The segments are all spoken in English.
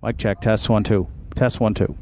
Mic check. Test 1 2. Test 1 2.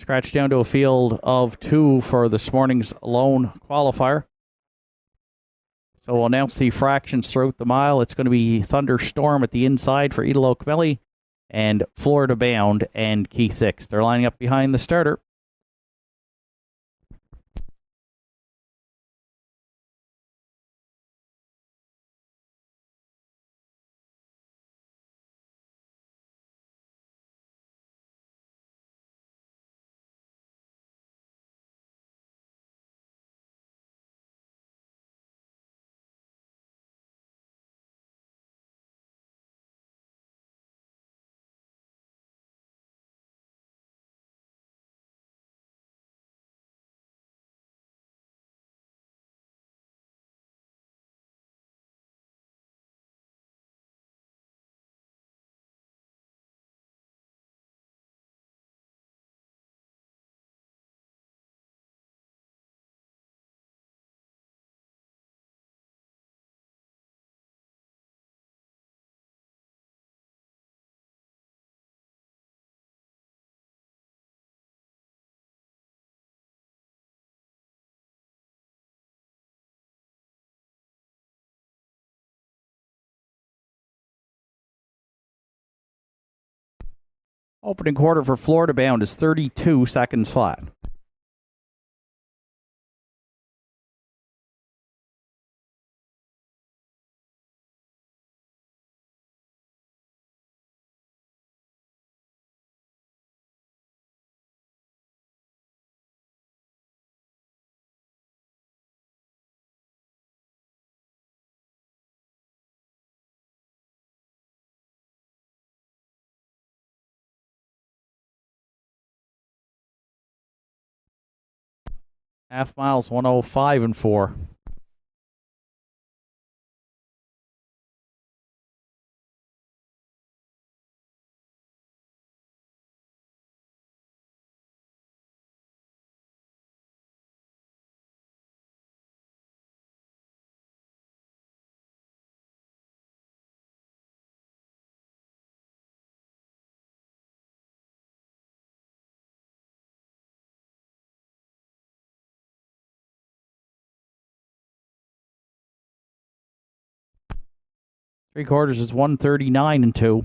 Scratch down to a field of 2 for this morning's lone qualifier. So we'll announce the fractions throughout the mile. It's going to be Thunderstorm at the inside for Italo Camelli and Florida Bound and Keith Hicks. They're lining up behind the starter. Opening quarter for Florida Bound is 32 seconds flat. Half miles, 105 and 4. Three quarters is 139 and 2.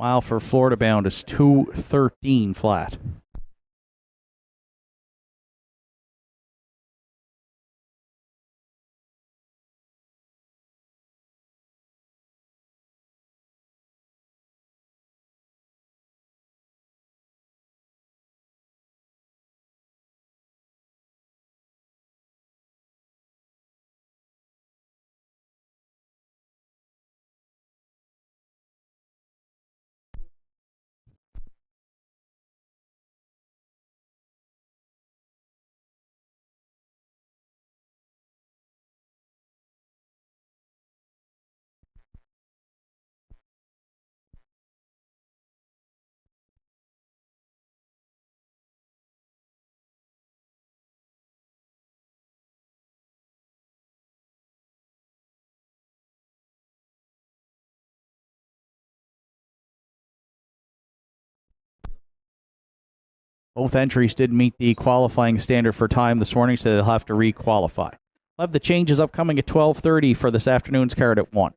Mile for Florida Bound is 2:13 flat. Both entries did meet the qualifying standard for time this morning, so they'll have to re-qualify. We'll have the changes upcoming at 12:30 for this afternoon's card at 1.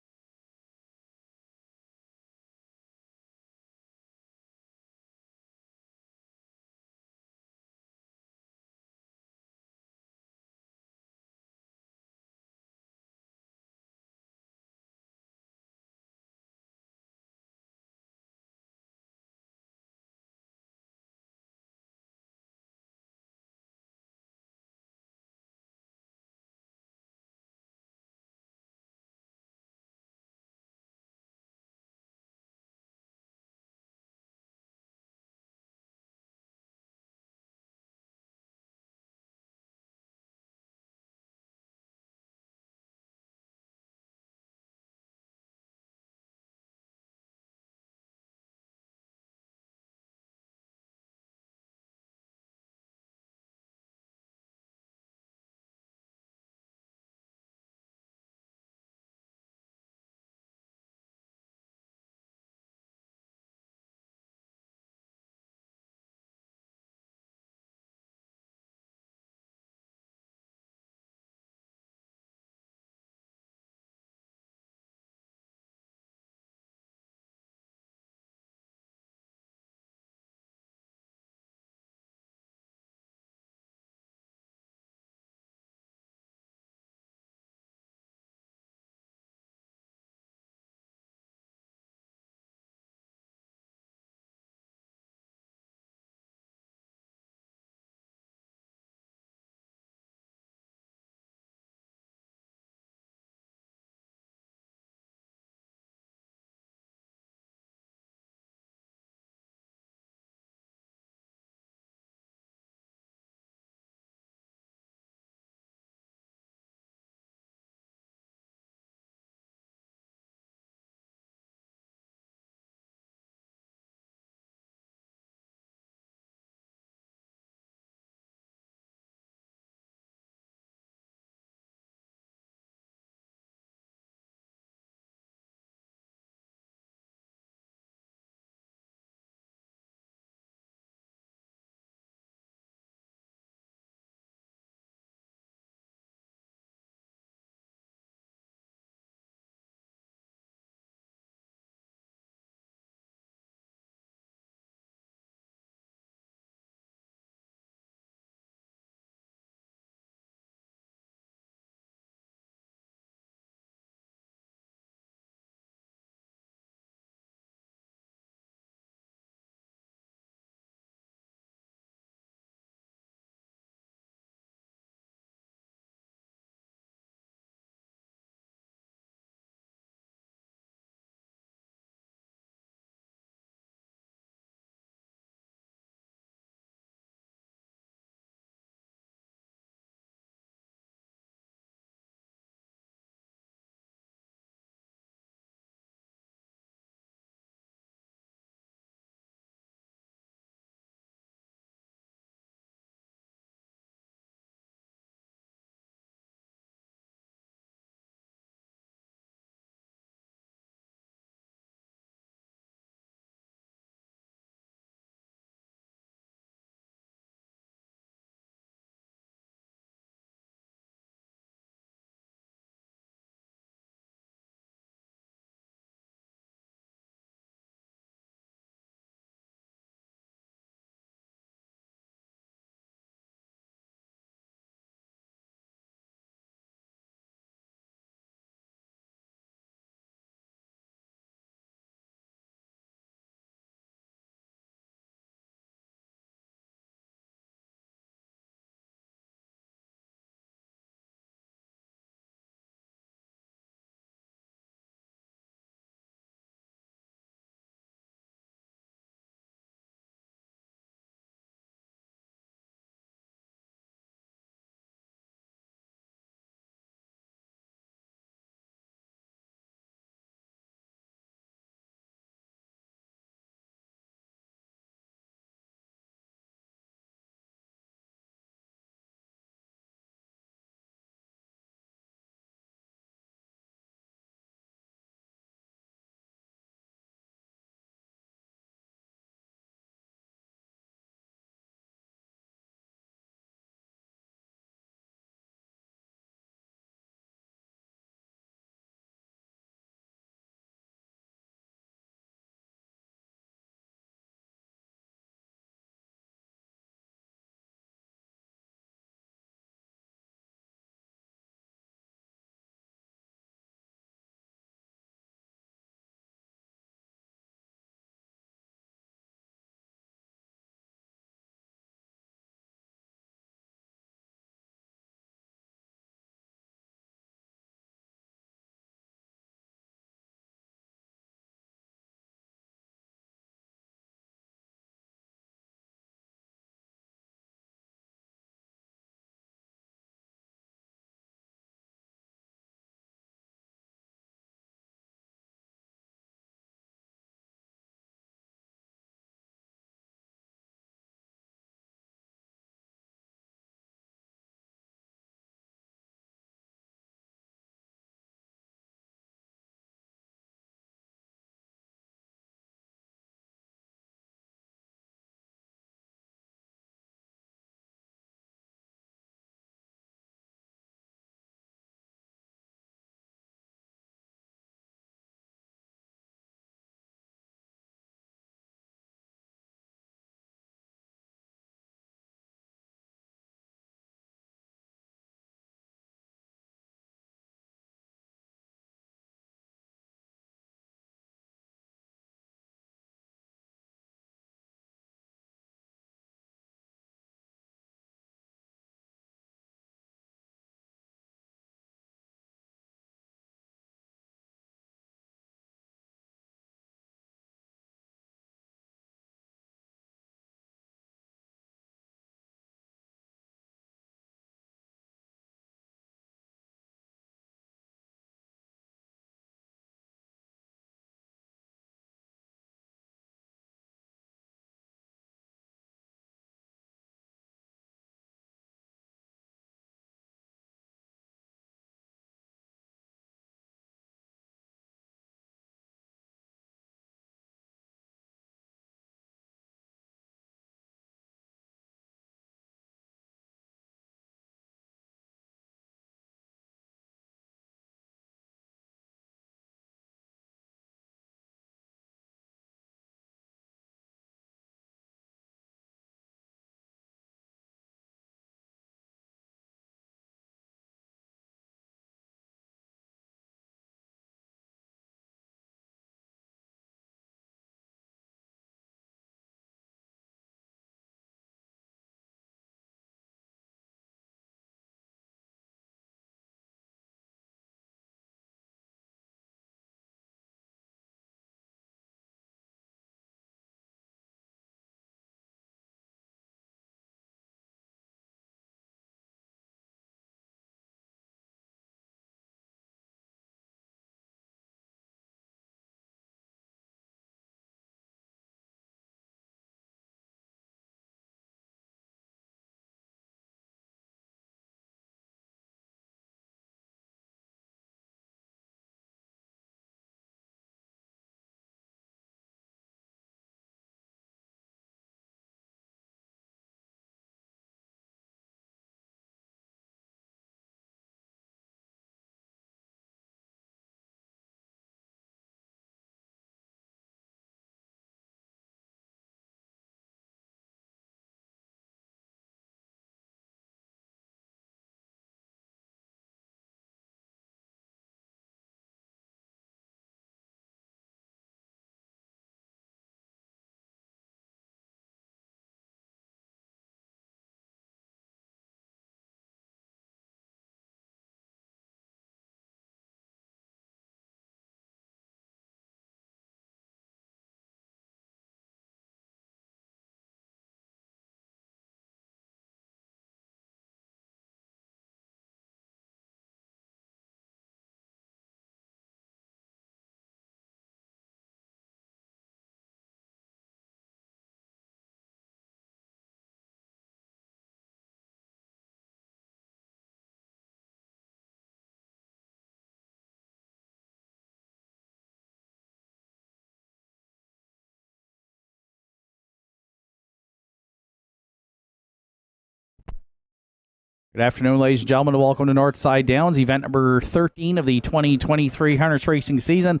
Good afternoon, ladies and gentlemen. Welcome to Northside Downs, event number 13 of the 2023 harness racing season.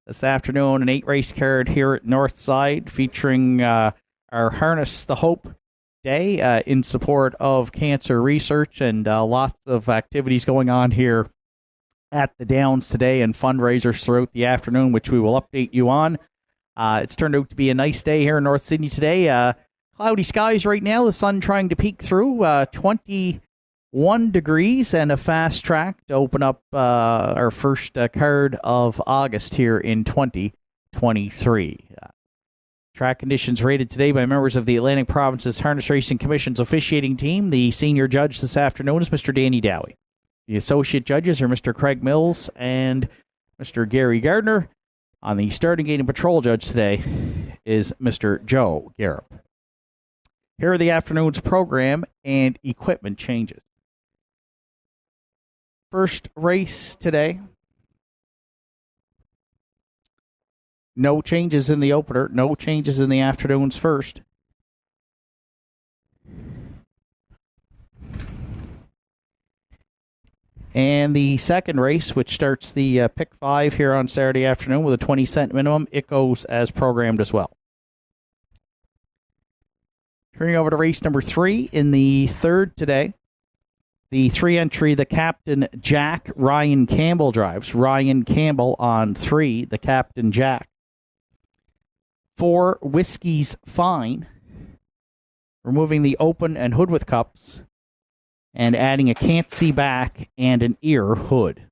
This afternoon, an 8-race card here at Northside featuring our Harness the Hope Day in support of cancer research, and lots of activities going on here at the Downs today and fundraisers throughout the afternoon, which we will update you on. It's turned out to be a nice day here in North Sydney today. Cloudy skies right now, the sun trying to peek through, 21 degrees, and a fast track to open up our first card of August here in 2023. Track conditions rated today by members of the Atlantic Provinces Harness Racing Commission's officiating team. The senior judge this afternoon is Mr. Danny Dowie. The associate judges are Mr. Craig Mills and Mr. Gary Gardner. On the starting gate and patrol judge today is Mr. Joe Garrett. Here are the afternoon's program and equipment changes. First race today. No changes in the opener. No changes in the afternoon's first. And the second race, which starts the pick 5 here on Saturday afternoon with a 20-cent minimum, it goes as programmed as well. Turning over to race number 3 in the third today. The 3-entry, the Captain Jack, Ryan Campbell drives. Ryan Campbell on 3, the Captain Jack. 4, Whiskey's Fine. Removing the open and hood with cups, and adding a can't see back and an ear hood.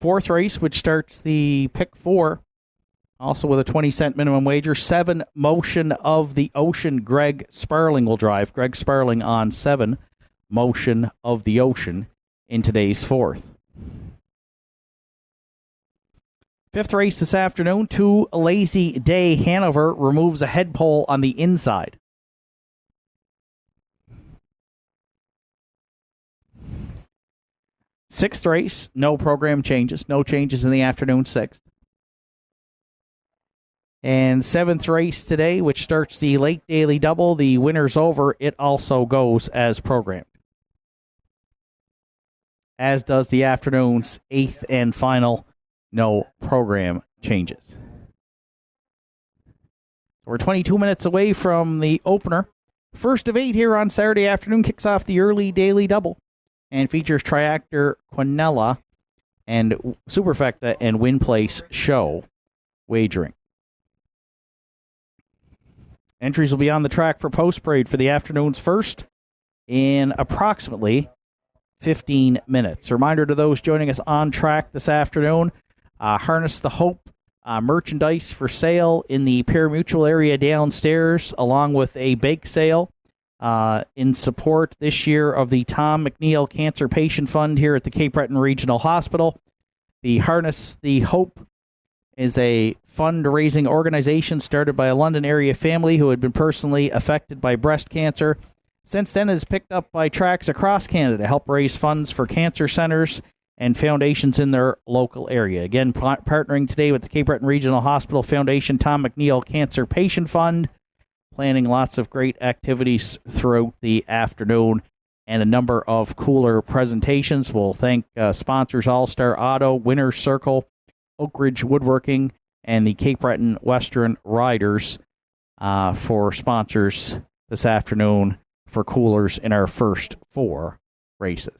Fourth race, which starts the pick 4, also with a 20-cent minimum wager. 7, Motion of the Ocean, Greg Sparling will drive. Greg Sparling on 7, Motion of the Ocean in today's fourth. Fifth race this afternoon, 2, Lazy Day Hanover removes a head pole on the inside. Sixth race, no program changes. No changes in the afternoon sixth. And seventh race today, which starts the late daily double, the winner's over. It also goes as programmed. As does the afternoon's eighth and final. No program changes. We're 22 minutes away from the opener. First of 8 here on Saturday afternoon kicks off the early daily double and features Triactor Quinella and Superfecta and Win Place Show wagering. Entries will be on the track for post parade for the afternoon's first in approximately 15 minutes. A reminder to those joining us on track this afternoon, Harness the Hope merchandise for sale in the pari-mutuel area downstairs, along with a bake sale in support this year of the Tom McNeil Cancer Patient Fund here at the Cape Breton Regional Hospital. The Harness the Hope is a fundraising organization started by a London area family who had been personally affected by breast cancer. Since then, is picked up by tracks across Canada to help raise funds for cancer centers and foundations in their local area. Again, partnering today with the Cape Breton Regional Hospital Foundation, Tom McNeil Cancer Patient Fund, planning lots of great activities throughout the afternoon and a number of cooler presentations. We'll thank sponsors All-Star Auto, Winner's Circle, Oak Ridge Woodworking, and the Cape Breton Western Riders for sponsors this afternoon for coolers in our first 4 races.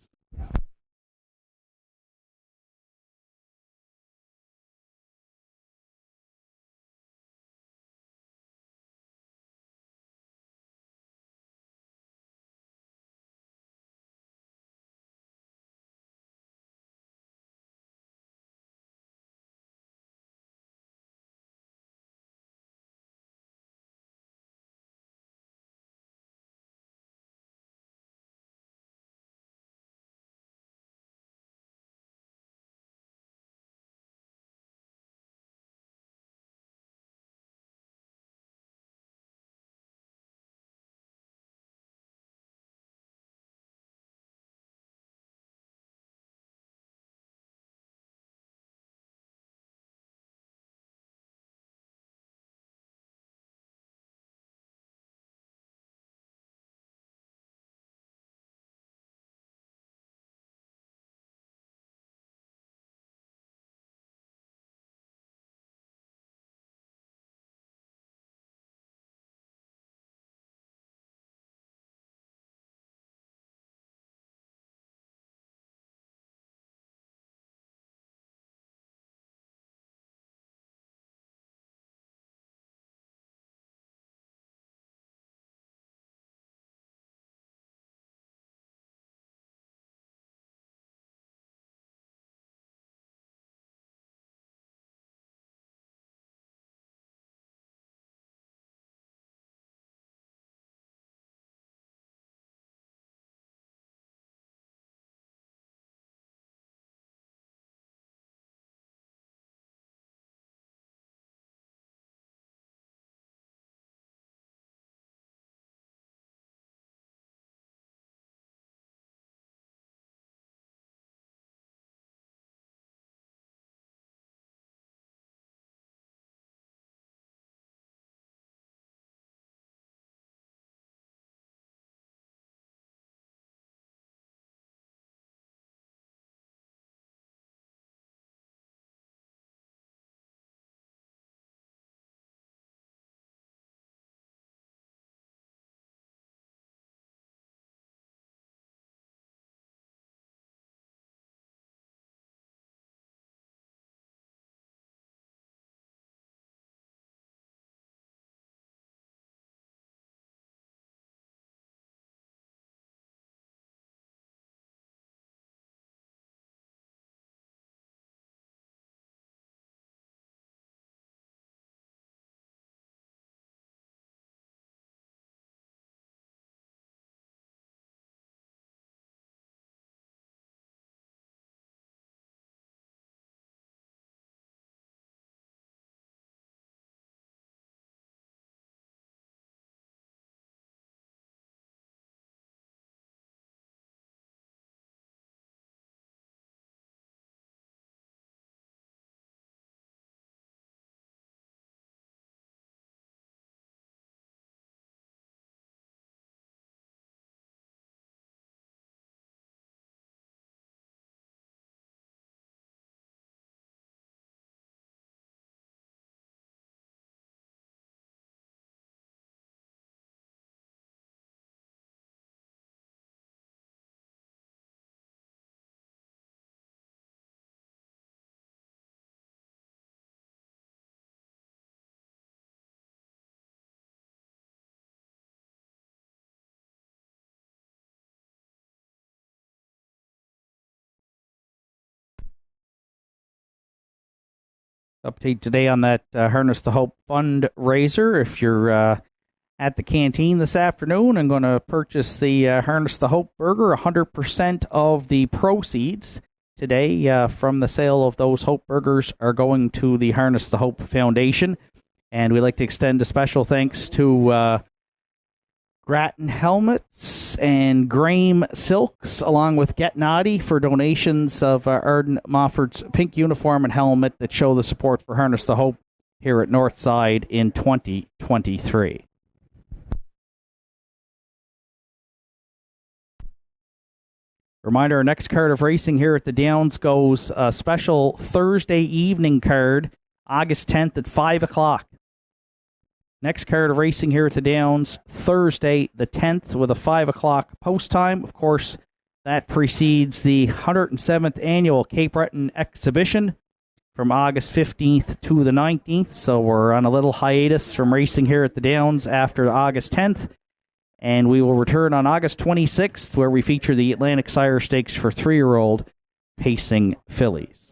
Update today on that Harness to Hope fundraiser. If you're at the canteen this afternoon and going to purchase the Harness to Hope burger, 100% of the proceeds today from the sale of those Hope burgers are going to the Harness to Hope Foundation. And we'd like to extend a special thanks to Grattan Helmets and Graham Silks, along with Get Naughty, for donations of Arden Mofford's pink uniform and helmet that show the support for Harness to Hope here at Northside in 2023. Reminder, our next card of racing here at the Downs goes a special Thursday evening card, August 10th at 5 o'clock. Next card of racing here at the Downs, Thursday the 10th, with a 5 o'clock post time. Of course, that precedes the 107th annual Cape Breton exhibition from August 15th to the 19th. So we're on a little hiatus from racing here at the Downs after August 10th. And we will return on August 26th, where we feature the Atlantic Sire Stakes for 3-year-old pacing fillies.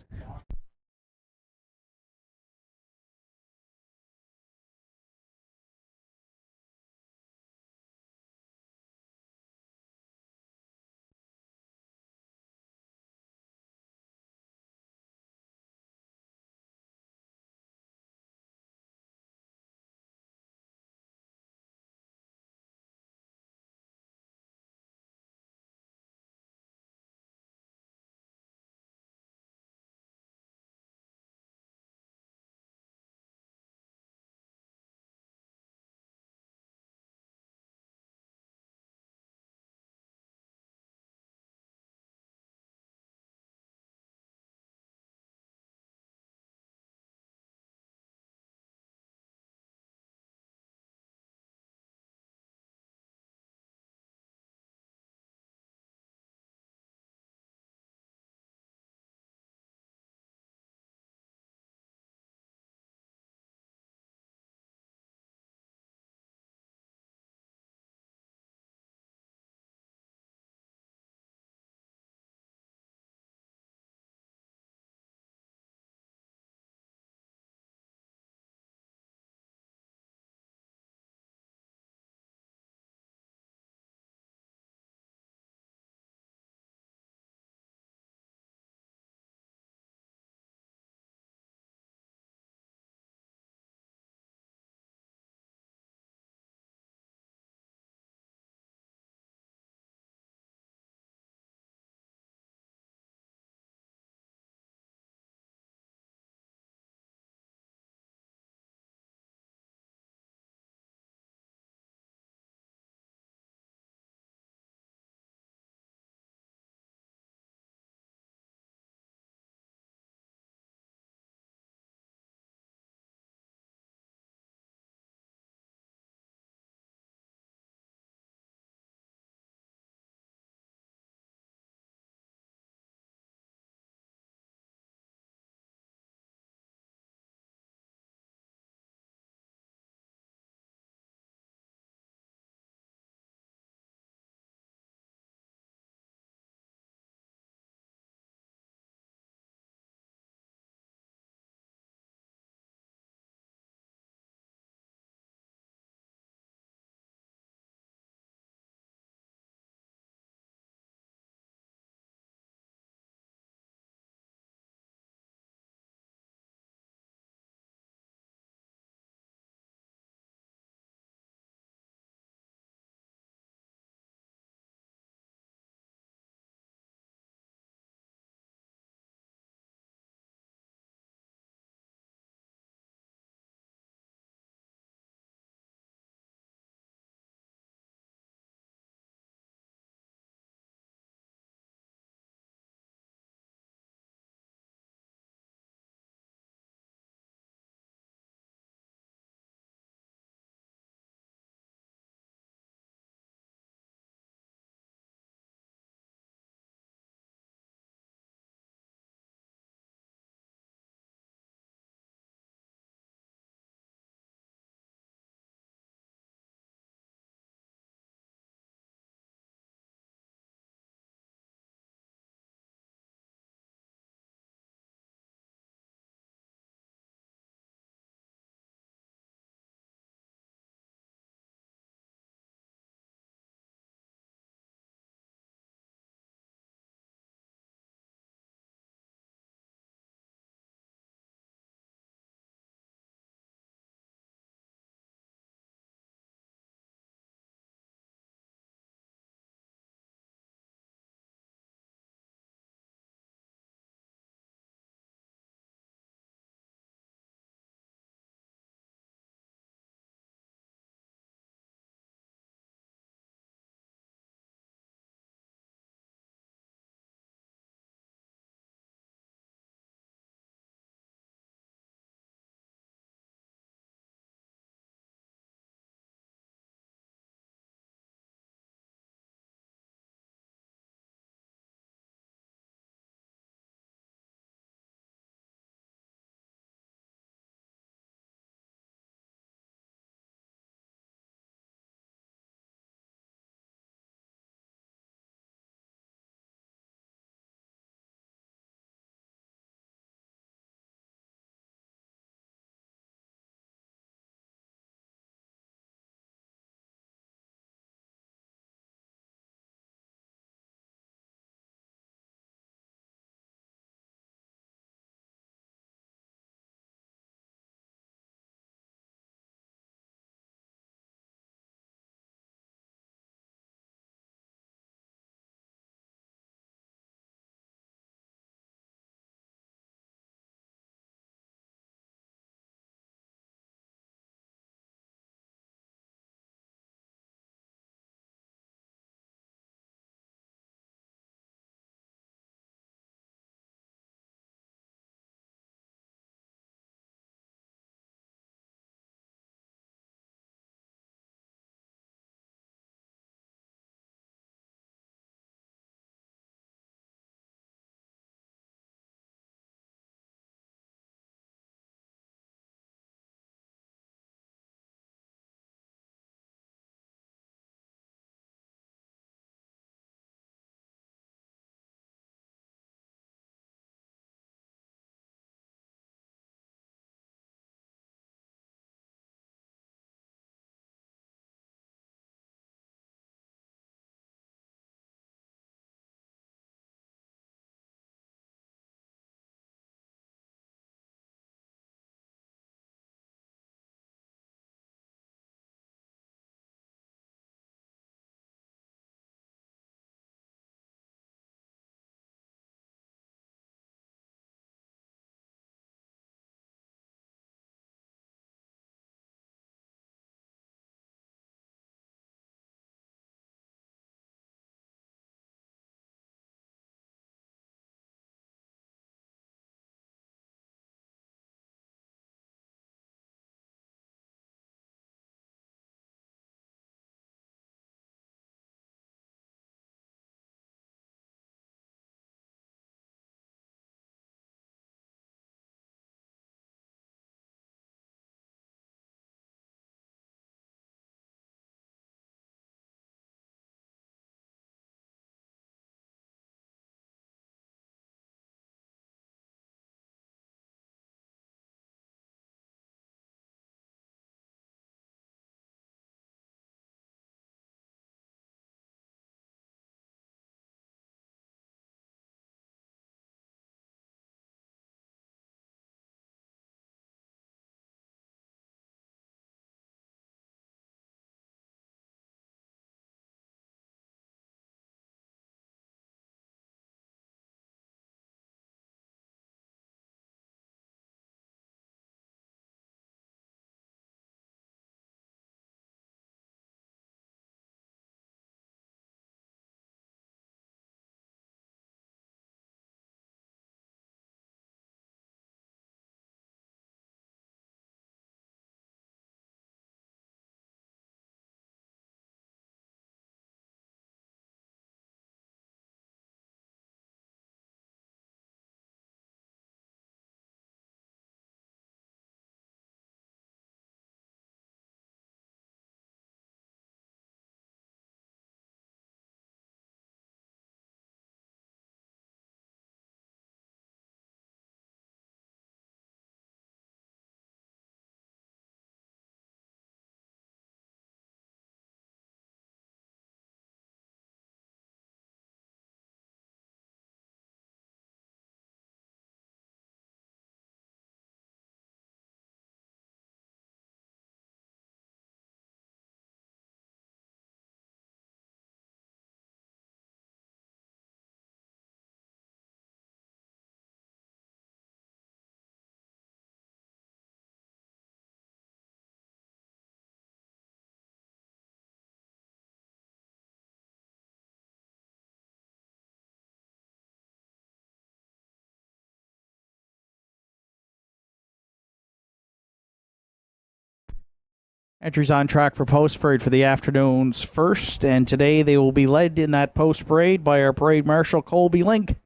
Entries on track for post parade for the afternoon's first, and today they will be led in that post parade by our parade marshal Colby Link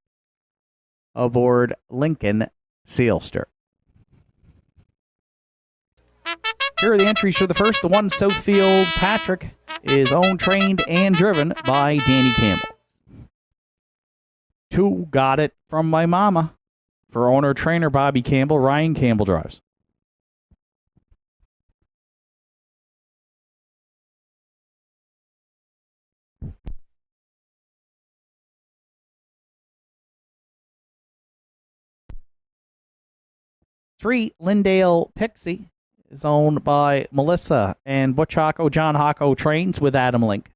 aboard Lincoln Sealster. Here are the entries for the first. The one Southfield Patrick is owned, trained, and driven by Danny Campbell. 2 Got It From My Mama for owner-trainer Bobby Campbell. Ryan Campbell drives. 3 Lindale Pixie is owned by Melissa and Butch Hocko. John Hocko trains with Adam Link.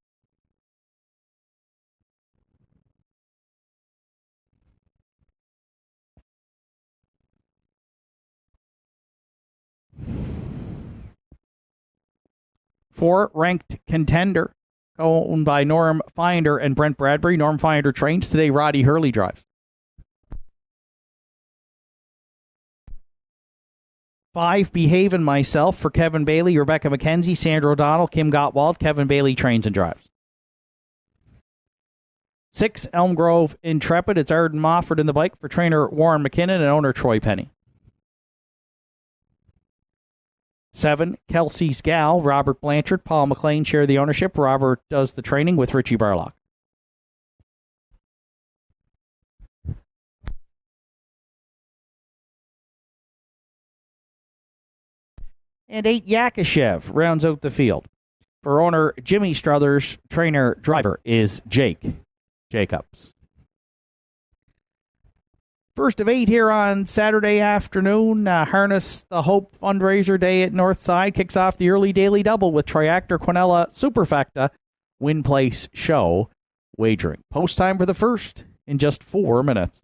4 Ranked Contender, owned by Norm Finder and Brent Bradbury. Norm Finder trains today. Roddy Hurley drives. 5 Behavin' Myself for Kevin Bailey, Rebecca McKenzie, Sandra O'Donnell, Kim Gottwald. Kevin Bailey trains and drives. 6 Elm Grove Intrepid. It's Arden Mofford in the bike for trainer Warren McKinnon and owner Troy Penny. 7 Kelsey's Gal. Robert Blanchard, Paul McLean share the ownership. Robert does the training with Richie Barlock. And 8 Yakashev rounds out the field. For owner Jimmy Struthers, trainer driver is Jake Jacobs. First of 8 here on Saturday afternoon. Harness the Hope fundraiser day at Northside kicks off the early daily double with Triactor Quinella Superfecta Win Place Show wagering. Post time for the first in just 4 minutes.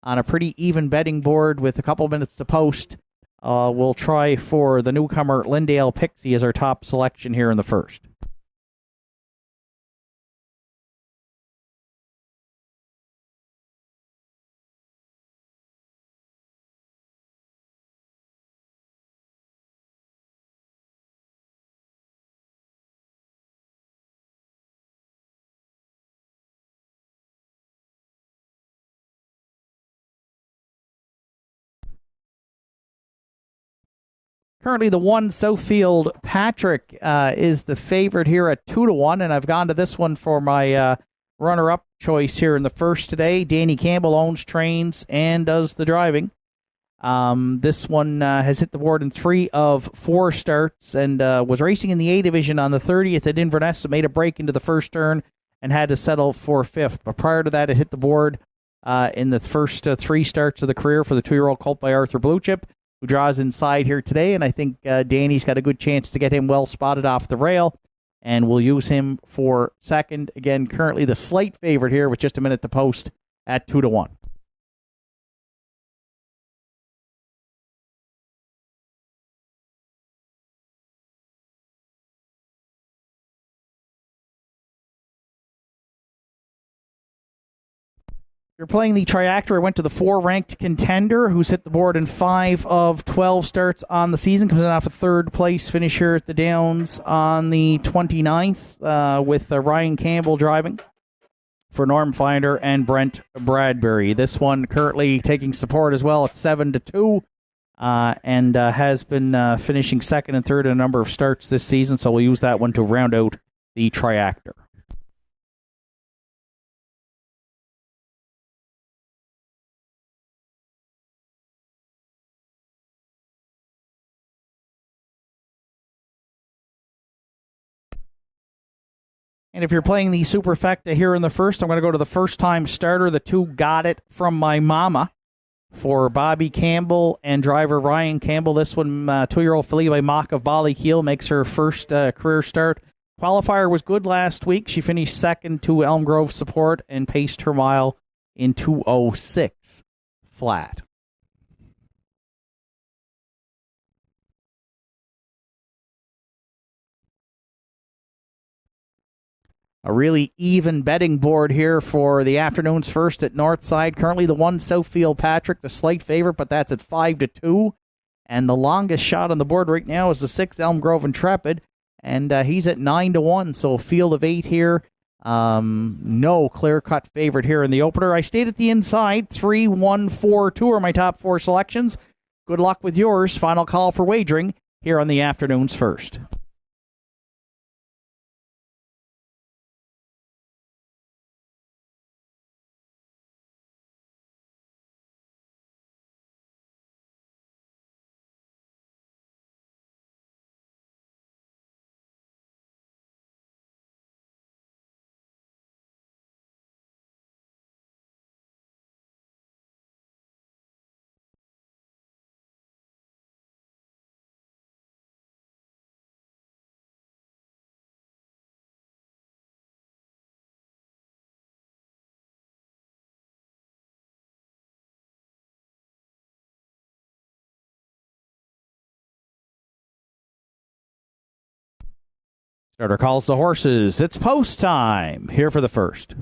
On a pretty even betting board with a couple minutes to post, we'll try for the newcomer Lindale Pixie as our top selection here in the first. Currently, the one Southfield Patrick is the favorite here at 2-1, and I've gone to this one for my runner-up choice here in the first today. Danny Campbell owns, trains, and does the driving. This one has hit the board in 3 of 4 starts and was racing in the A division on the 30th at Inverness. It made a break into the first turn and had to settle for 5th. But prior to that, it hit the board in the first 3 starts of the career for the 2-year-old colt by Arthur Bluechip, who draws inside here today, and I think Danny's got a good chance to get him well spotted off the rail, and we'll use him for second. Again, currently the slight favorite here with just a minute to post at 2-1. You're playing the Triactor. I went to the 4-ranked Contender, who's hit the board in 5 of 12 starts on the season. Comes in off a third-place finish here at the Downs on the 29th with Ryan Campbell driving for Norm Finder and Brent Bradbury. This one currently taking support as well at 7-2 and has been finishing second and third in a number of starts this season, so we'll use that one to round out the Triactor. And if you're playing the Superfecta here in the first, I'm going to go to the first-time starter. The 2 Got It From My Mama for Bobby Campbell and driver Ryan Campbell. This one, 2-year-old filly by Mock of Ballykeel, makes her first career start. Qualifier was good last week. She finished second to Elm Grove Support and paced her mile in 2:06 flat. A really even betting board here for the afternoon's first at Northside. Currently the 1 Southfield Patrick, the slight favorite, but that's at 5-2. And the longest shot on the board right now is the 6 Elm Grove Intrepid, and he's at 9-1. So a field of 8 here. No clear-cut favorite here in the opener. I stayed at the inside. 3, 1, 4, 2 are my top 4 selections. Good luck with yours. Final call for wagering here on the afternoon's first. Starter calls the horses. It's post time here for the first.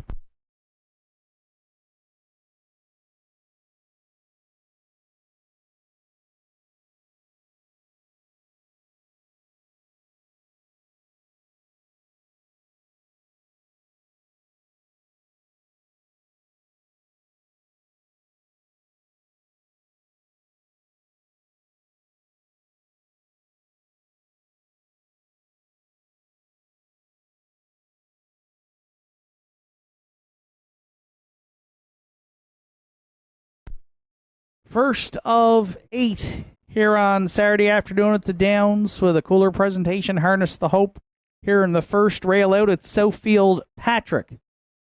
First of 8 here on Saturday afternoon at the Downs with a cooler presentation. Harness the Hope here in the first. Rail out at Southfield Patrick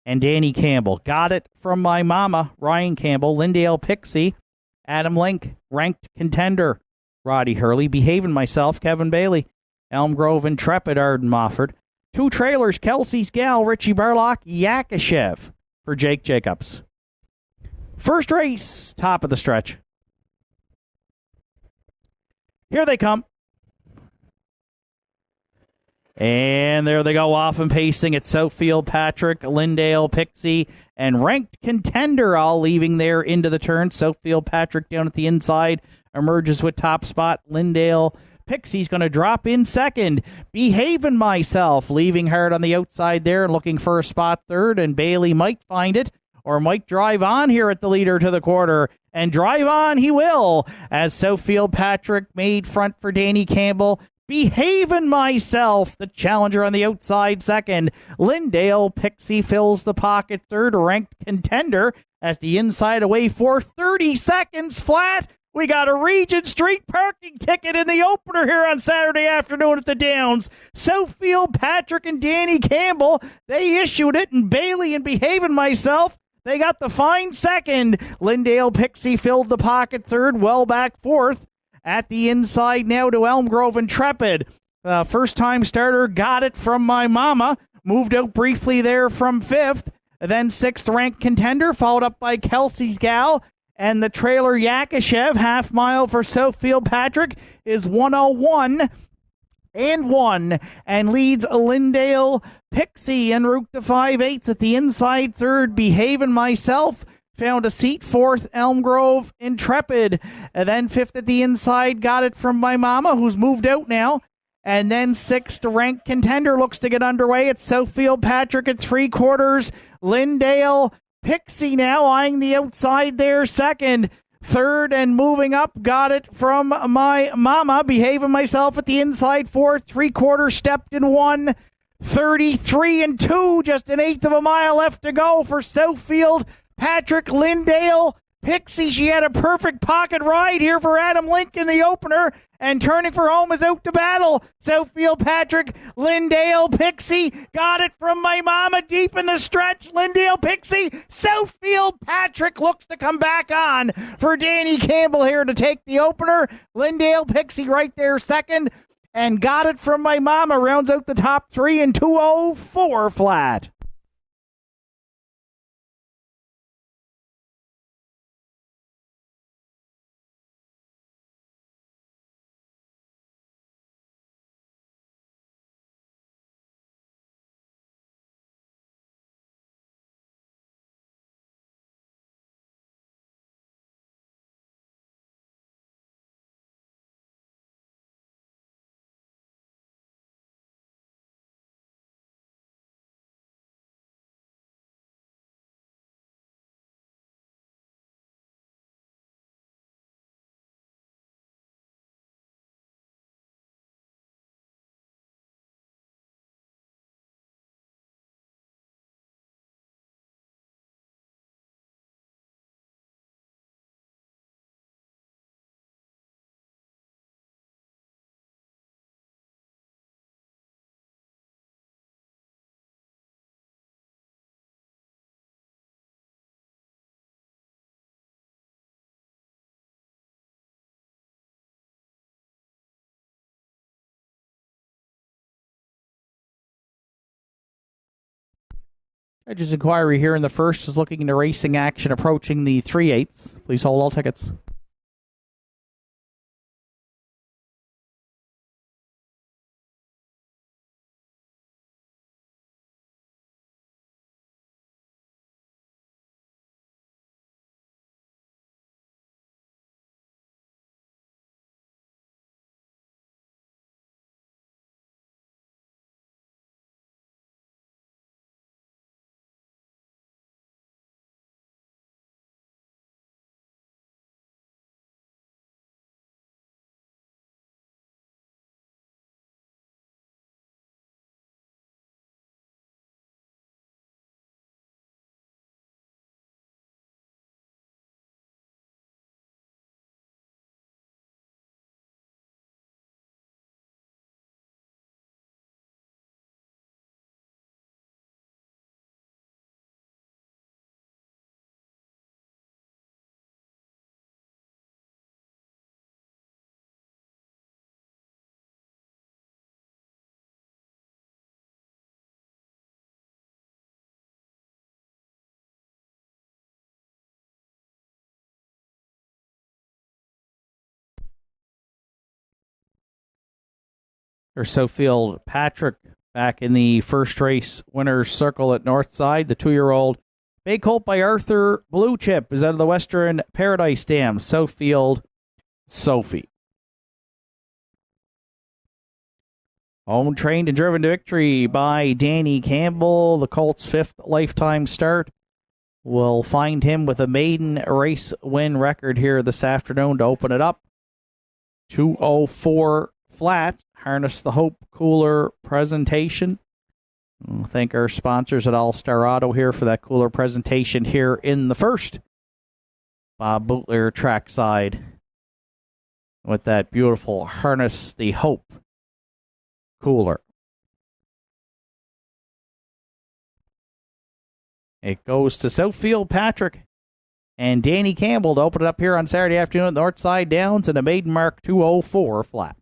and Danny Campbell. Got It From My Mama, Ryan Campbell. Lindale Pixie, Adam Link. Ranked Contender, Roddy Hurley. Behaving Myself, Kevin Bailey. Elm Grove Intrepid, Arden Mofford. 2 trailers, Kelsey's Gal, Richie Barlock. Yakashev for Jake Jacobs. First race, top of the stretch. Here they come. And there they go off and pacing at Southfield Patrick, Lindale Pixie, and Ranked Contender all leaving there into the turn. Southfield Patrick down at the inside emerges with top spot. Lindale Pixie's going to drop in second. Behaving Myself leaving hard on the outside there and looking for a spot third, and Bailey might find it or might drive on here at the leader to the quarter. And drive on he will, as Southfield Patrick made front for Danny Campbell. Behaving Myself, the challenger on the outside second. Lindale Pixie fills the pocket third. Ranked Contender at the inside away for 30 seconds flat. We got a Regent Street parking ticket in the opener here on Saturday afternoon at the Downs. Southfield Patrick and Danny Campbell, they issued it, and Bailey and Behaving Myself, they got the fine second. Lindale Pixie filled the pocket third, well back fourth. At the inside now to Elm Grove Intrepid. First-time starter, Got It From My Mama. Moved out briefly there from fifth. Then sixth-ranked Contender, followed up by Kelsey's Gal. And the trailer Yakashev, half mile for Southfield Patrick, is 101 and 1 and leads Lindale Pixie en route to 5/8 at the inside third. Behaving Myself found a seat. Fourth, Elm Grove Intrepid. And then fifth at the inside, Got It From My Mama, who's moved out now. And then sixth, ranked contender looks to get underway. It's Southfield Patrick at 3/4. Lindale Pixie now eyeing the outside there. Second. Third and moving up, Got It From My Mama. Behaving Myself at the inside. Fourth, 3/4 stepped in 1:33 and 2. Just an eighth of a mile left to go for Southfield Patrick. Lindale Pixie. She had a perfect pocket ride here for Adam Link in the opener. And turning for home is Out to Battle. Southfield Patrick, Lindale Pixie. Got It From My Mama deep in the stretch. Lindale Pixie. Southfield Patrick looks to come back on for Danny Campbell here to take the opener. Lindale Pixie right there second. And Got It From My Mama rounds out the top three in 2:04 flat. Judges inquiry here in the first is looking into racing action approaching the 3/8. Please hold all tickets. There's Southfield Patrick back in the first race winner's circle at Northside. The 2-year-old Bay Colt by Arthur Blue Chip is out of the Western Paradise Dam. Southfield Sophie. Home trained and driven to victory by Danny Campbell. The Colt's 5th lifetime start will find him with a maiden race win record here this afternoon to open it up. 2:04 flat. Harness the Hope cooler presentation. We'll thank our sponsors at All Star Auto here for that cooler presentation here in the first. Bob Bootler trackside with that beautiful Harness the Hope cooler. It goes to Southfield Patrick and Danny Campbell to open it up here on Saturday afternoon at Northside Downs in a maiden mark 2:04 flat.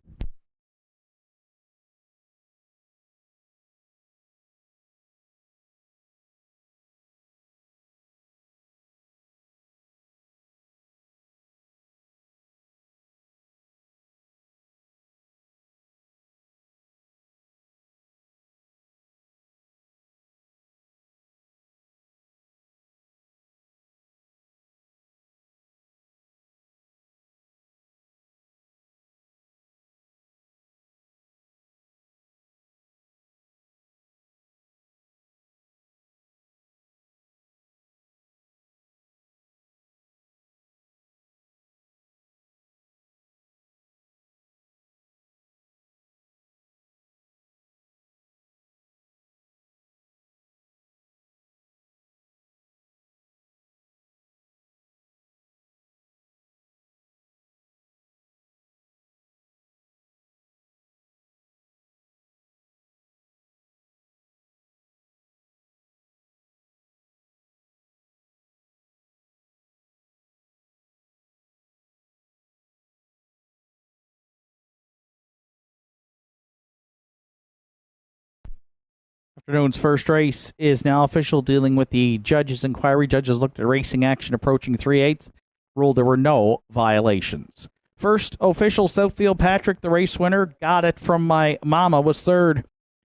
Afternoon's first race is now official, dealing with the judges' inquiry. Judges looked at racing action approaching 3/8, ruled there were no violations. First official, Southfield Patrick, the race winner. Got It From My Mama was third.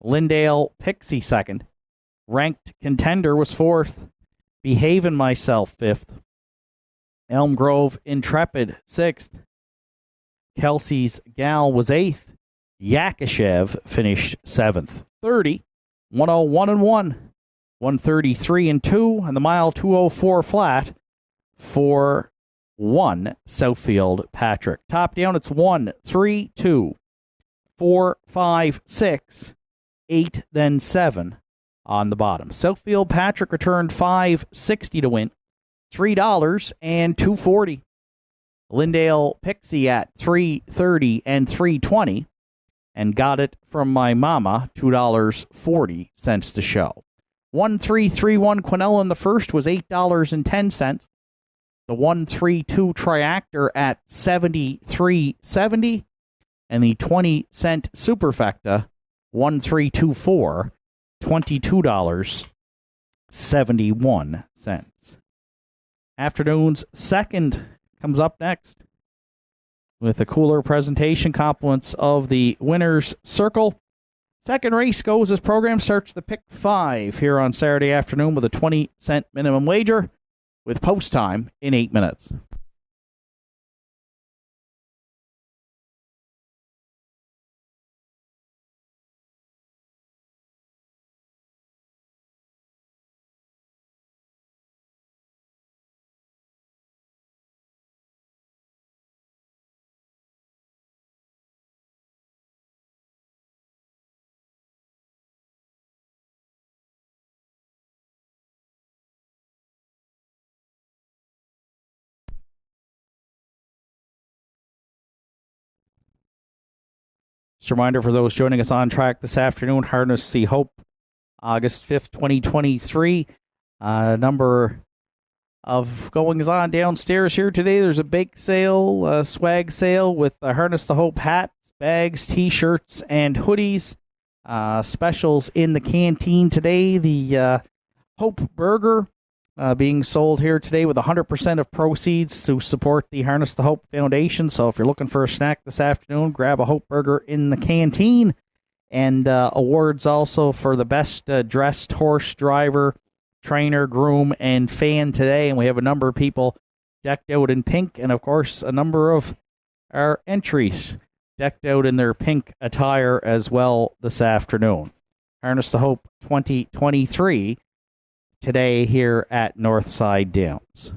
Lindale Pixie second. Ranked Contender was fourth. Behavin' Myself fifth. Elm Grove Intrepid sixth. Kelsey's Gal was eighth. Yakashev finished seventh. 30, 101 and 1, 133 and 2, and the mile 204 flat for 1 Southfield Patrick. Top down, it's 1, 3, 2, 4, 5, 6, 8, then 7 on the bottom. Southfield Patrick returned $5.60 to win, $3 and $2.40. Lindale Pixie at $3.30 and $3.20. And Got It From My Mama, $2.40 to show. 1331 Quinella in the first was $8.10. The 132 Triactor at $73.70. And the 20-cent Superfecta, 1324, $22.71. Afternoon's second comes up next, with a cooler presentation, compliments of the winner's circle. Second race goes as programmed, starts the pick 5 here on Saturday afternoon with a 20-cent minimum wager, with post time in 8 minutes. Just a reminder for those joining us on track this afternoon, Harness the Hope, August 5th, 2023. Number of goings on downstairs here today. There's a bake sale, a swag sale with Harness the Hope hats, bags, t-shirts, and hoodies. Specials in the canteen today. The Hope Burger being sold here today with 100% of proceeds to support the Harness the Hope Foundation. So if you're looking for a snack this afternoon, grab a Hope Burger in the canteen. And awards also for the best dressed horse driver, trainer, groom, and fan today. And we have a number of people decked out in pink, and of course a number of our entries decked out in their pink attire as well this afternoon. Harness the Hope 2023 today here at Northside Downs.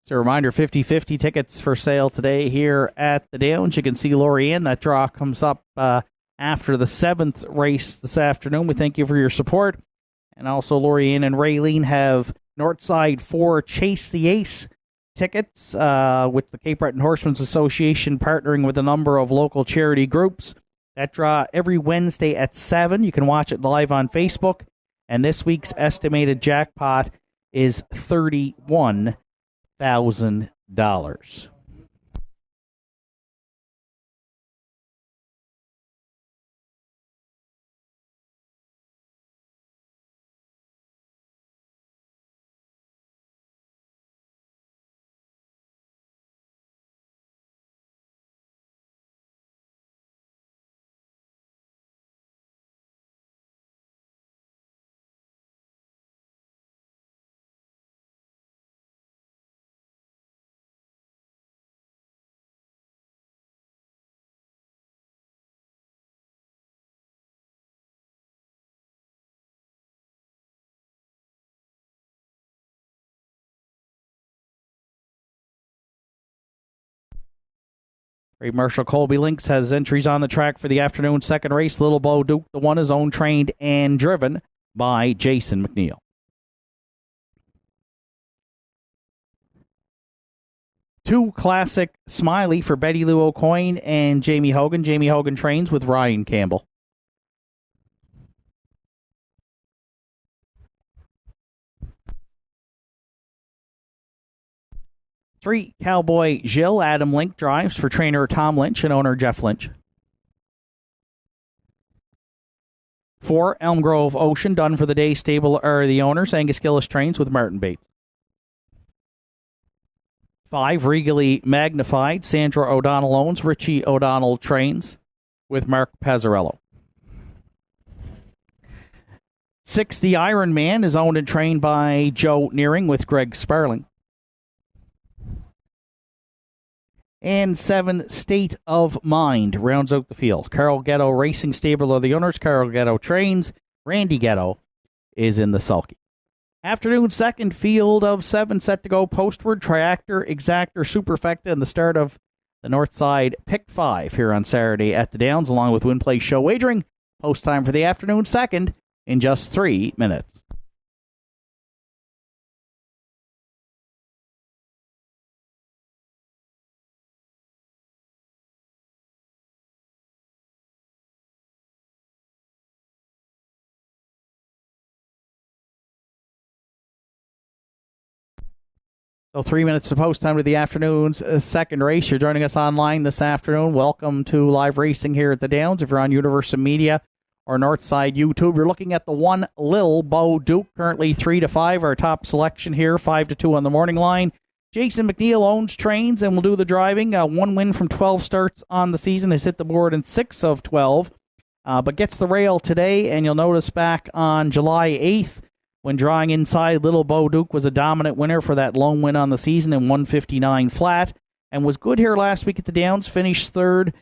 So a reminder, 50-50 tickets for sale today here at the Downs. You can see Lorianne. That draw comes up after the 7th race this afternoon. We thank you for your support. And also Lorianne and Raylene have Northside 4 Chase the Ace tickets with the Cape Breton Horsemen's Association partnering with a number of local charity groups. That draw every Wednesday at 7. You can watch it live on Facebook. And this week's estimated jackpot is $31,000. Great Marshal Colby Lynx has entries on the track for the afternoon second race. Little Bo Duke, the one, is owned, trained, and driven by Jason McNeil. Two Classic Smiley for Betty Lou O'Coin and Jamie Hogan. Jamie Hogan trains with Ryan Campbell. Three Cowboy Jill. Adam Link drives for trainer Tom Lynch and owner Jeff Lynch. Four Elm Grove Ocean, done for the day, stable are the owners. Angus Gillis trains with Martin Bates. Five Regally Magnified. Sandra O'Donnell owns. Richie O'Donnell trains with Mark Pazzarello. Six The Iron Man is owned and trained by Joe Nearing with Greg Sparling. And seven State of Mind rounds out the field. Carl Ghetto Racing Stable are the owners. Carl Ghetto trains. Randy Ghetto is in the sulky. Afternoon second, field of seven set to go postward. Triactor, Exactor, Superfecta, and the start of the Northside Pick 5 here on Saturday at the Downs, along with Win Play Show Wagering. Post time for the afternoon second in just 3 minutes. So 3 minutes to post time to the afternoon's second race. You're joining us online this afternoon. Welcome to live racing here at the Downs. If you're on Universum Media or Northside YouTube, you're looking at the one Lil Bo Duke, currently 3-5. Our top selection here, 5-2 on the morning line. Jason McNeil owns, trains, and will do the driving. One win from 12 starts on the season. Has hit the board in 6 of 12, but gets the rail today. And you'll notice back on July 8th, when drawing inside, Little Bo Duke was a dominant winner for that lone win on the season in 159 flat, and was good here last week at the Downs. Finished third,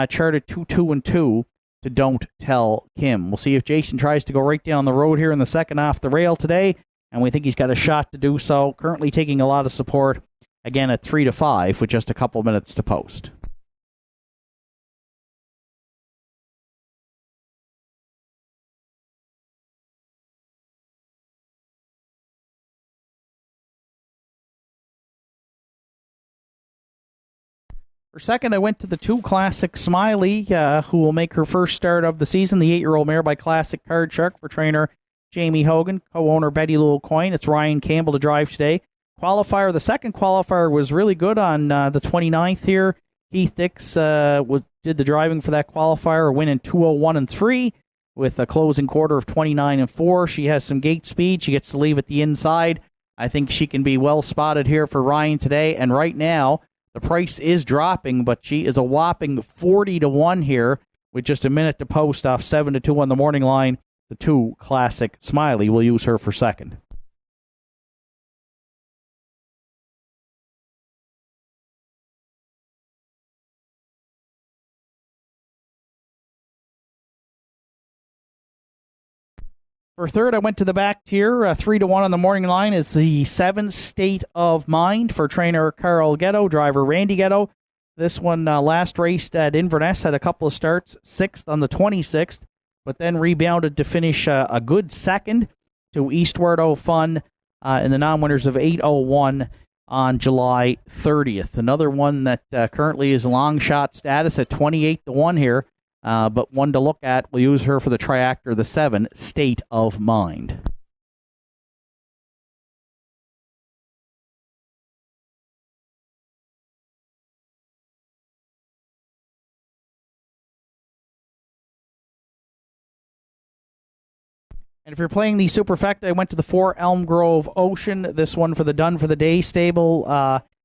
charted 2-2-2 to Don't Tell Kim. We'll see if Jason tries to go right down the road here in the second off the rail today, and we think he's got a shot to do so. Currently taking a lot of support, again at 3-5 with just a couple minutes to post. For second, I went to the two Classic Smiley, who will make her first start of the season. The 8-year-old mare by Classic Card Shark for trainer Jamie Hogan, co-owner Betty Lou Coyne. It's Ryan Campbell to drive today. Qualifier, the second qualifier was really good on the 29th here. Keith Dix did the driving for that qualifier, a win in 2:01.3 with a closing quarter of 29.4. She has some gate speed. She gets to leave at the inside. I think she can be well spotted here for Ryan today. And right now, the price is dropping, but she is a whopping 40-1 here with just a minute to post off 7-2 on the morning line. The two Classic Smiley will use her for second. For third, I went to the back tier. 3-1 on the morning line is the 7 State of Mind for trainer Carl Ghetto, driver Randy Ghetto. This one last raced at Inverness, had a couple of starts, 6th on the 26th, but then rebounded to finish a good second to Eastward Fun in the non-winners of 8:01 on July 30th. Another one that currently is long shot status at 28-1 here. But one to look at, we'll use her for the triactor, the 7 State of Mind. And if you're playing the Superfecta, I went to the 4 Elm Grove Ocean. This one for the Done for the Day stable.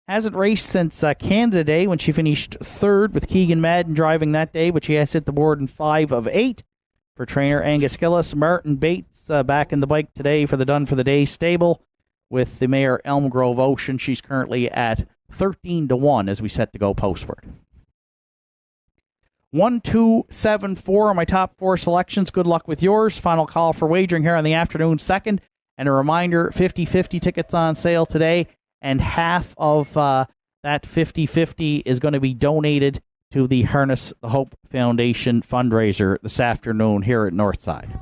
Hasn't raced since Canada Day when she finished third with Keegan Madden driving that day, but she has hit the board in 5 of 8 for trainer Angus Gillis. Martin Bates back in the bike today for the Done for the Day stable with the mare Elm Grove Ocean. She's currently at 13-1 as we set to go postward. 1, 2, 7, 4 are my top 4 selections. Good luck with yours. Final call for wagering here on the afternoon second. And a reminder, 50-50 tickets on sale today. And half of that 50-50 is going to be donated to the Harness the Hope Foundation fundraiser this afternoon here at Northside.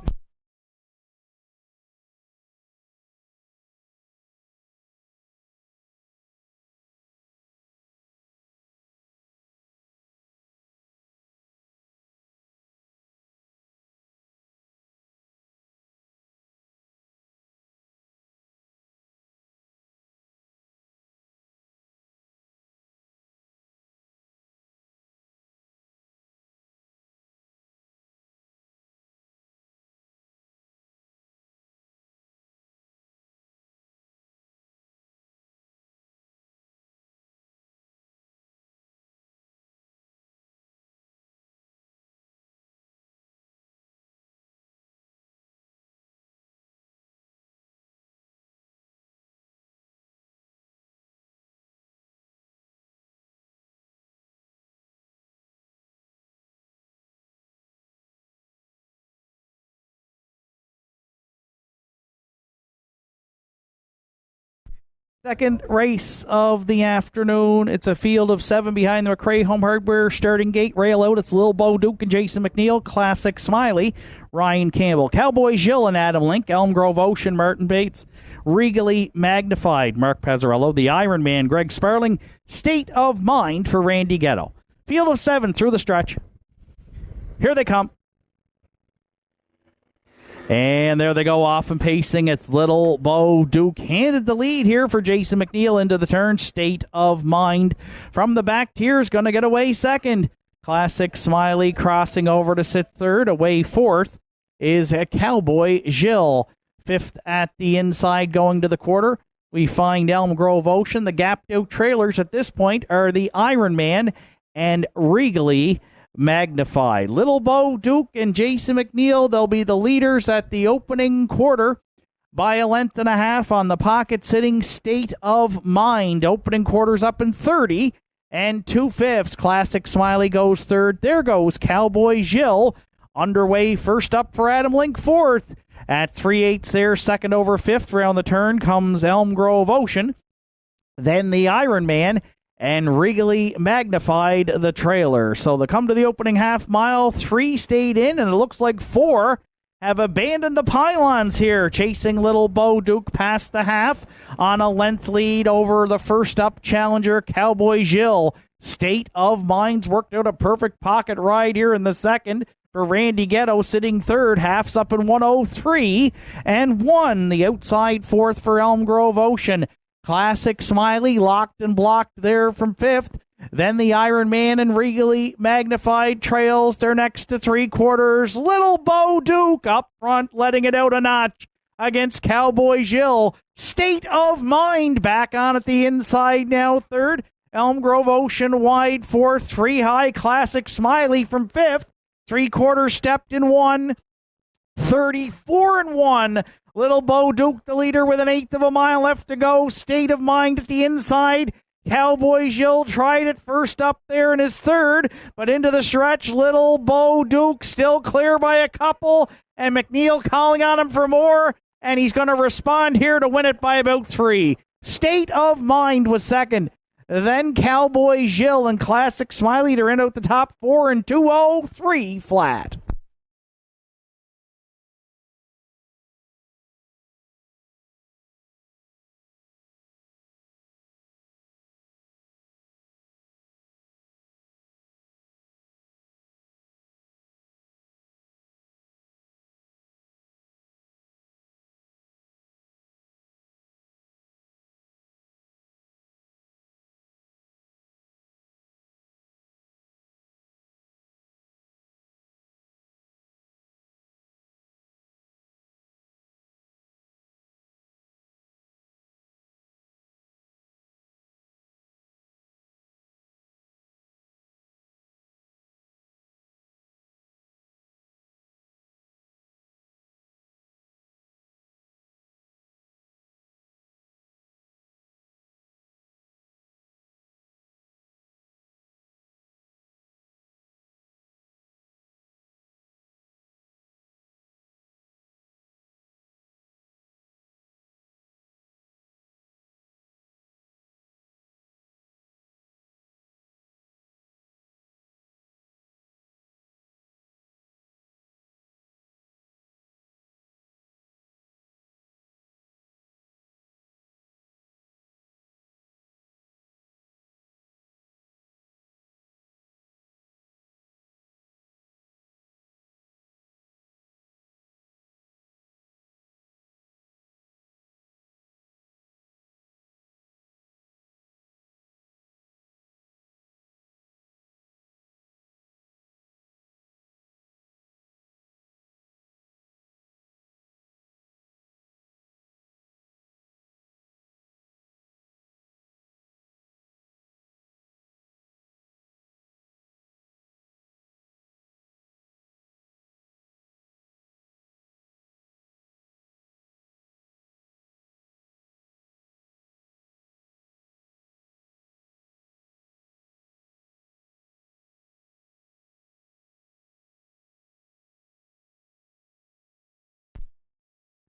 Second race of the afternoon. It's a field of 7 behind the McRae Home Hardware starting gate. Rail out. It's Lil Bo Duke and Jason McNeil. Classic Smiley. Ryan Campbell. Cowboy Jill and Adam Link. Elm Grove Ocean. Martin Bates. Regally Magnified. Mark Pezzarello. The Iron Man. Greg Sparling. State of Mind for Randy Ghetto. Field of 7 through the stretch. Here they come. And there they go off and pacing. It's Little Bo Duke handed the lead here for Jason McNeil into the turn. State of Mind from the back tiers going to get away second. Classic Smiley crossing over to sit third. Away fourth is a Cowboy Jill. Fifth at the inside going to the quarter. We find Elm Grove Ocean. The gapped out trailers at this point are the Iron Man and Regally Magnified. Little Bo Duke and Jason McNeil, they'll be the leaders at the opening quarter by a length and a half on the pocket sitting State of Mind. Opening quarters up in 30 and 2/5. Classic Smiley goes third. There goes Cowboy Jill. Underway first up for Adam Link, fourth. At 3/8 there, second over fifth. Round the turn comes Elm Grove Ocean. Then the Iron Man and Regally Magnified the trailer. So they come to the opening half mile. 3 stayed in, and it looks like 4 have abandoned the pylons here, chasing Little Bo Duke past the half on a length lead over the first up challenger, Cowboy Jill. State of Mind's worked out a perfect pocket ride here in the second for Randy Ghetto, sitting third. Half's up in 1:03 and 1. The outside fourth for Elm Grove Ocean. Classic Smiley locked and blocked there from fifth. Then the Iron Man and Regally Magnified trails. They're next to 3/4. Little Bo Duke up front, letting it out a notch against Cowboy Jill. State of Mind back on at the inside now, third. Elm Grove Ocean wide fourth. 3 high. Classic Smiley from fifth. 3/4 stepped in 1. 34 and 1. Little Bo Duke, the leader, with an eighth of a mile left to go. State of Mind at the inside. Cowboy Jill tried it first up there in his third, but into the stretch, Little Bo Duke still clear by a couple, and McNeil calling on him for more, and he's going to respond here to win it by about 3. State of Mind was second. Then Cowboy Jill and Classic Smiley to end out the top 4 in 2:03 flat.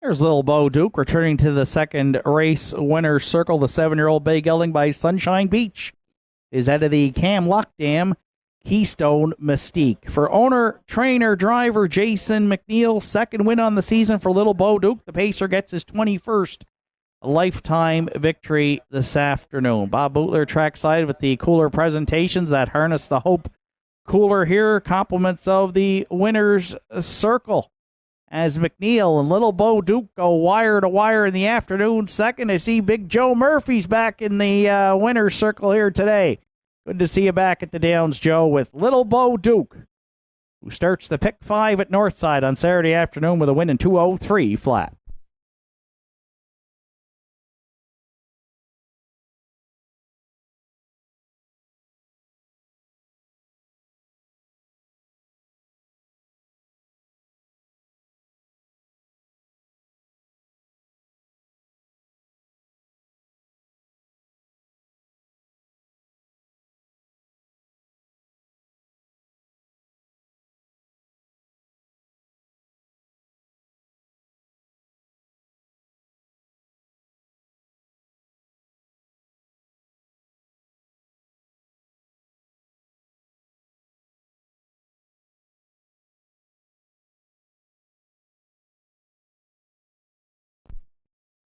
There's Little Bo Duke returning to the second race winner's circle. The 7-year-old bay gelding by Sunshine Beach is out of the Cam Luck Dam Keystone Mystique. For owner, trainer, driver Jason McNeil, second win on the season for Little Bo Duke. The pacer gets his 21st lifetime victory this afternoon. Bob Bootler trackside with the cooler presentations that harness the Hope cooler here. Compliments of the winner's circle as McNeil and Little Bo Duke go wire to wire in the afternoon. Second, I see Big Joe Murphy's back in the winner's circle here today. Good to see you back at the Downs, Joe, with Little Bo Duke, who starts the pick 5 at Northside on Saturday afternoon with a win in 2:03 flat.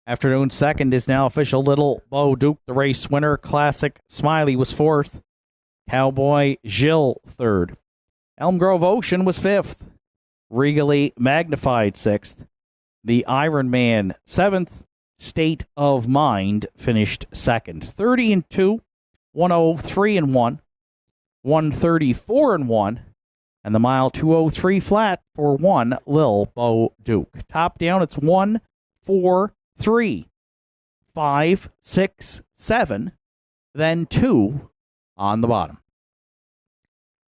Afternoon second is now official. Little Bo Duke, the race winner. Classic Smiley was fourth. Cowboy Gilles third. Elm Grove Ocean was fifth. Regally Magnified sixth. The Iron Man seventh. State of Mind finished second. 30-2, 103-1, 134-1, and the mile 2:03 flat for one Lil Bo Duke. Top down, it's 1, 4, 3, 5, 6, 7, then 2 on the bottom.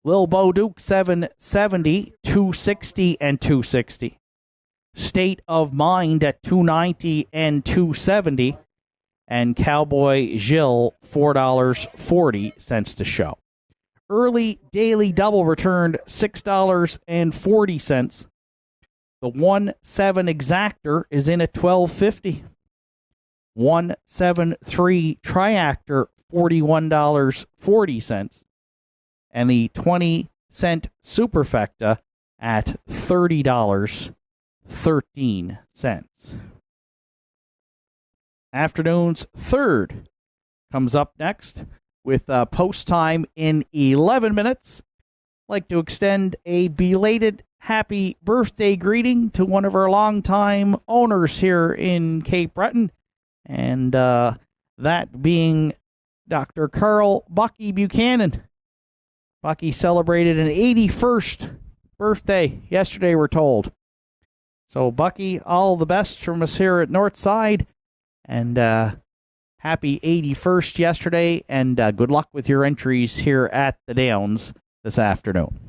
Lil Bo Duke 770, 260, and 260. State of Mind at 290 and 270. And Cowboy Gilles $4.40 to show. Early daily double returned $6.40. The 1-7 exactor is in at $12.50. 1-7-3 triactor $41.40. And the 20-cent superfecta at $30.13. Afternoon's third comes up next with post time in 11 minutes. I'd like to extend a belated happy birthday greeting to one of our longtime owners here in Cape Breton, and that being Dr. Carl Bucky Buchanan. Bucky celebrated an 81st birthday yesterday, we're told. So, Bucky, all the best from us here at Northside, and happy 81st yesterday, and good luck with your entries here at the Downs this afternoon.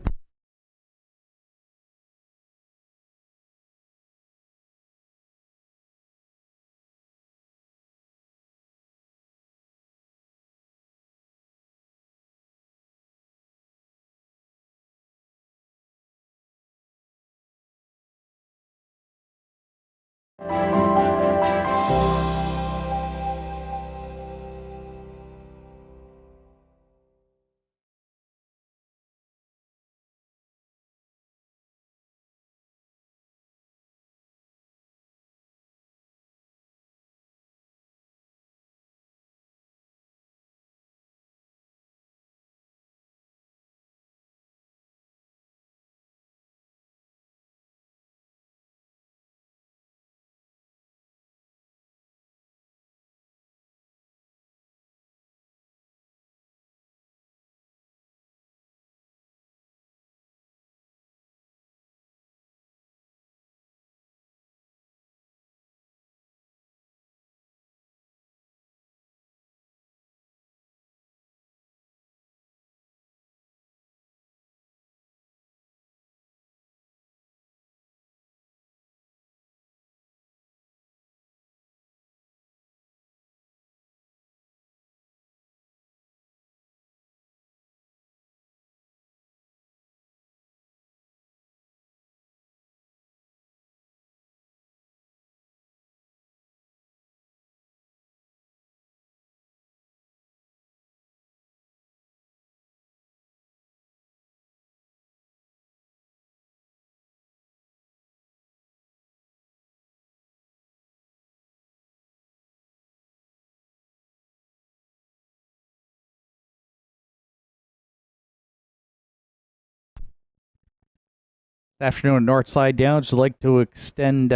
This afternoon at Northside Downs. I'd like to extend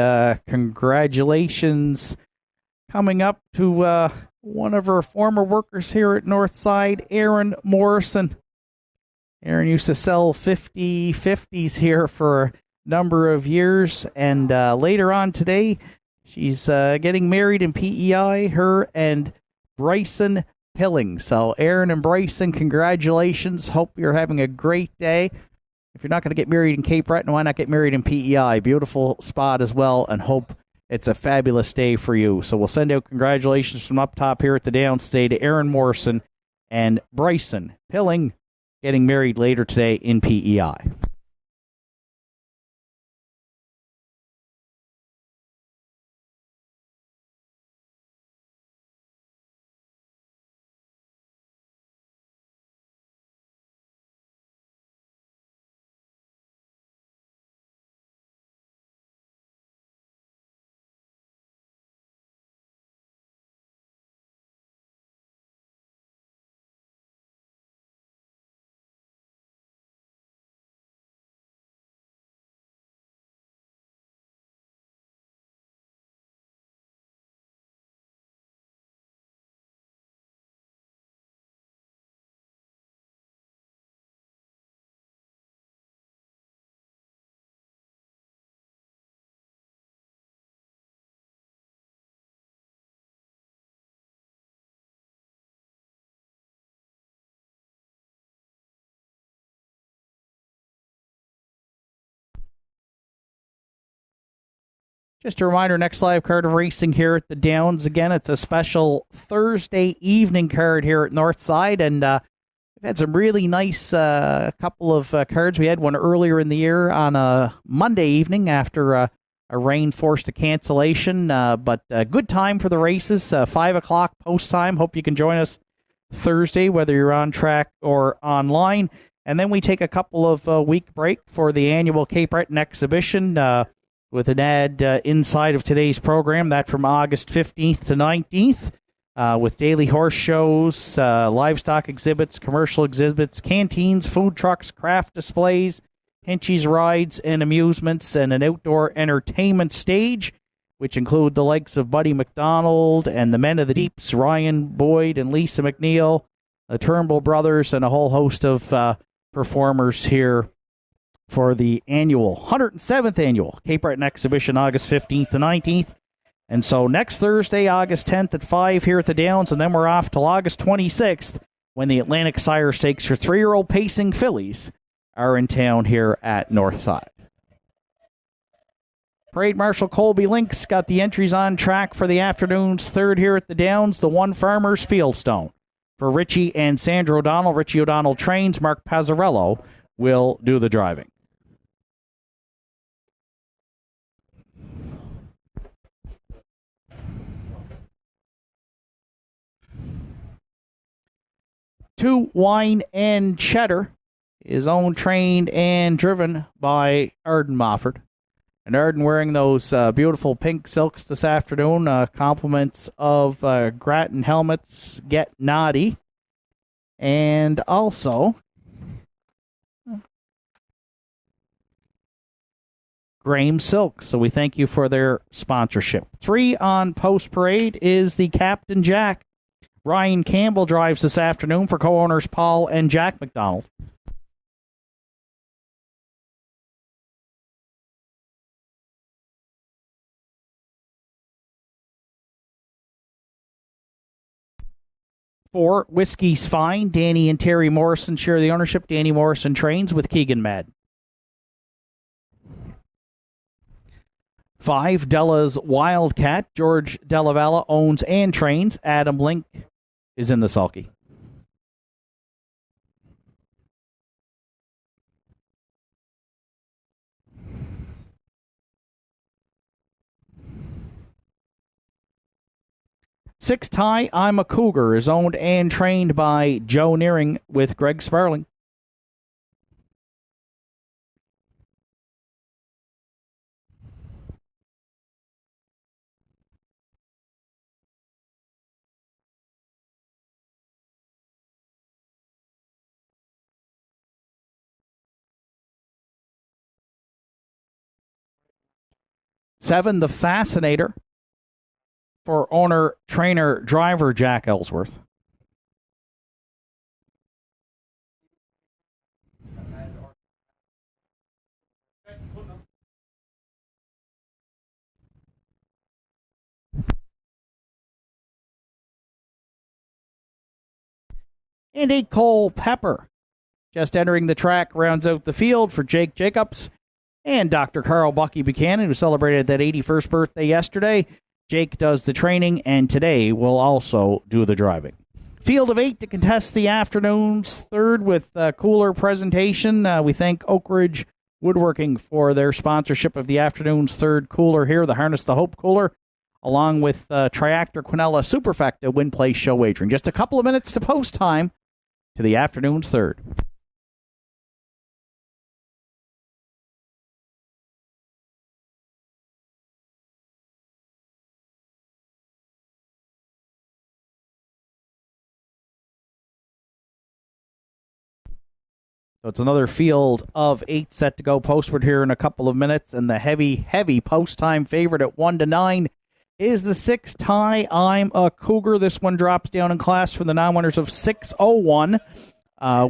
congratulations coming up to one of our former workers here at Northside, Aaron Morrison. Aaron used to sell 50/50s here for a number of years, and later on today, she's getting married in PEI, her and Bryson Pilling. So, Aaron and Bryson, congratulations. Hope you're having a great day. If you're not going to get married in Cape Breton, why not get married in PEI? Beautiful spot as well, and hope it's a fabulous day for you. So we'll send out congratulations from up top here at the Downs today to Aaron Morrison and Bryson Pilling, getting married later today in PEI. Just a reminder, next live card of racing here at the Downs. Again, it's a special Thursday evening card here at Northside, and we've had some really nice couple of cards. We had one earlier in the year on a Monday evening after a rain forced a cancellation, but a good time for the races, 5 o'clock post time. Hope you can join us Thursday, whether you're on track or online. And then we take a couple of week break for the annual Cape Breton exhibition, with an ad inside of today's program, that from August 15th to 19th, with daily horse shows, livestock exhibits, commercial exhibits, canteens, food trucks, craft displays, Hinchy's rides and amusements, and an outdoor entertainment stage, which include the likes of Buddy McDonald and the Men of the Deeps, Ryan Boyd and Lisa McNeil, the Turnbull brothers, and a whole host of performers here for the 107th annual Cape Breton exhibition, August 15th to 19th. And so next Thursday, August 10th at 5 here at the Downs, and then we're off till August 26th when the Atlantic Sire Stakes for 3-year-old pacing fillies are in town here at Northside. Parade Marshal Colby Links got the entries on track for the afternoon's third here at the Downs, the One Farmers Fieldstone. For Richie and Sandra O'Donnell, Richie O'Donnell trains, Mark Pazzarello will do the driving. Two Wine and Cheddar is owned, trained, and driven by Arden Mofford. And Arden wearing those beautiful pink silks this afternoon, compliments of Grattan helmets, Get Naughty, and also Graham Silk. So we thank you for their sponsorship. 3 on post parade is the Captain Jack. Ryan Campbell drives this afternoon for co-owners Paul and Jack McDonald. For Whiskey's Fine, Danny and Terry Morrison share the ownership. Danny Morrison trains with Keegan Madden. 5, Della's Wildcat. George Delavalla owns and trains. Adam Link is in the sulky. Six, Ty, I'm a Cougar is owned and trained by Joe Nearing with Greg Sparling. 7, the Fascinator for owner, trainer, driver Jack Ellsworth. And 8, Cole Pepper, just entering the track, rounds out the field for Jake Jacobs and Dr. Carl Bucky Buchanan, who celebrated that 81st birthday yesterday. Jake does the training, and today will also do the driving. Field of 8 to contest the afternoon's third with a cooler presentation. We thank Oak Ridge Woodworking for their sponsorship of the afternoon's third cooler here, the Harness the Hope cooler, along with Triactor Quinella Superfecta Win Place Show wagering. Just a couple of minutes to post time to the afternoon's third. So it's another field of 8 set to go postward here in a couple of minutes, and the heavy post time favorite at 1-9 is the 6 Ty I'm a Cougar. This one drops down in class for the non-winners of 601,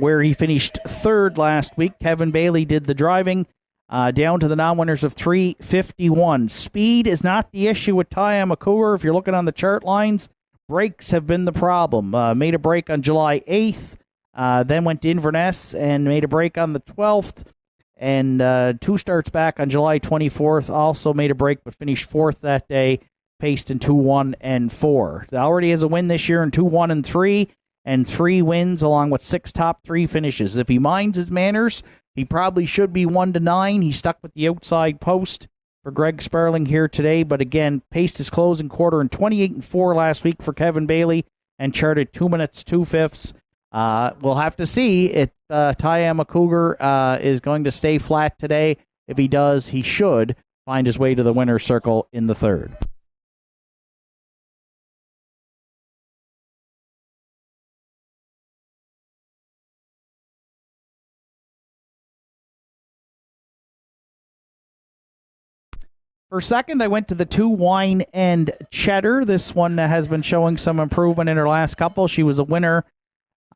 where he finished third last week. Kevin Bailey did the driving, down to the non-winners of 351. Speed is not the issue with Ty I'm a Cougar. If you're looking on the chart lines, brakes have been the problem. Made a break on July 8th. Then went to Inverness and made a break on the 12th. And 2 starts back on July 24th. Also made a break, but finished 4th that day, paced in 2-1 and 4. Already has a win this year in 2-1 and 3, and 3 wins along with 6 top 3 finishes. If he minds his manners, he probably should be 1-9. He stuck with the outside post for Greg Sparling here today, but again, paced his closing quarter in 28 and 4 last week for Kevin Bailey and charted 2 minutes, 2/5. We'll have to see if Ty I'm a Cougar is going to stay flat today. If he does, he should find his way to the winner's circle in the third. For second, I went to the 2 Wine and Cheddar. This one has been showing some improvement in her last couple. She was a winner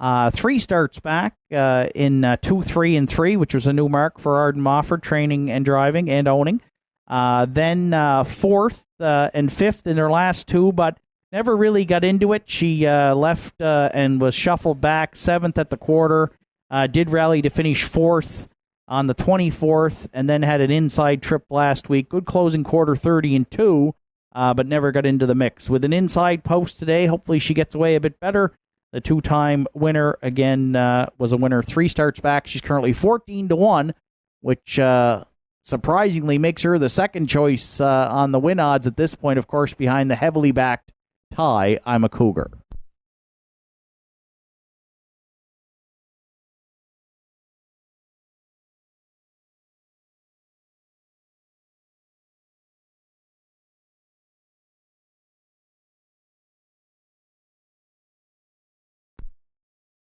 3 starts back in 2, 3, and 3, which was a new mark for Arden Mofford, training and driving and owning. Then 4th and 5th in her last 2, but never really got into it. She left and was shuffled back 7th at the quarter. Did rally to finish 4th on the 24th, and then had an inside trip last week. Good closing quarter, 30 and 2, but never got into the mix. With an inside post today, hopefully she gets away a bit better. The 2-time winner, again, was a winner 3 starts back. She's currently 14-1, which surprisingly makes her the second choice on the win odds at this point, of course, behind the heavily backed Ty I'm a Cougar.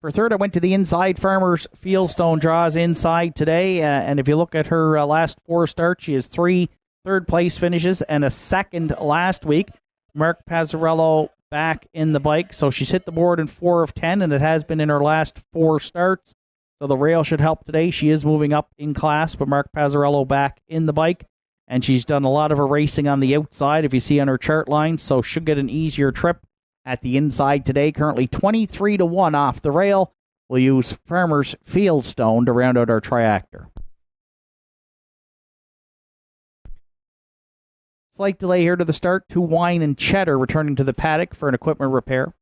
For third, I went to the Inside Farmers Fieldstone draws inside today, and if you look at her last 4 starts, she has 3 third-place finishes and a second last week. Mark Pazzarello back in the bike, so she's hit the board in 4 of 10, and it has been in her last 4 starts, so the rail should help today. She is moving up in class, but Mark Pazzarello back in the bike, and she's done a lot of her racing on the outside, if you see on her chart line, so should get an easier trip at the inside today. Currently 23-1 off the rail. We'll use Farmers Fieldstone to round out our triactor. Slight delay here to the start. 2 Wine and Cheddar returning to the paddock for an equipment repair.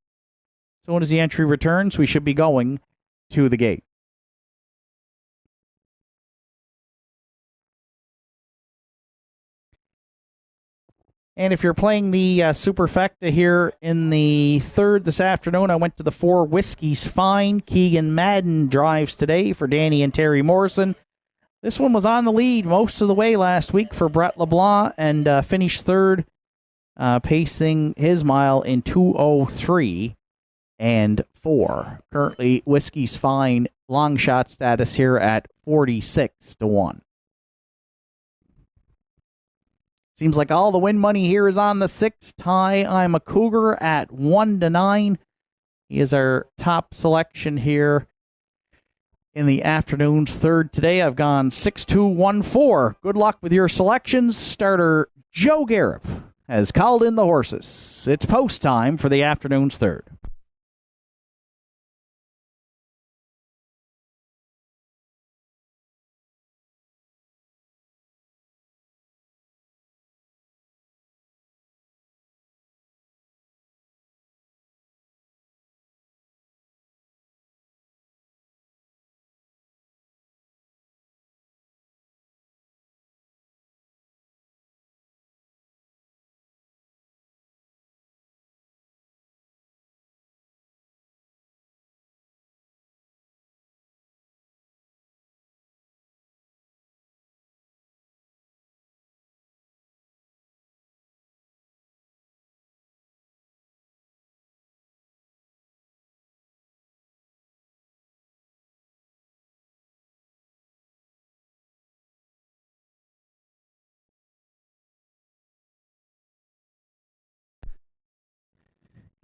As soon as the entry returns, we should be going to the gate. And if you're playing the Superfecta here in the third this afternoon, I went to the 4 Whiskies Fine. Keegan Madden drives today for Danny and Terry Morrison. This one was on the lead most of the way last week for Brett LeBlanc and finished third, pacing his mile in 2:03 and 4. Currently, Whiskey's Fine long shot status here at 46-1. Seems like all the win money here is on the 6. Ty, I'm a Cougar at 1-9. He is our top selection here in the afternoon's third today. I've gone 6-2-1-4. Good luck with your selections. Starter Joe Garrett has called in the horses. It's post time for the afternoon's third.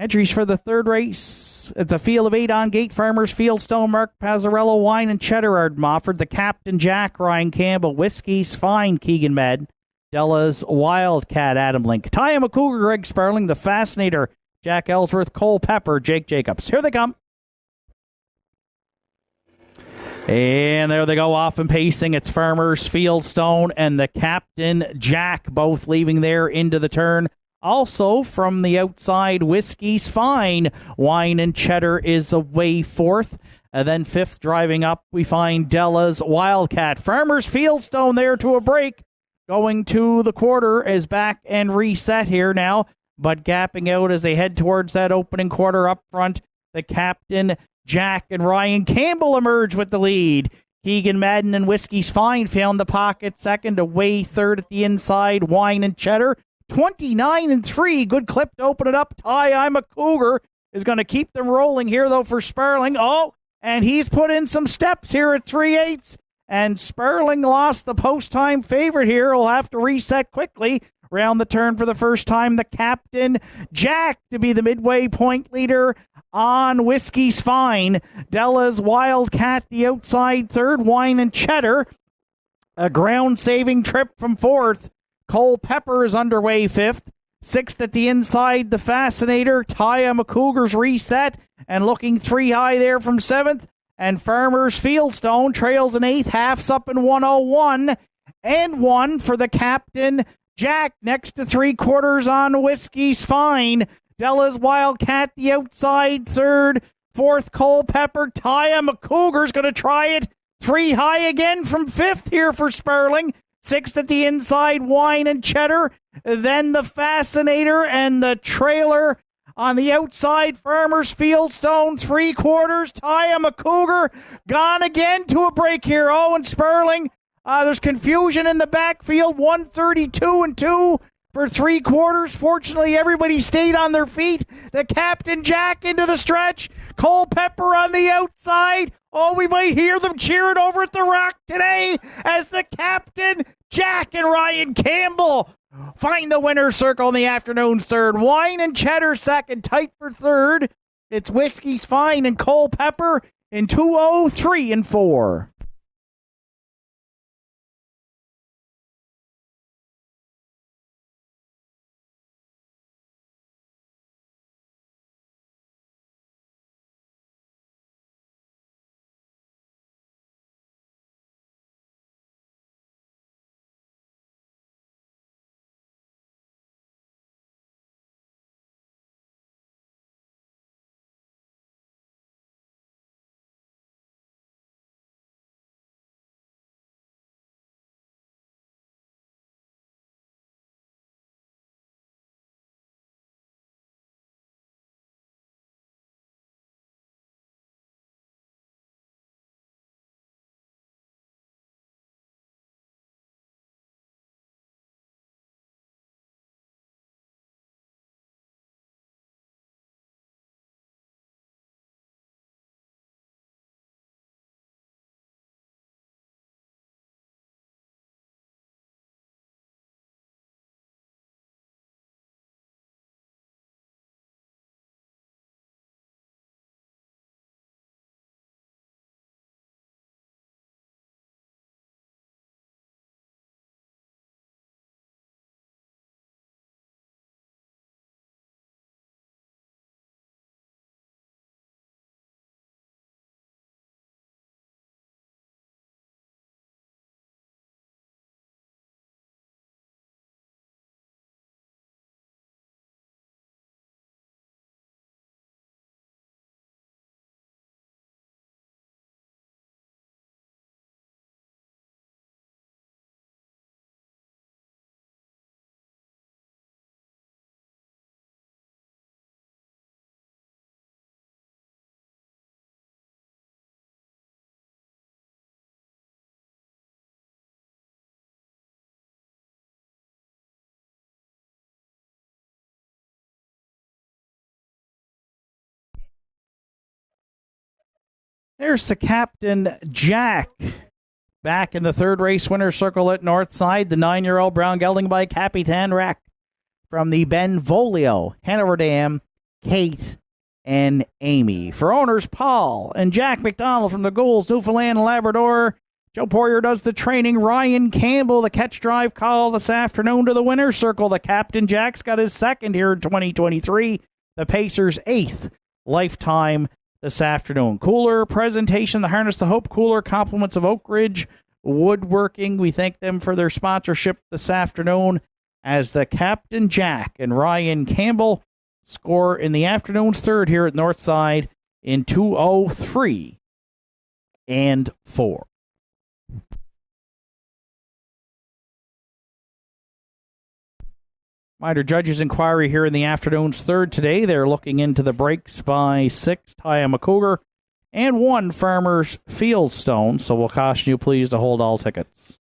Entries for the third race. It's a field of 8 on gate. Farmers, Fieldstone, Mark Pazzarello, Wine and Cheddar Mofford. The Captain Jack, Ryan Campbell. Whiskey's Fine, Keegan Madden. Della's Wildcat, Adam Link. Ty McCougar, Greg Sparling. The Fascinator, Jack Ellsworth. Cole Pepper, Jake Jacobs. Here they come. And there they go, off and pacing. It's Farmers, Fieldstone, and the Captain Jack, both leaving there into the turn. Also, from the outside, Whiskey's Fine. Wine and Cheddar is away fourth. And then fifth, driving up, we find Della's Wildcat. Farmers, Fieldstone there to a break. Going to the quarter is back and reset here now, but gapping out as they head towards that opening quarter up front. The Captain Jack and Ryan Campbell emerge with the lead. Keegan Madden and Whiskey's Fine found the pocket second, away third at the inside. Wine and Cheddar 29-3. Good clip to open it up. Ty, I'm a Cougar is going to keep them rolling here, though, for Sparling. Oh, and he's put in some steps here at 3/8. And Sparling lost the post-time favorite here. He'll have to reset quickly. Round the turn for the first time, the Captain Jack to be the midway point leader on Whiskey's Fine. Della's Wildcat, the outside third. Wine and Cheddar, a ground-saving trip from fourth. Cole Pepper is underway fifth. Sixth at the inside, the Fascinator. Ty McCougar's reset and looking 3 high there from seventh. And Farmers Fieldstone trails in eighth, halves up in 101 and 1 for the Captain Jack. Next to 3/4 on Whiskey's Fine. Della's Wildcat, the outside third. Fourth, Cole Pepper. Ty McCougar's going to try it 3 high again from fifth here for Sparling. Sixth at the inside, Wine and Cheddar. Then the Fascinator and the trailer on the outside. Farmers Fieldstone, 3/4. Ty McCougar gone again to a break here. Oh, and Sparling. There's confusion in the backfield. 132-2 for 3/4. Fortunately, everybody stayed on their feet. The Captain Jack into the stretch. Cole Pepper on the outside. Oh, we might hear them cheering over at the Rock today as the Captain Jack and Ryan Campbell find the winner's circle in the afternoon's third. Wine and Cheddar second, tight for third. It's Whiskey's Fine and Cole Pepper in 2:03 and 4. There's the Captain Jack. Back in the third race winner's circle at Northside, the 9-year-old brown gelding by Capitan Rack from the Benvolio, Hanover Dam, Kate and Amy. For owners, Paul and Jack McDonald from the Ghouls, Newfoundland and Labrador. Joe Poirier does the training. Ryan Campbell, the catch drive call this afternoon to the winner's circle. The Captain Jack's got his second here in 2023. The Pacers' 8th lifetime this afternoon. Cooler presentation, the Harness to Hope cooler, compliments of Oak Ridge Woodworking. We thank them for their sponsorship this afternoon as the Captain Jack and Ryan Campbell score in the afternoon's third here at Northside in 2:03 and 4. Minor judges inquiry here in the afternoon's third today. They're looking into the breaks by 6 Tiama Cougar and 1 Farmers Fieldstone. So we'll caution you please to hold all tickets.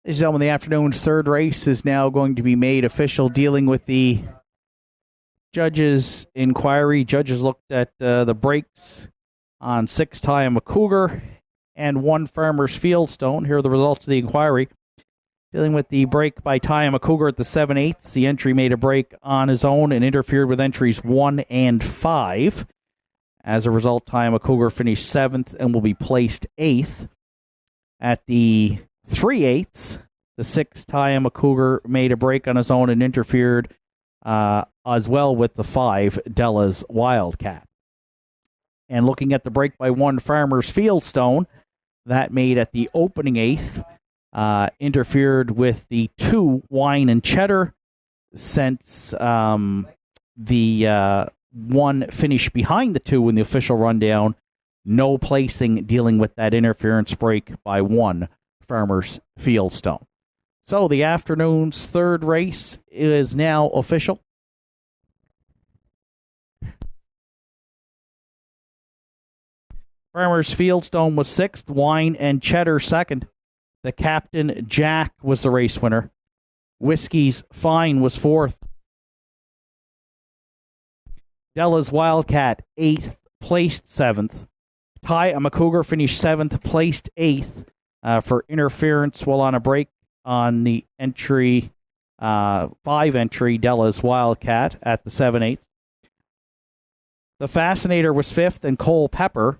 Ladies and gentlemen, the afternoon's third race is now going to be made official, dealing with the judges' inquiry. Judges looked at the breaks on 6 Tiama Cougar and 1 Farmers Fieldstone. Here are the results of the inquiry. Dealing with the break by Tiama Cougar at the 7/8. The entry made a break on his own and interfered with entries 1 and 5. As a result, Tiama Cougar finished 7th and will be placed 8th. At the 3/8, the 6 Tiama Cougar made a break on his own and interfered as well with the 5 Della's Wildcat. And looking at the break by 1 Farmers Fieldstone, that made at the opening 8th, interfered with the 2 Wine and Cheddar, since the 1 finish behind the 2 in the official rundown. No placing dealing with that interference break by 1 Farmers Fieldstone. So the afternoon's 3rd race is now official. Farmers Fieldstone was 6th, Wine and Cheddar 2nd. The Captain Jack was the race winner. Whiskey's Fine was 4th. Della's Wildcat 8th, placed 7th. Ty Amakugar finished 7th, placed 8th for interference while on a break on the entry 5 entry Della's Wildcat at the 7/8. The Fascinator was 5th, and Cole Pepper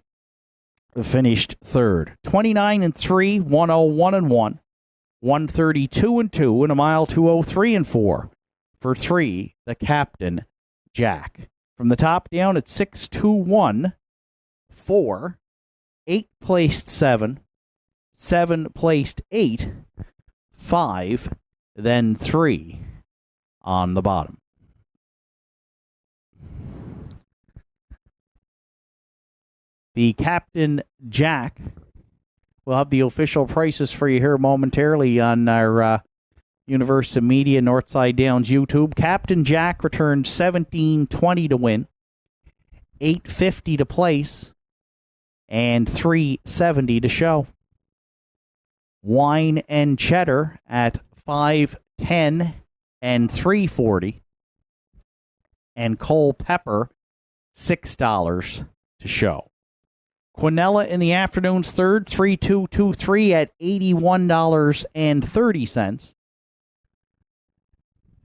finished 3rd. 29-3, 101-1, 132-2, and a mile 203-4 for 3, the Captain Jack. From the top down, it's 6-2-1, 4, 8 placed 7, 7 placed 8, 5, then 3 on the bottom. The Captain Jack will have the official prices for you here momentarily on our Universum Media Northside Downs YouTube. Captain Jack returned $17.20 to win, $8.50 to place, and $3.70 to show. Wine and Cheddar at $5.10 and $3.40, and Cole Pepper $6 to show. Quinella in the afternoon's 3rd, 3-2-2-3 at $81.30.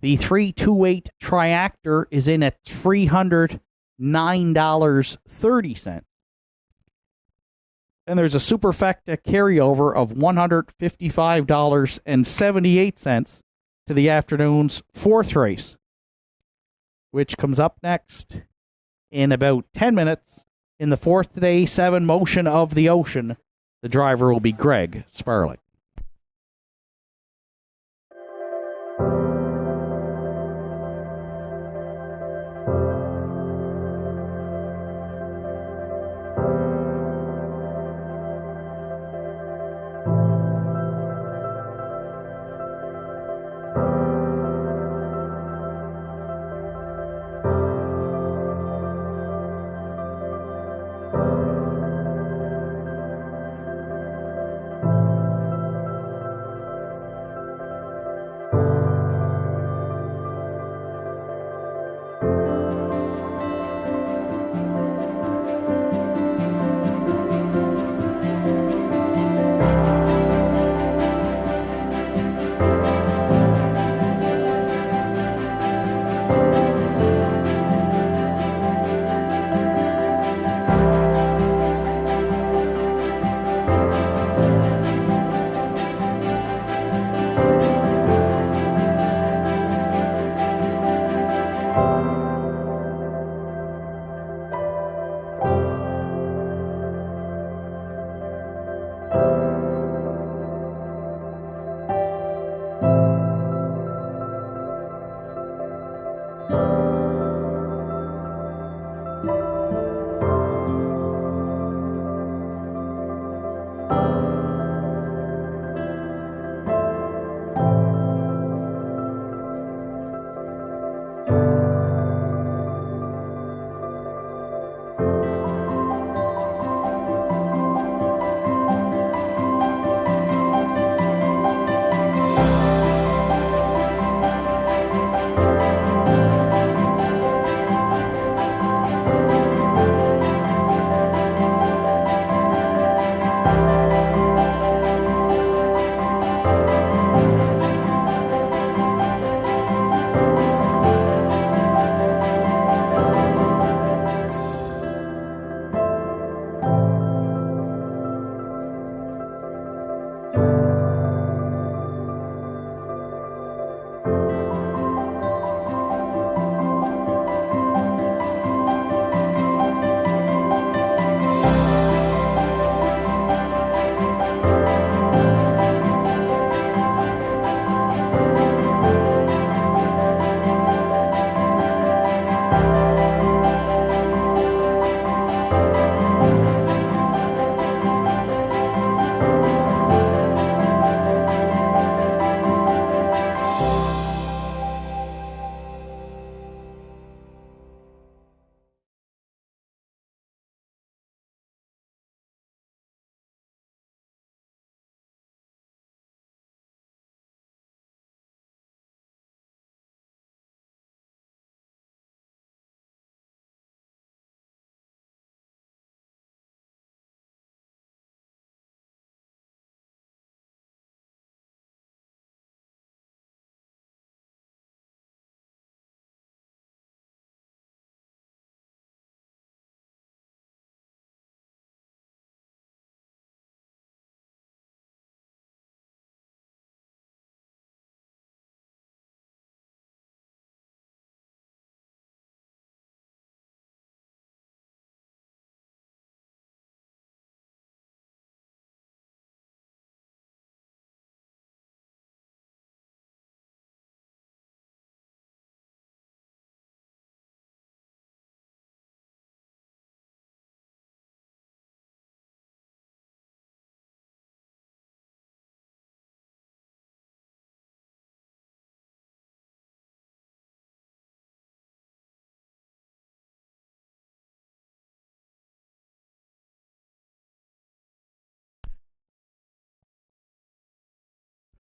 The 328 Triactor is in at $309.30. And there's a Superfecta carryover of $155.78 to the afternoon's 4th race, which comes up next in about 10 minutes. In the 4th today, 7 Motion of the Ocean. The driver will be Greg Sparling.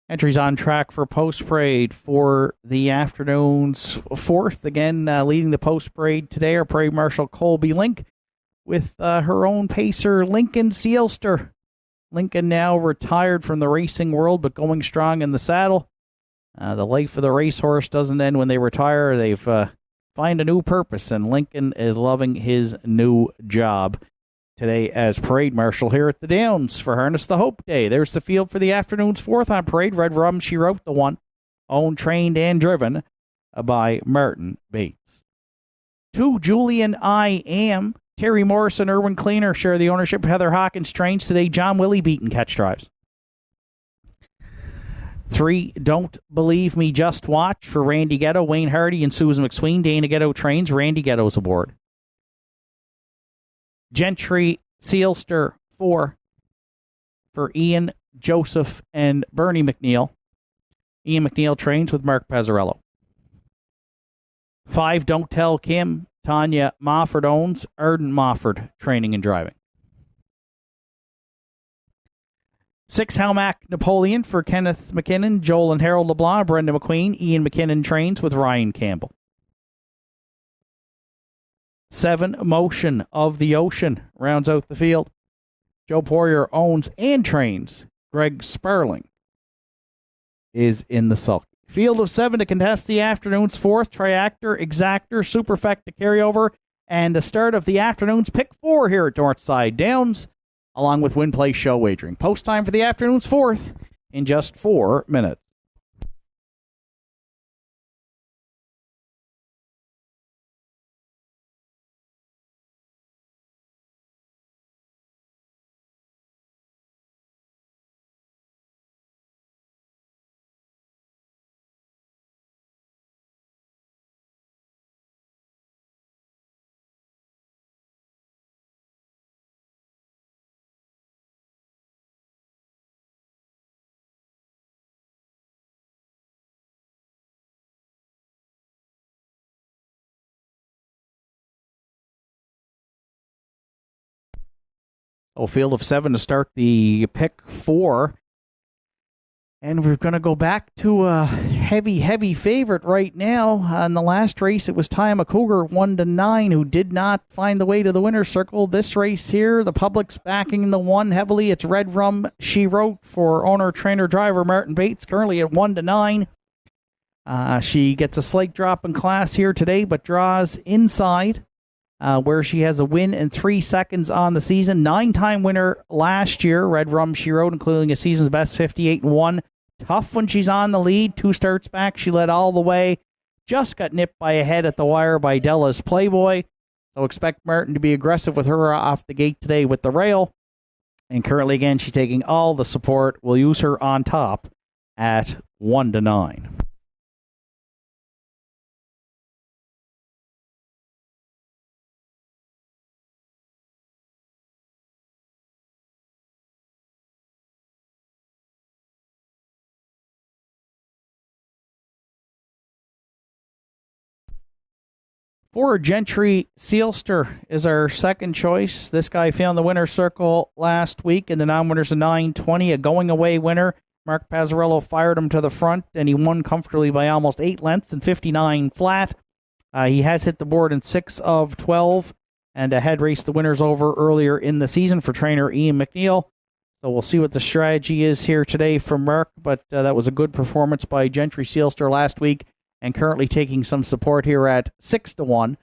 Entries on track for post parade for the afternoon's fourth. Again, leading the post parade today are Parade Marshal Colby Link with her own pacer, Lincoln Seelster. Lincoln now retired from the racing world, but going strong in the saddle. The life of the racehorse doesn't end when they retire. They've find a new purpose, and Lincoln is loving his new job today as Parade Marshal here at the Downs for Harness the Hope Day. There's the field for the afternoon's fourth on parade. Red Rum, She Wrote the One, owned, trained, and driven by Martin Bates. 2, Julian I Am. Terry Morrison, Irwin Cleaner share the ownership of Heather Hawkins trains today. John Willie Beaton catch drives. 3, Don't Believe Me, Just Watch for Randy Ghetto, Wayne Hardy, and Susan McSween. Dana Ghetto trains. Randy Ghetto's aboard. Gentry Seelster 4 for Ian, Joseph, and Bernie McNeil. Ian McNeil trains with Mark Pazzarello. 5, Don't Tell Kim. Tanya Mofford owns. Arden Mofford training and driving. 6, Halmack Napoleon for Kenneth McKinnon, Joel and Harold LeBlanc, Brenda McQueen. Ian McKinnon trains with Ryan Campbell. 7, Motion of the Ocean rounds out the field. Joe Poirier owns and trains. Greg Sparling is in the sulky. Field of 7 to contest the afternoon's fourth. Triactor, Exactor, Superfecta carryover, and the start of the afternoon's pick 4 here at Northside Downs, along with Win Play Show Wagering. Post time for the afternoon's fourth in just 4 minutes. Field of 7 to start the pick 4. And we're going to go back to a heavy favorite right now. In the last race, it was Ty McCougar, 1-9, who did not find the way to the winner's circle. This race here, the public's backing the 1 heavily. It's Red Rum, She Wrote for owner, trainer, driver Martin Bates, currently at 1-9. She gets a slight drop in class here today, but draws inside. Where she has a win in 3 seconds on the season. 9-time winner last year, Red Rum She Wrote, including a season's best 58-1. Tough when she's on the lead. 2 starts back, she led all the way. Just got nipped by a head at the wire by Della's Playboy. So expect Martin to be aggressive with her off the gate today with the rail. And currently, again, she's taking all the support. We'll use her on top at 1-9. For Gentry Seelster is our second choice. This guy found the winner's circle last week, and the non-winner's a 9:20, a going-away winner. Mark Pazzarello fired him to the front, and he won comfortably by almost 8 lengths and 59 flat. He has hit the board in 6 of 12, and had raced the winners over earlier in the season for trainer Ian McNeil. So we'll see what the strategy is here today from Mark, but that was a good performance by Gentry Seelster last week, and currently taking some support here at 6-1.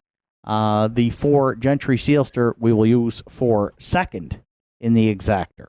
The 4 Gentry Seelster we will use for second in the exactor.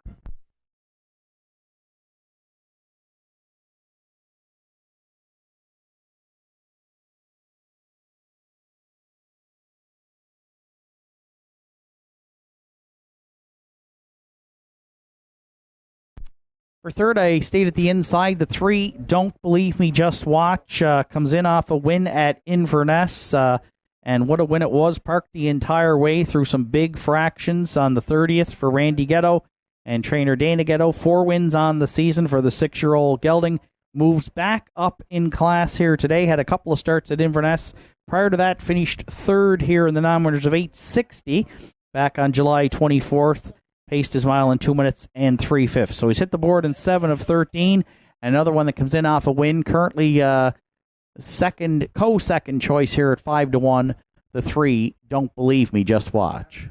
For third, I stayed at the inside. The 3, Don't Believe Me, Just Watch, comes in off a win at Inverness. And what a win it was. Parked the entire way through some big fractions on the 30th for Randy Ghetto and trainer Dana Ghetto. 4 wins on the season for the 6-year-old gelding. Moves back up in class here today. Had a couple of starts at Inverness. Prior to that, finished third here in the non-winners of 860 back on July 24th. Paced his mile in 2 minutes and 3/5. So he's hit the board in 7 of 13. Another one that comes in off a win, currently second choice here at 5-1. The 3, Don't Believe Me, Just Watch.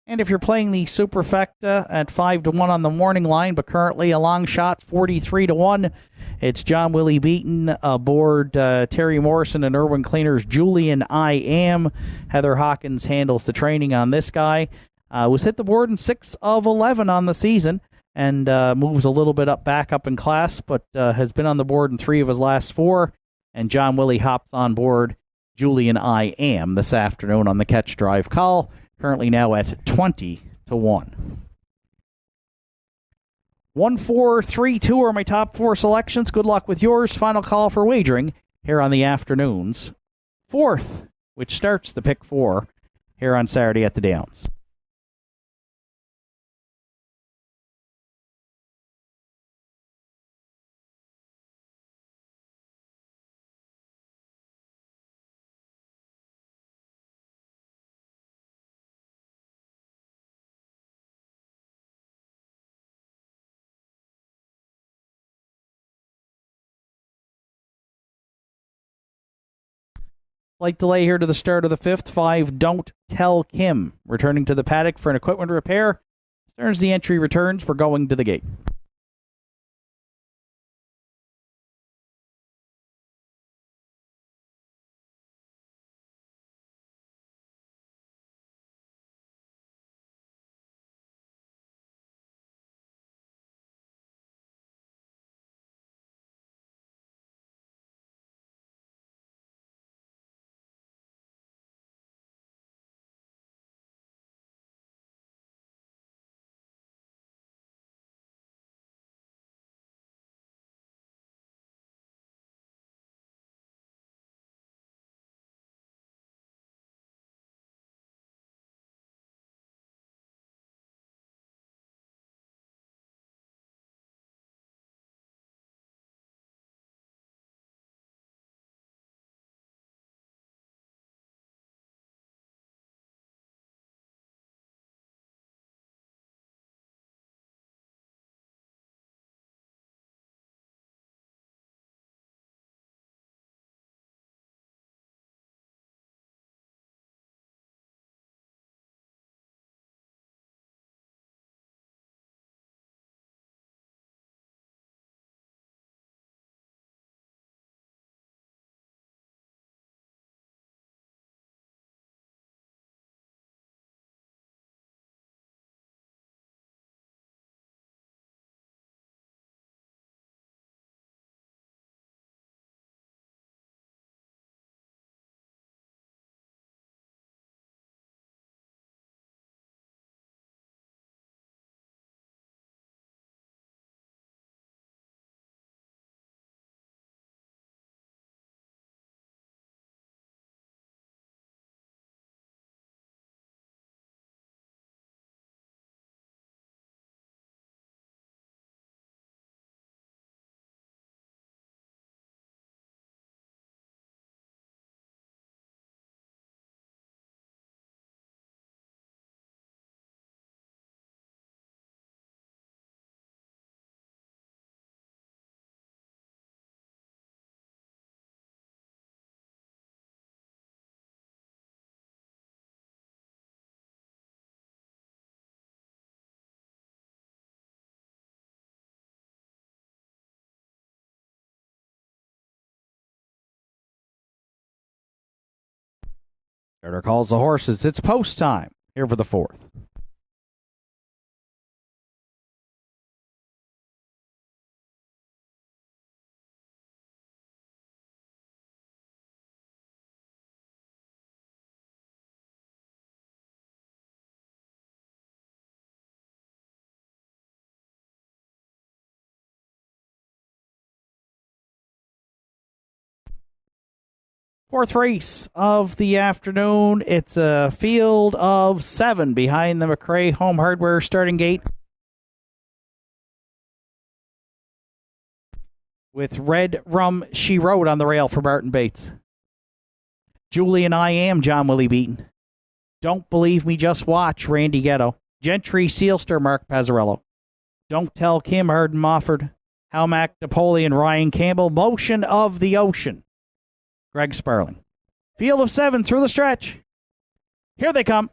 And if you're playing the Superfecta at 5-1 on the morning line, but currently a long shot 43-1, it's John Willie Beaton aboard Terry Morrison and Irwin Cleaner's Julian I Am. Heather Hawkins handles the training on this guy. Was hit the board in 6 of 11 on the season and moves a little bit back up in class, but has been on the board in 3 of his last 4. And John Willie hops on board Julian I Am this afternoon on the catch drive call. Currently now at 20-1. 1, 4, 3, 2 are my top 4 selections. Good luck with yours. Final call for wagering here on the afternoons. 4th, which starts the pick 4 here on Saturday at the Downs. Light delay here to the start of the 5th. 5, Don't Tell Kim. Returning to the paddock for an equipment repair. As soon as the entry returns, we're going to the gate. Starter calls the horses. It's post time here for the 4th. Fourth race of the afternoon. It's a field of 7 behind the McRae Home Hardware starting gate. With Red Rum She Wrote on the rail for Martin Bates. Julian I Am, John Willie Beaton. Don't Believe Me, Just Watch, Randy Ghetto. Gentry Sealster, Mark Pazzarello. Don't Tell Kim, Arden Mofford. Hal Mac Napoleon, Ryan Campbell. Motion of the Ocean, Greg Sparling. Field of 7 through the stretch. Here they come.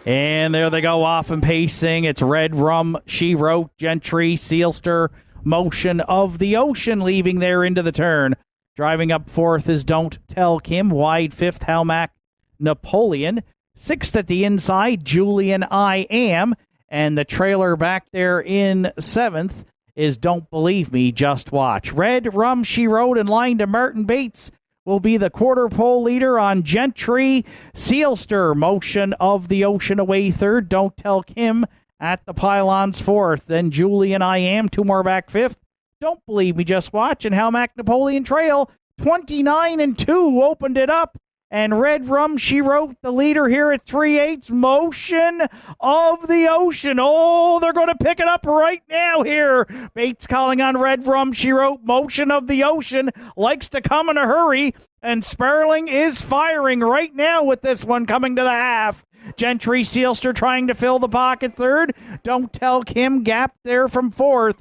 And there they go, off and pacing. It's Red Rum, She Wrote, Gentry, Sealster, Motion of the Ocean, leaving there into the turn. Driving up 4th is Don't Tell Kim. Wide 5th, Hal Mac Napoleon. 6th at the inside, Julian I Am. And the trailer back there in 7th is Don't Believe Me, Just Watch. Red Rum, She Wrote, in line to Martin Bates, will be the quarter pole leader on Gentry. Sealster, Motion of the Ocean, away 3rd. Don't Tell Kim at the pylons 4th. Then Julian I Am, 2 more back 5th. Don't Believe Me, Just Watch. And Hal Mac Napoleon Trail, 29-2, opened it up. And Red Rum, She Wrote, the leader here at 3/8. Motion of the Ocean. Oh, they're going to pick it up right now here. Bates calling on Red Rum, She Wrote. Motion of the Ocean likes to come in a hurry. And Sparling is firing right now with this one coming to the half. Gentry Sealster trying to fill the pocket 3rd. Don't Tell Kim gap there from 4th.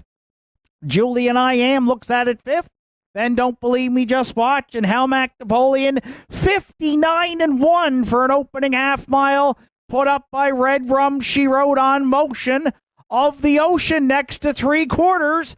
Julian I Am looks at it 5th. Then Don't Believe Me, Just Watch. And Hal Mac Napoleon, 59-1 for an opening half mile. Put up by Red Rum, She Wrote on Motion of the Ocean next to 3/4.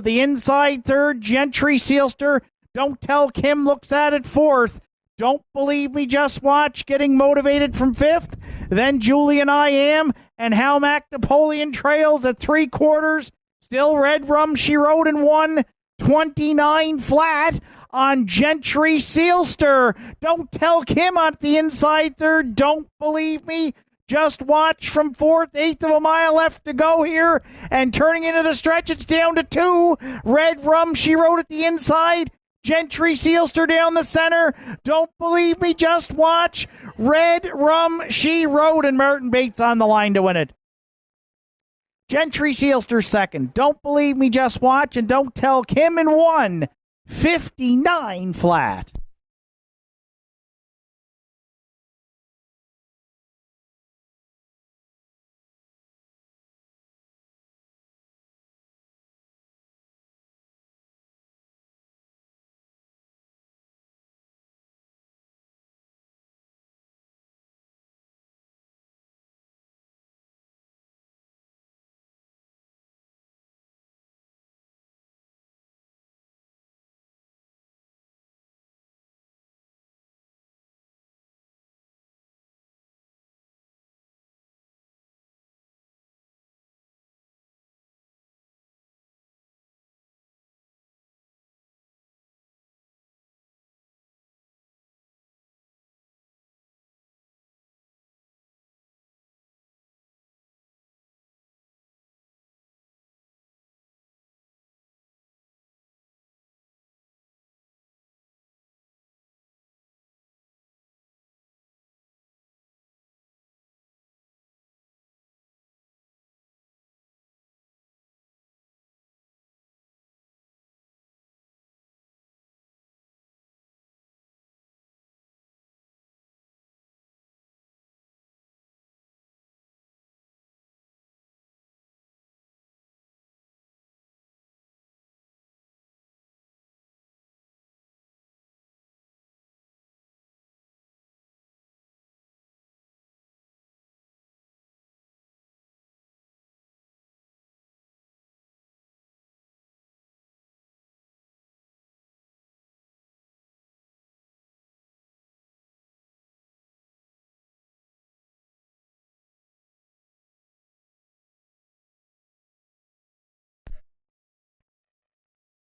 The inside 3rd, Gentry Sealster. Don't Tell Kim looks at it 4th. Don't Believe Me, Just Watch getting motivated from 5th. Then Julian I Am and Hal Mac Napoleon trails at 3/4. Still Red Rum, She Wrote in 1:29 flat on Gentry Sealster. Don't Tell Kim on the inside 3rd. Don't Believe Me, Just Watch from 4th. 1/8 of a mile left to go here. And turning into the stretch, it's down to 2. Red Rum, She Wrote at the inside. Gentry Sealster down the center. Don't Believe Me, Just Watch. Red Rum, She Wrote, and Martin Bates on the line to win it. Gentry Sealster 2nd. Don't Believe Me, Just Watch, and Don't Tell Kim in 1:59 flat.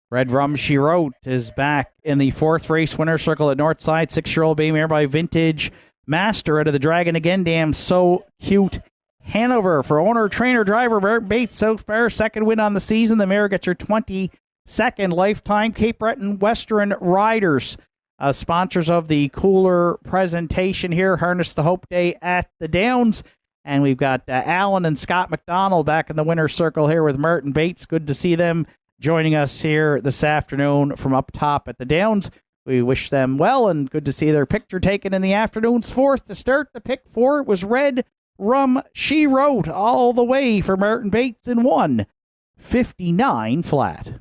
Red Rum, She Wrote is back in the 4th race winner circle at Northside. 6-year-old bay mare by Vintage Master out of the Dragon Again Damn So Cute Hanover. For owner, trainer, driver, Bert Bates, South Bear, 2nd win on the season. The mare gets her 22nd lifetime. Cape Breton Western Riders, sponsors of the cooler presentation here. Harness the Hope Day at the Downs. And we've got Alan and Scott McDonald back in the winner's circle here with Martin Bates. Good to see them joining us here this afternoon from up top at the Downs. We wish them well, and good to see their picture taken in the afternoon's fourth. To start the pick four, it was Red Rum She Wrote all the way for Martin Bates in 1:59 flat.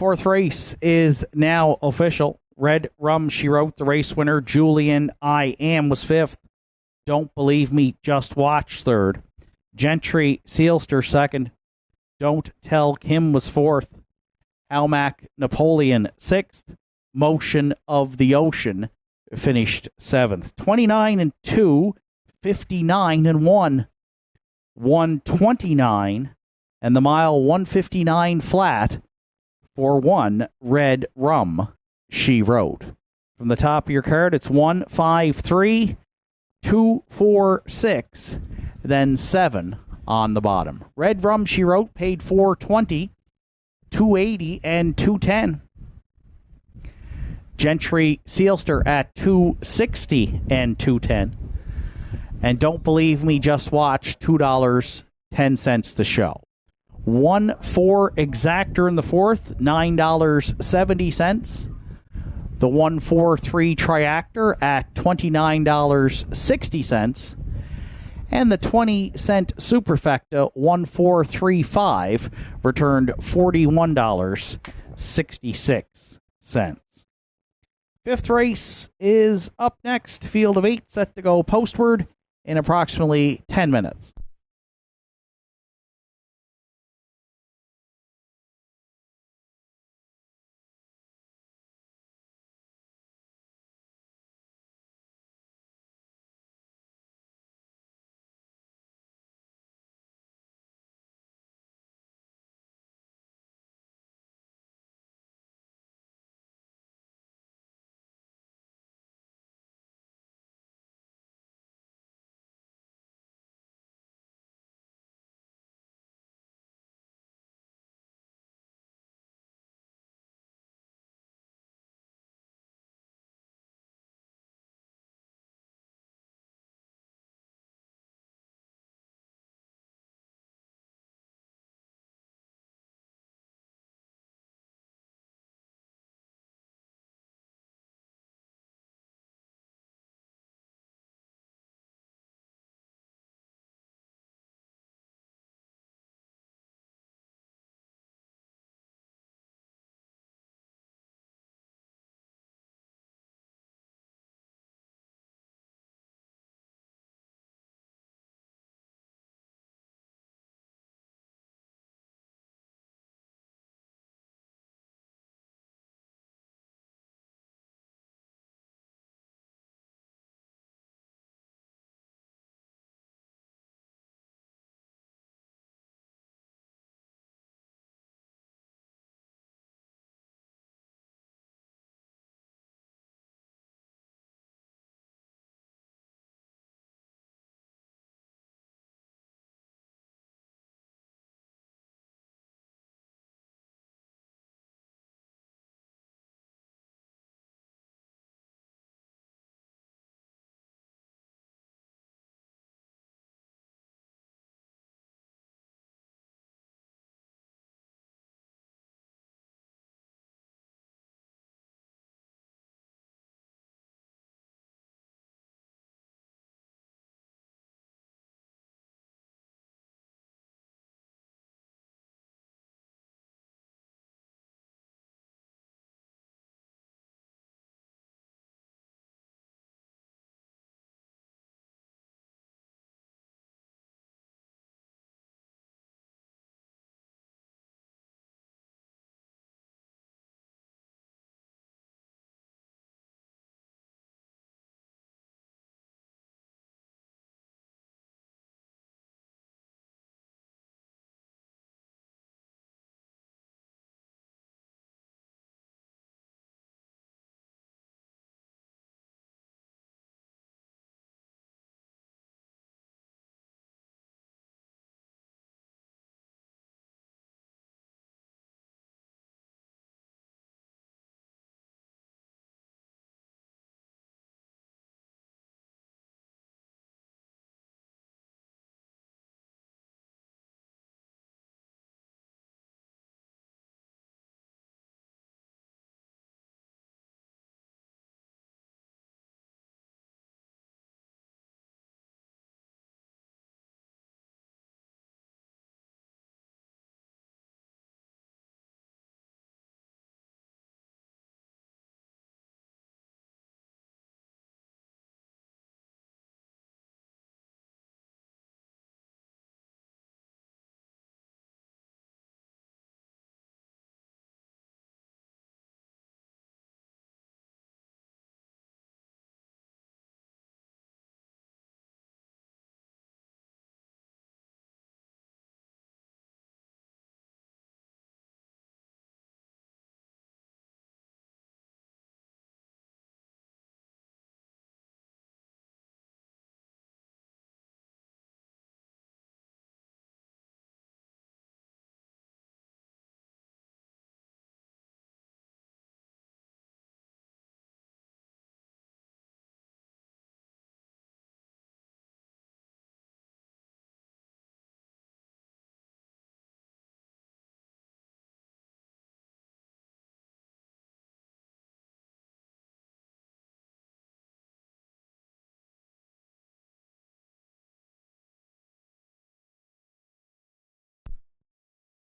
Fourth race is now official. Red Rum She Wrote, the race winner. Julian I Am was fifth. Don't Believe Me, Just Watch third. Gentry Sealster second. Don't Tell Kim was fourth. Almac Napoleon sixth. Motion of the Ocean finished seventh. 29-2, 59-1, 129, and the mile 159 flat for one Red Rum She Wrote. From the top of your card, it's 153, 246, then 7 on the bottom. Red Rum She Wrote paid 420, 280, and 210. Gentry Sealster at 260 and 210. And Don't Believe Me, Just Watch, $2.10 the show. 1-4 Exactor in the fourth, $9.70. The 1-4-3 Triactor at $29.60. And the 20-cent Superfecta 1435 returned $41.66. Fifth race is up next. Field of 8 set to go postward in approximately 10 minutes.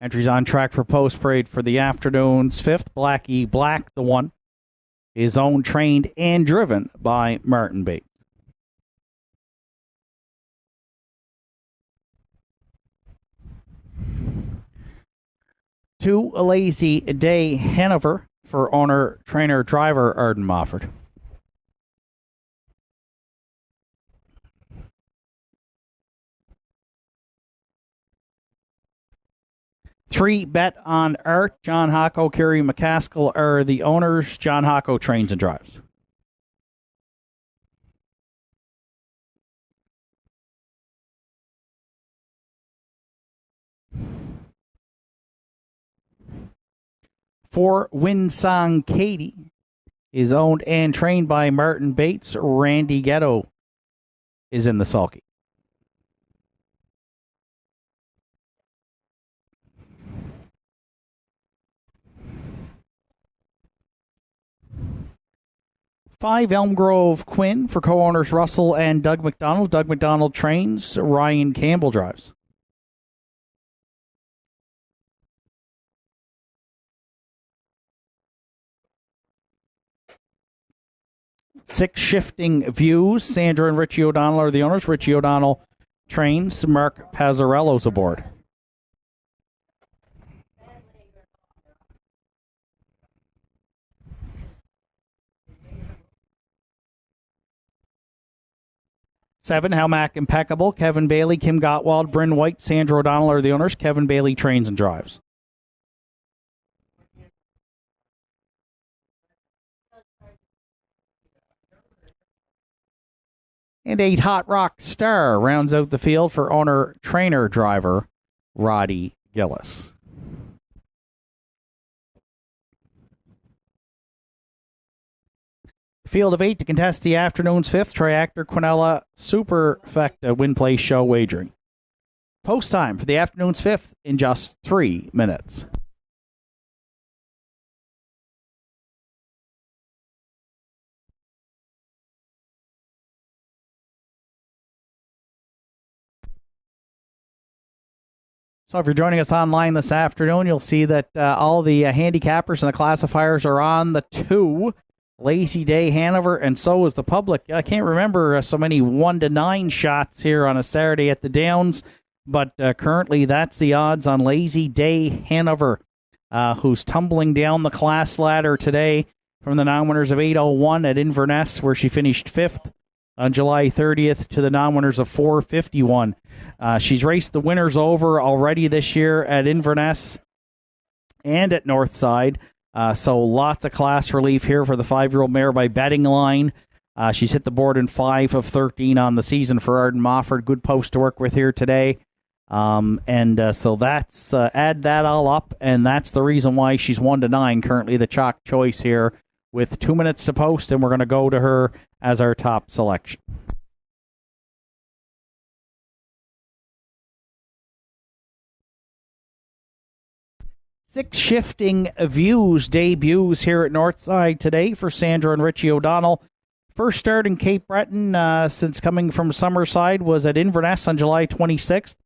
Entries on track for post parade for the afternoon's 5th. Blackie Black, the one, is owned, trained, and driven by Martin Bates. Two, A Lazy Day Hanover for owner, trainer, driver Arden Mofford. 3, Bet on Art. John Hocko, Kerry McCaskill are the owners. John Hocko trains and drives. 4, Winsong Katie is owned and trained by Martin Bates. Randy Ghetto is in the sulky. 5, Elm Grove Quinn for co-owners Russell and Doug McDonald. Doug McDonald trains. Ryan Campbell drives. 6, Shifting Views. Sandra and Richie O'Donnell are the owners. Richie O'Donnell trains. Mark Pazzarello's aboard. 7, Helmack Impeccable. Kevin Bailey, Kim Gottwald, Bryn White, Sandra O'Donnell are the owners. Kevin Bailey trains and drives. 8, Hot Rock Star rounds out the field for owner, trainer, driver Roddy Gillis. Field of 8 to contest the afternoon's 5th. Triactor Quinella Superfecta Win Play Show wagering. Post time for the afternoon's 5th in just 3 minutes. So if you're joining us online this afternoon, you'll see that all the handicappers and the classifiers are on the 2. Lazy Day Hanover, and so is the public. I can't remember so many 1-9 shots here on a Saturday at the Downs, but currently that's the odds on Lazy Day Hanover, who's tumbling down the class ladder today from the non-winners of 8:01 at Inverness, where she finished 5th on July 30th, to the non-winners of 4:51. She's raced the winners over already this year at Inverness and at Northside. So lots of class relief here for the 5-year-old mare by betting line. She's hit the board in 5 of 13 on the season for Arden Mofford. Good post to work with here today. So that's, add that all up, and that's the reason why she's 1-9, currently the chalk choice here with 2 minutes to post, and we're going to go to her as our top selection. 6, Shifting Views debuts here at Northside today for Sandra and Richie O'Donnell. First start in Cape Breton since coming from Summerside was at Inverness on July 26th.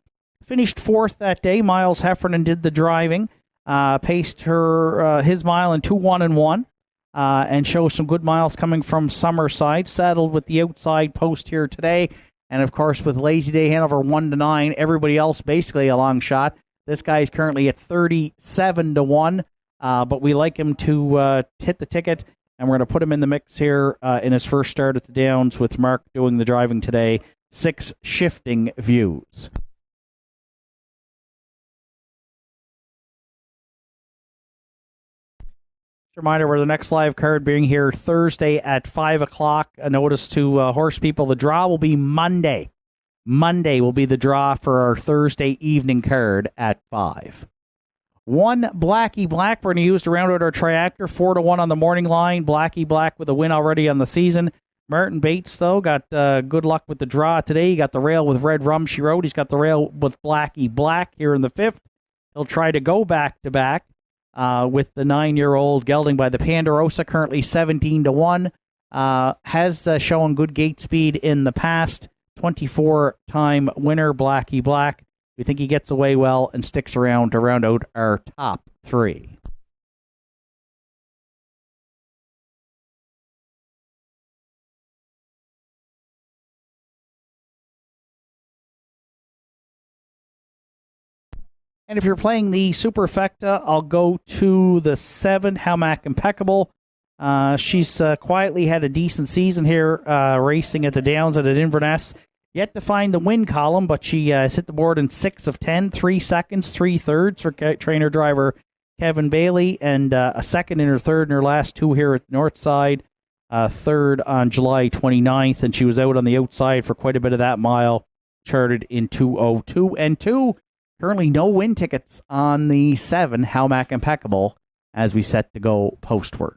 Finished 4th that day. Miles Heffernan did the driving. Paced his mile in 2:1-1 and shows some good miles coming from Summerside. Saddled with the outside post here today. And, of course, with Lazy Day Hanover 1-9, everybody else basically a long shot. This guy is currently at 37-1, but we like him to hit the ticket, and we're going to put him in the mix here in his first start at the Downs with Mark doing the driving today. 6, Shifting Views. Reminder, we're the next live card being here Thursday at 5 o'clock. A notice to horse people, the draw will be Monday. Monday will be the draw for our Thursday evening card at 5. 1, Blackie Black. We're going to use to round out our triactor. 4-1 on the morning line. Blackie Black with a win already on the season. Martin Bates, though, got good luck with the draw today. He got the rail with Red Rum, she rode. He's got the rail with Blackie Black here in the 5th. He'll try to go back-to-back with the 9-year-old gelding by the Ponderosa, currently 17-1. Has shown good gate speed in the past. 24-time winner, Blackie Black. We think he gets away well and sticks around to round out our top 3. And if you're playing the Superfecta, I'll go to the 7, Howmack Impeccable. She's quietly had a decent season here, racing at the Downs and at Inverness. Yet to find the win column, but she has hit the board in 6 of 10, 3 seconds, 3 thirds for trainer-driver Kevin Bailey, and a second in her third in her last 2 here at Northside, third on July 29th, and she was out on the outside for quite a bit of that mile, charted in 2:02 and 2. Currently no win tickets on the 7, Howmack Impeccable, as we set to go postward.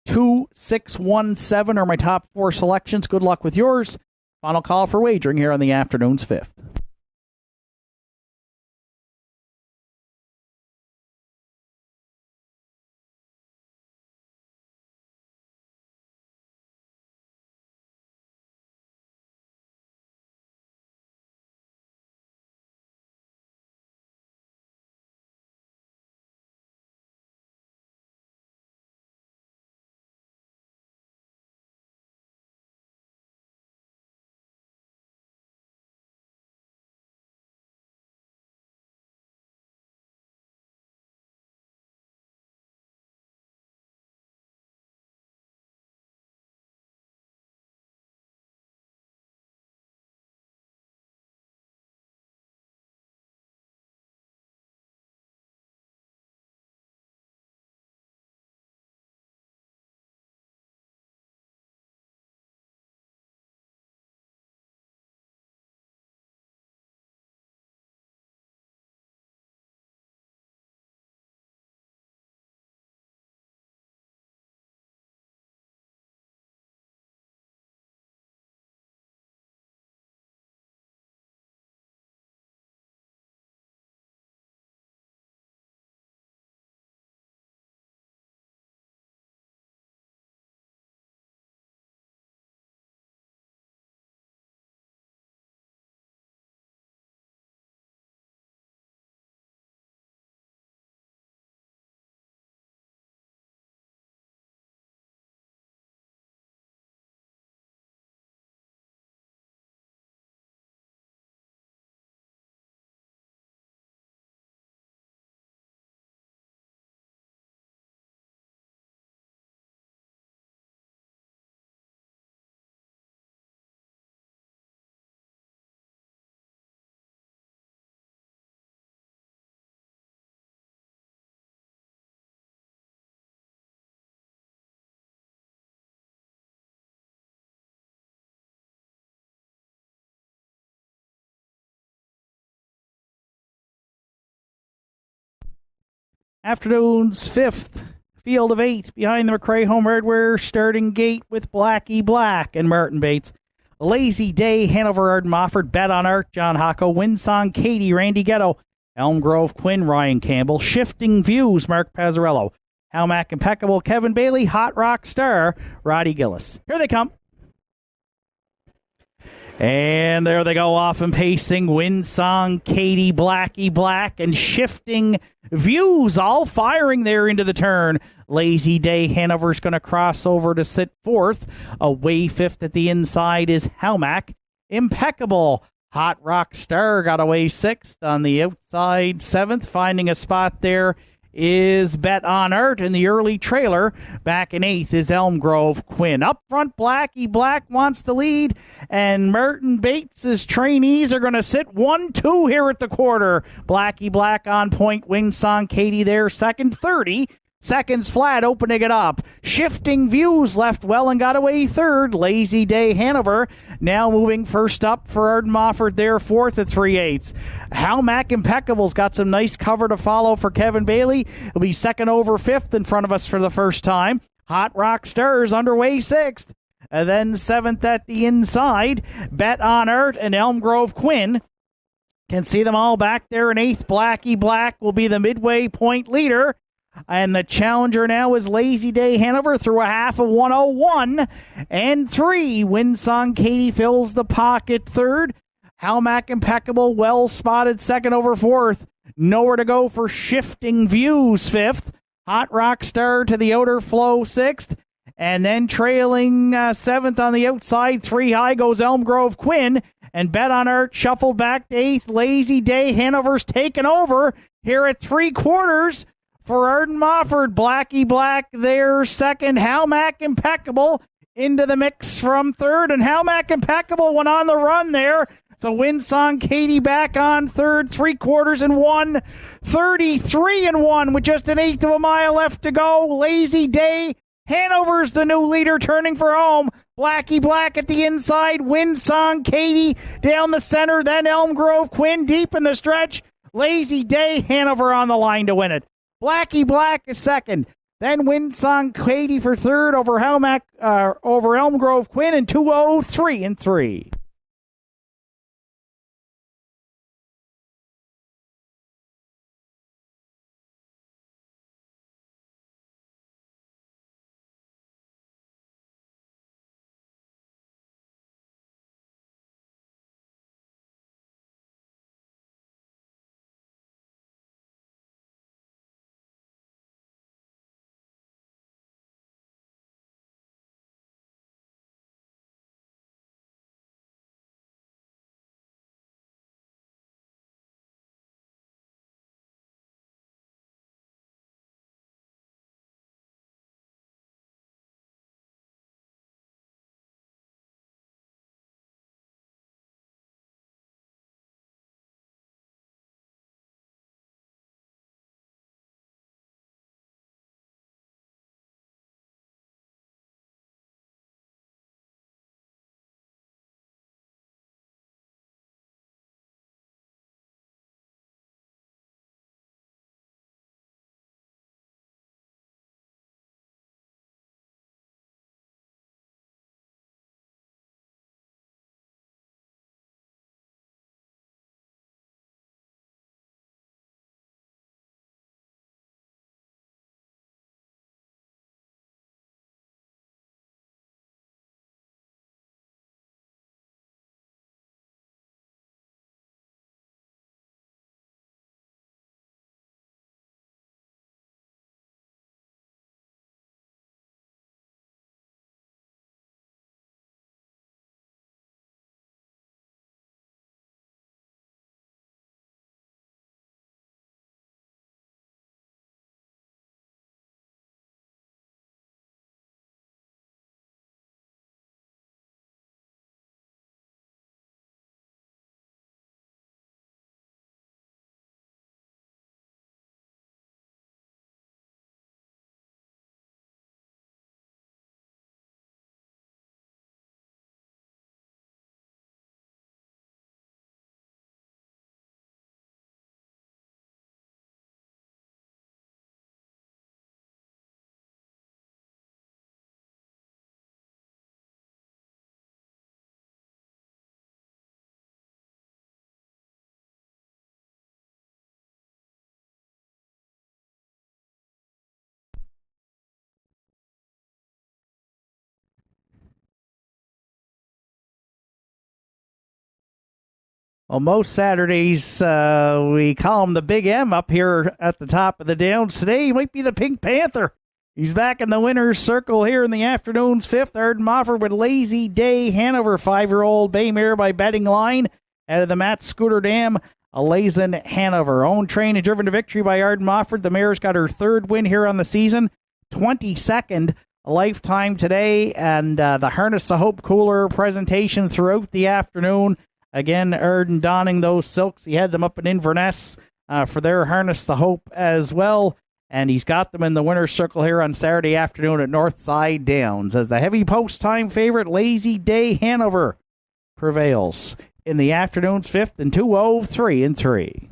2, 6, 1, 7 are my top 4 selections. Good luck with yours. Final call for wagering here on the afternoon's 5th. Afternoon's 5th, field of 8 behind the McRae Home Hardware starting gate with Blackie Black and Martin Bates. Lazy Day, Hanover, Arden Mofford, Bet on Art, John Hocko, Windsong, Katie, Randy Ghetto, Elm Grove, Quinn, Ryan Campbell, Shifting Views, Mark Pazzarello, Howmack Impeccable, Kevin Bailey, Hot Rock Star, Roddy Gillis. Here they come. And there they go, off and pacing. Windsong, Katie, Blackie Black, and Shifting Views, all firing there into the turn. Lazy Day, Hanover's going to cross over to sit 4th. Away 5th at the inside is Howmack Impeccable. Hot Rock Star got away 6th. On the outside, 7th. Finding a spot there is Bet on Art in the early trailer. Back in 8th is Elm Grove Quinn. Up front, Blackie Black wants the lead, and Martin Bates' trainees are going to sit 1-2 here at the quarter. Blackie Black on point, Wingsong Katie there second, 30 seconds flat, opening it up. Shifting Views left well and got away 3rd. Lazy Day Hanover now moving first up for Arden Mofford there 4th at 3/8. Howmack Impeccable's got some nice cover to follow for Kevin Bailey. He'll be second over 5th in front of us for the first time. Hot Rock Stars underway 6th. And then 7th at the inside. Bet on Art and Elm Grove Quinn. Can see them all back there in 8th. Blackie Black will be the midway point leader. And the challenger now is Lazy Day Hanover through a half of 1:01 and 3. Windsong Katie fills the pocket 3rd. Halmack Impeccable, well spotted, second over fourth. Nowhere to go for Shifting Views, fifth. Hot Rock Star to the outer flow, sixth. And then trailing seventh on the outside, 3 high goes Elm Grove Quinn. And Bet on Art shuffled back to eighth. Lazy Day, Hanover's taken over here at 3/4 for Arden Mofford. Blackie Black there second. Halmack Impeccable into the mix from third. And Halmack Impeccable went on the run there. So Windsong Katie back on third, 3/4 and 1. 33 and 1 with just an eighth of a mile left to go. Lazy Day. Hanover's the new leader turning for home. Blackie Black at the inside. Windsong Katie down the center. Then Elm Grove Quinn deep in the stretch. Lazy Day, Hanover on the line to win it. Blackie Black is second. Then Windsong Katie for third over over Elm Grove Quinn in 2:03 and 3. Well, most Saturdays we call him the Big M up here at the top of the downs. Today he might be the Pink Panther. He's back in the winner's circle here in the afternoon's fifth. Arden Mofford with Lazy Day, Hanover 5-year-old bay mare by betting line out of the Matt Scooter Dam. A Lazen Hanover. Owned, trained, and driven to victory by Arden Mofford. The mare's got her third win here on the season. 22nd lifetime today. And the Harness of Hope cooler presentation throughout the afternoon. Again, Arden donning those silks. He had them up in Inverness for their Harness the Hope as well. And he's got them in the winner's circle here on Saturday afternoon at Northside Downs. As the heavy post-time favorite, Lazy Day Hanover prevails in the afternoon's fifth and 2:03 and 3.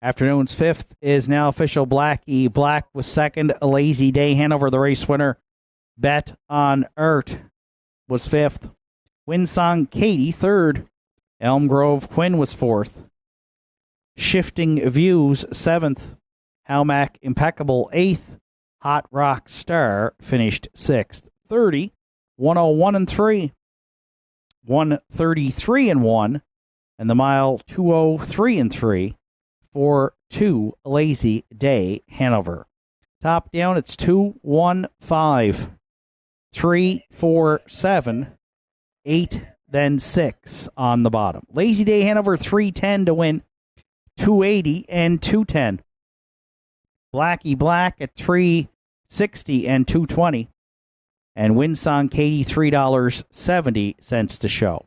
Afternoon's fifth is now official. Blackie Black was second. A Lazy Day Hanover, the race winner. Bet on Earth was fifth. Winsong Katie third. Elm Grove Quinn was fourth. Shifting Views seventh. Halmack Impeccable eighth. Hot Rock Star finished sixth. 30, 101 and 3. 133 and 1. And the mile 203 and 3 for 2 Lazy Day Hanover. Top down, it's 2, 1, 5, 3, 4, 7, 8, then 6 on the bottom. Lazy Day Hanover 310 to win, 280 and 210. Blackie Black at 360 and 220. And Winsong Katie $3.70 to show.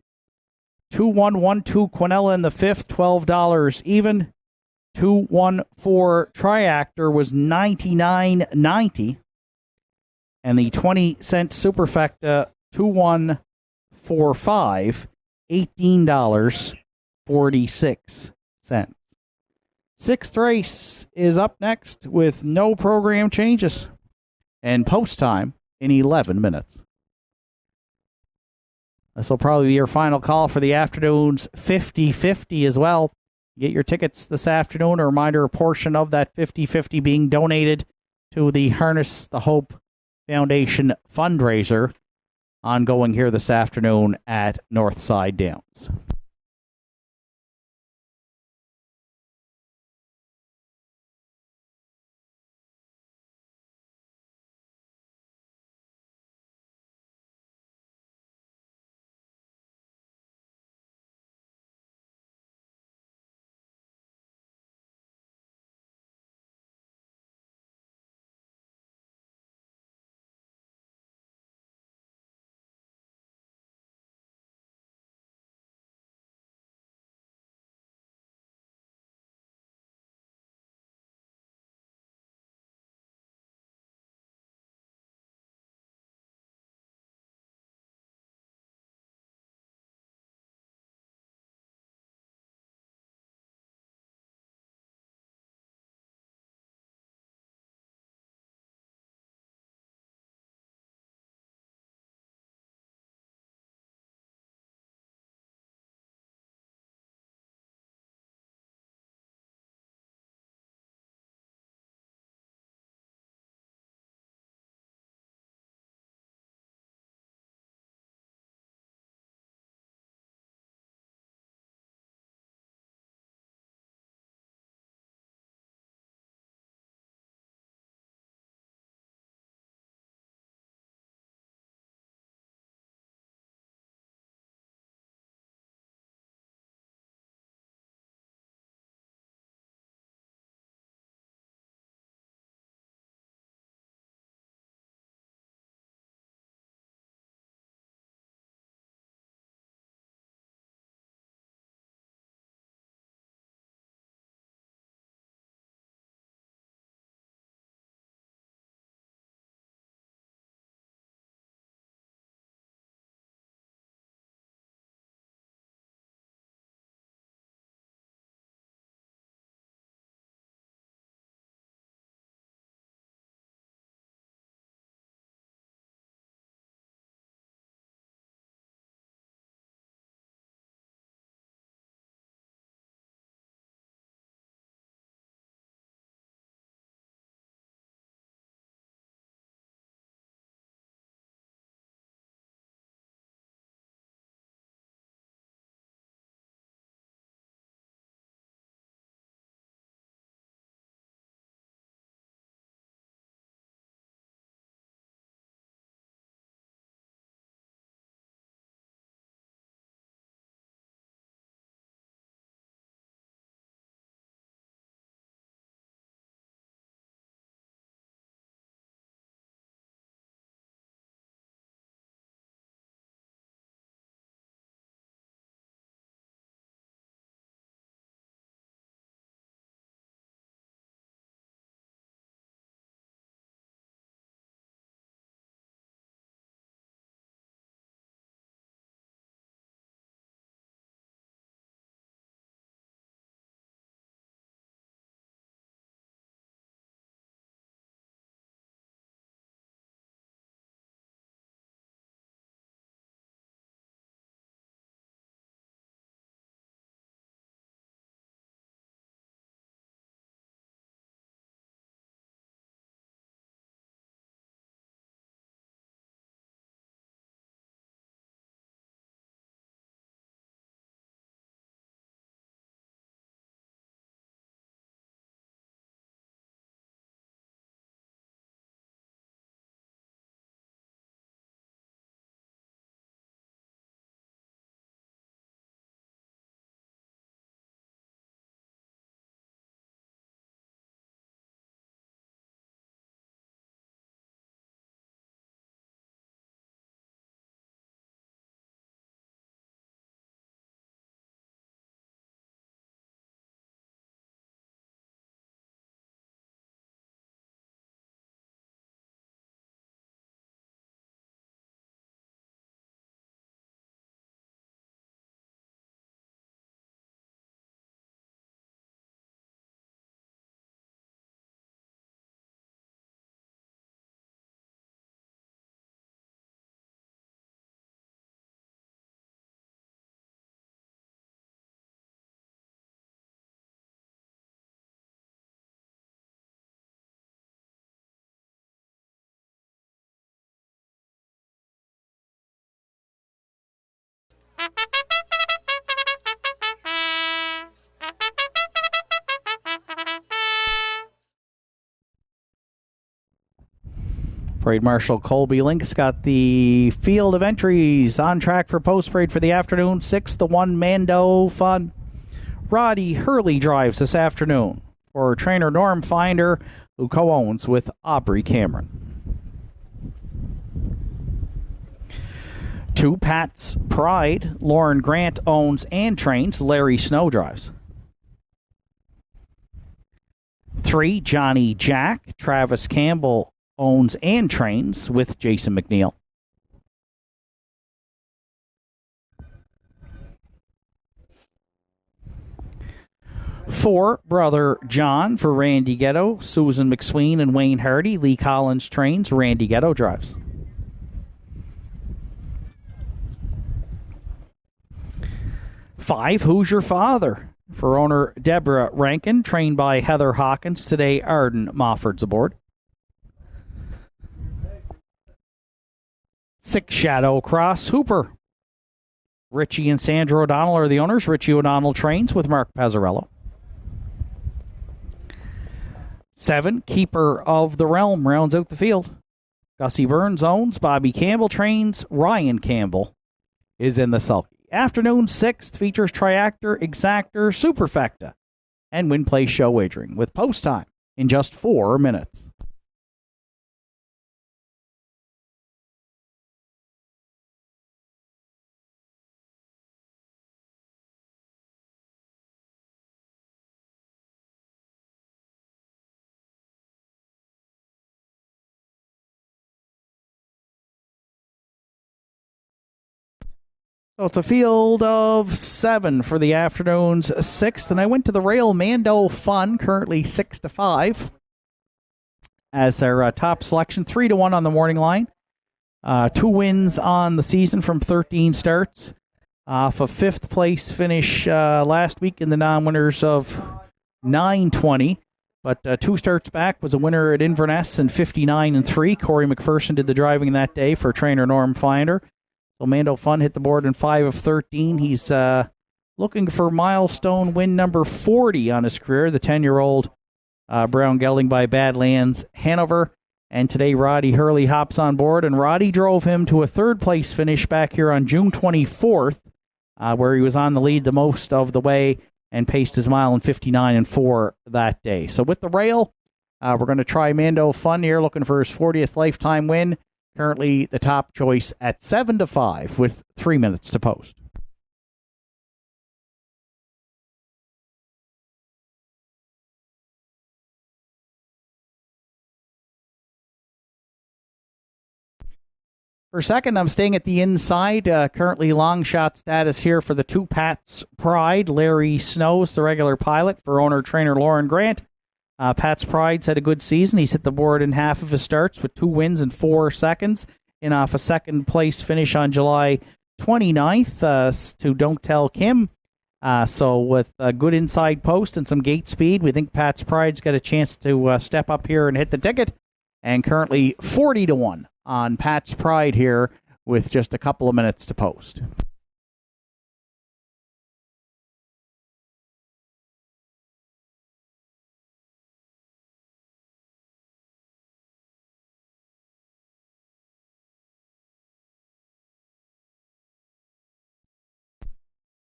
2112 Quinella in the fifth, $12 even. 214 Triactor was $99.90. And the 20-cent Superfecta 2145, $18.46. Sixth race is up next with no program changes and post time in 11 minutes. This will probably be your final call for the afternoon's 50-50 as well. Get your tickets this afternoon. A reminder, a portion of that 50-50 being donated to the Harness the Hope Foundation fundraiser ongoing here this afternoon at Northside Downs. Parade Marshal Colby Link's got the field of entries on track for post parade for the afternoon. 6-1 Mando Fun. Roddy Hurley drives this afternoon for trainer Norm Finder, who co-owns with Aubrey Cameron. 2 Pat's Pride. Lauren Grant owns and trains. Larry Snow drives. 3 Johnny Jack. Travis Campbell owns and trains with Jason McNeil. 4 Brother John for Randy Ghetto. Susan McSween and Wayne Hardy. Lee Collins trains. Randy Ghetto drives. 5 Who's Your Father? For owner Deborah Rankin, trained by Heather Hawkins. Today, Arden Mofford's aboard. 6 Shadow Cross Hooper. Richie and Sandra O'Donnell are the owners. Richie O'Donnell trains with Mark Pazzarello. 7 Keeper of the Realm rounds out the field. Gussie Burns owns. Bobby Campbell trains. Ryan Campbell is in the sulky. Afternoon 6th features Triactor, Exactor, Superfecta, and Win Play Show wagering with post time in just 4 minutes. So it's a field of 7 for the afternoon's 6th, and I went to the Rail Mando Fun, currently 6-5, as their top selection. 3-1 on the morning line. 2 wins on the season from 13 starts. Off a 5th place finish last week in the non-winners of 920. But 2 starts back was a winner at Inverness in 59-3. Corey McPherson did the driving that day for trainer Norm Finder. So Mando Fun hit the board in 5 of 13. He's looking for milestone win number 40 on his career. The 10-year-old Brown Gelding by Badlands Hanover. And today Roddy Hurley hops on board, and Roddy drove him to a 3rd place finish back here on June 24th, where he was on the lead the most of the way and paced his mile in 59-4 that day. So with the rail, we're going to try Mando Fun here, looking for his 40th lifetime win. Currently the top choice at 7-5 with 3 minutes to post. For second, I'm staying at the inside. Currently long shot status here for the 2 Pat's Pride. Larry Snow's the regular pilot for owner-trainer Lauren Grant. Pat's Pride's had a good season. He's hit the board in half of his starts with 2 wins and 4 seconds. In off a 2nd place finish on July 29th to Don't Tell Kim. So with a good inside post and some gate speed, we think Pat's Pride's got a chance to step up here and hit the ticket. And currently 40-1 on Pat's Pride here with just a couple of minutes to post.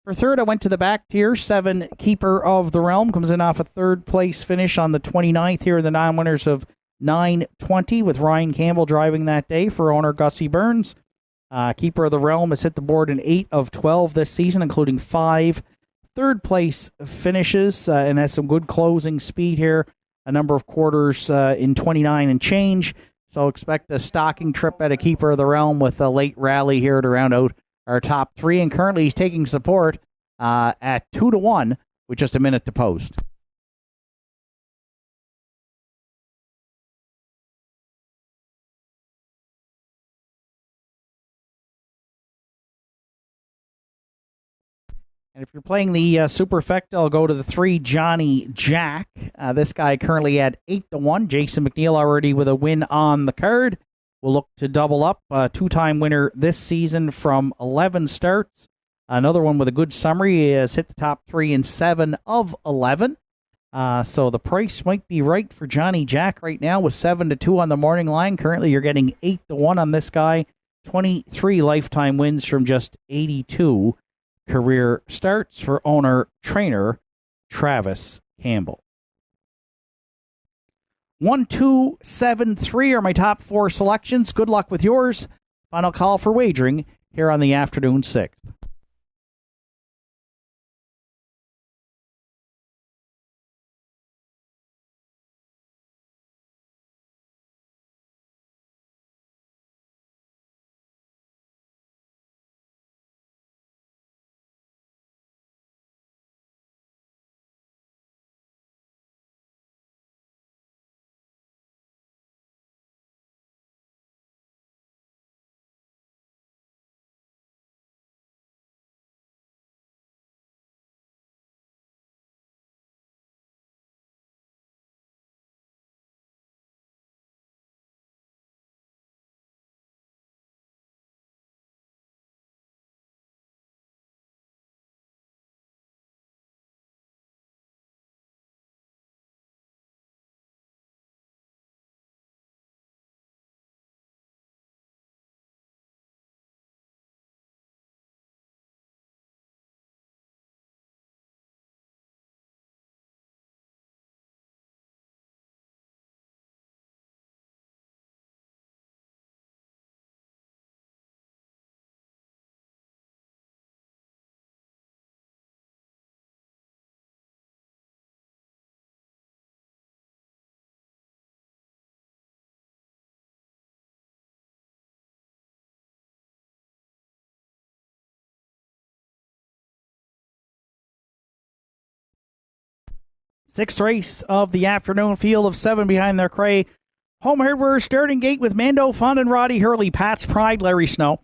For third, I went to the back tier. 7 Keeper of the Realm comes in off a 3rd place finish on the 29th here in the non-winners of 920 with Ryan Campbell driving that day for owner Gussie Burns. Keeper of the Realm has hit the board in 8 of 12 this season, including 5 3rd place finishes and has some good closing speed here. A number of quarters in 29 and change. So expect a stocking trip at a Keeper of the Realm with a late rally here to round out our top 3, and currently he's taking support at 2-1 with just a minute to post. And if you're playing the Superfecta, I'll go to the 3 Johnny Jack. This guy currently at 8-1. Jason McNeil already with a win on the card. We'll look to double up. 2-time winner this season from 11 starts. Another one with a good summary has hit the top 3 in 7 of 11. So the price might be right for Johnny Jack right now with 7-2 on the morning line. Currently, you're getting 8-1 on this guy. 23 lifetime wins from just 82 career starts for owner-trainer Travis Campbell. 1, 2, 7, 3 are my top 4 selections. Good luck with yours. Final call for wagering here on the afternoon 6th. Sixth race of the afternoon, field of 7 behind their cray. Home hardware starting gate with Mando Fun and Roddy Hurley, Pat's Pride, Larry Snow,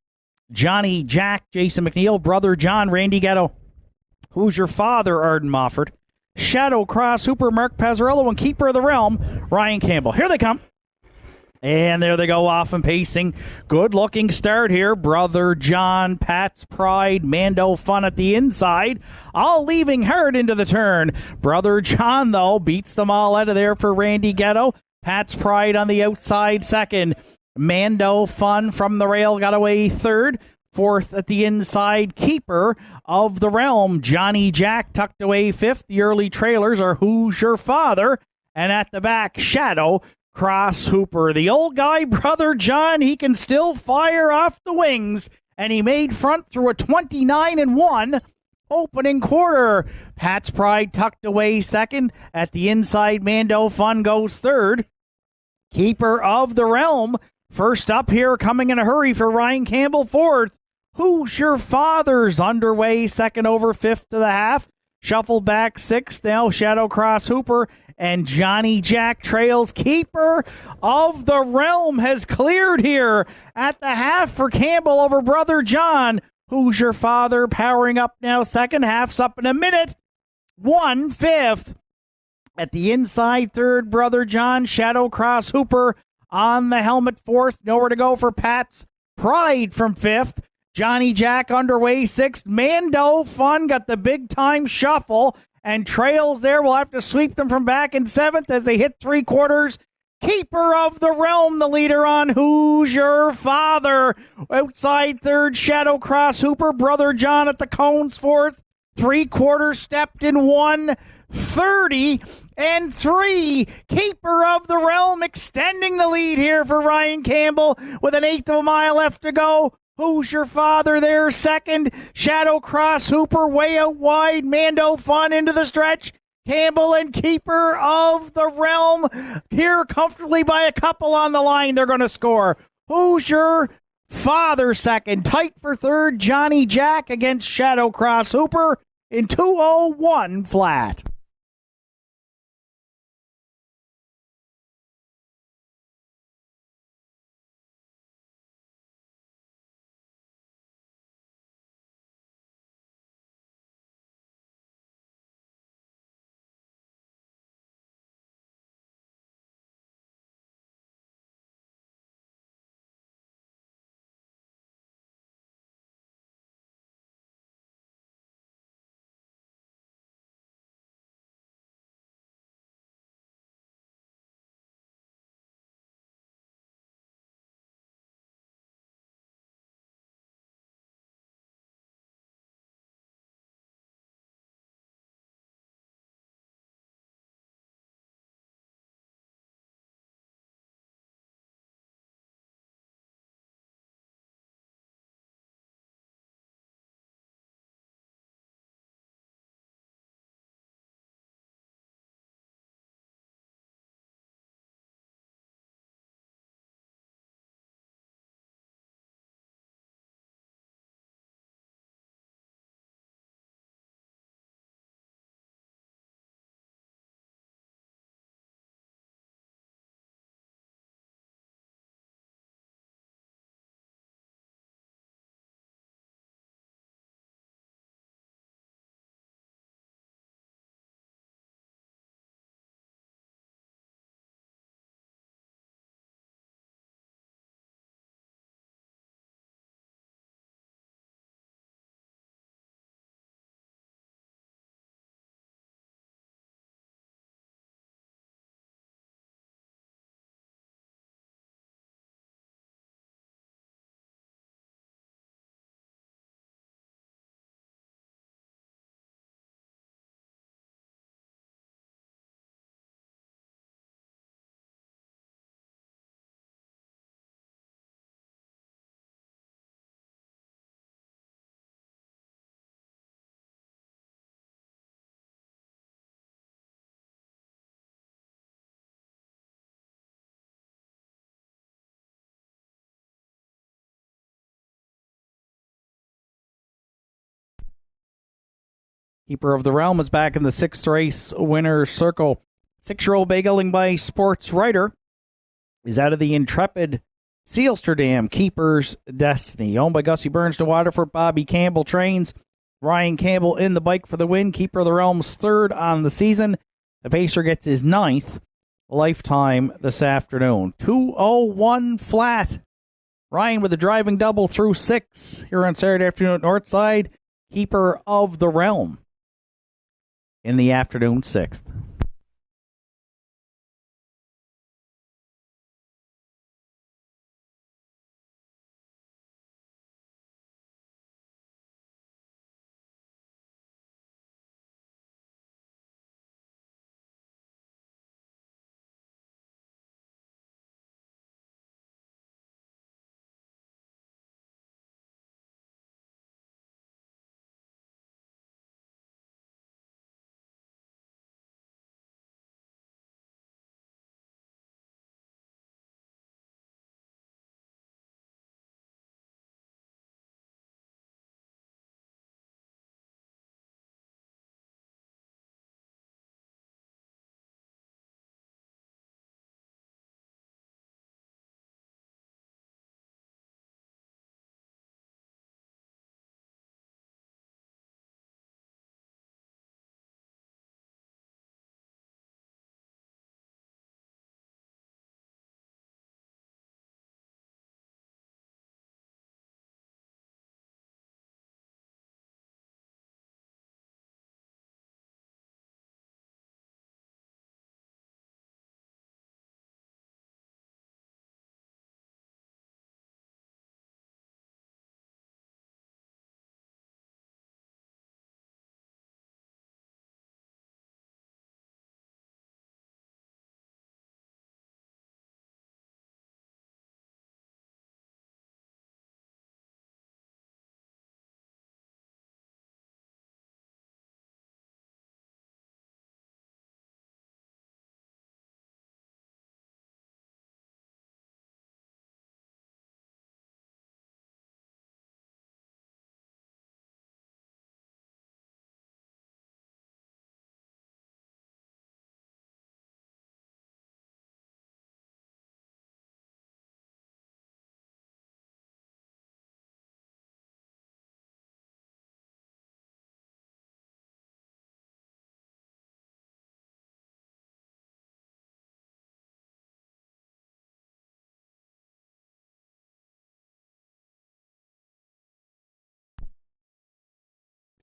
Johnny Jack, Jason McNeil, Brother John, Randy Ghetto, Who's Your Father, Arden Mofford, Shadow Cross, Hooper, Mark Pazzarello, and Keeper of the Realm, Ryan Campbell. Here they come. And there they go, off and pacing. Good-looking start here. Brother John, Pat's Pride, Mando Fun at the inside, all leaving hard into the turn. Brother John, though, beats them all out of there for Randy Ghetto. Pat's Pride on the outside second. Mando Fun from the rail got away third. Fourth at the inside, Keeper of the Realm. Johnny Jack tucked away fifth. The early trailers are Who's Your Father? And at the back, Shadow Cross Hooper. The old guy, Brother John, he can still fire off the wings, and he made front through a 29-1 opening quarter. Pat's Pride tucked away second. At the inside, Mando Fun goes third. Keeper of the Realm first up here, coming in a hurry for Ryan Campbell fourth. Who's Your Father's underway second over fifth to the half. Shuffled back sixth now, Shadow Cross Hooper. And Johnny Jack trails. Keeper of the Realm has cleared here at the half for Campbell over Brother John. Who's Your Father powering up now second. Half's up in a minute. 1/5. At the inside third, Brother John. Shadow Cross Hooper on the helmet fourth. Nowhere to go for Pat's Pride from fifth. Johnny Jack underway sixth. Mando Fun got the big time shuffle and trails there. We'll have to sweep them from back in seventh as they hit three quarters. Keeper of the Realm, the leader on Who's Your Father. Outside third, Shadow Cross Hooper. Brother John at the cones fourth. 3/4 stepped in 1:30-3. Keeper of the Realm extending the lead here for Ryan Campbell with an eighth of a mile left to go. Who's Your Father there second. Shadow Cross Hooper way out wide. Mando Fun into the stretch. Campbell and Keeper of the Realm here comfortably by a couple on the line. They're going to score. Who's Your Father second. Tight for third. Johnny Jack against Shadow Cross Hooper in 2:01 flat. Keeper of the Realm is back in the 6th race winner's circle. 6-year-old Begeling by Sports Writer is out of the Intrepid Sealsterdam Keeper's Destiny. Owned by Gussie Burns to Waterford. Bobby Campbell trains. Ryan Campbell in the bike for the win. Keeper of the Realm's 3rd on the season. The Pacer gets his 9th lifetime this afternoon. 2:01 flat. Ryan with a driving double through 6 here on Saturday afternoon at Northside. Keeper of the Realm in the afternoon 6th.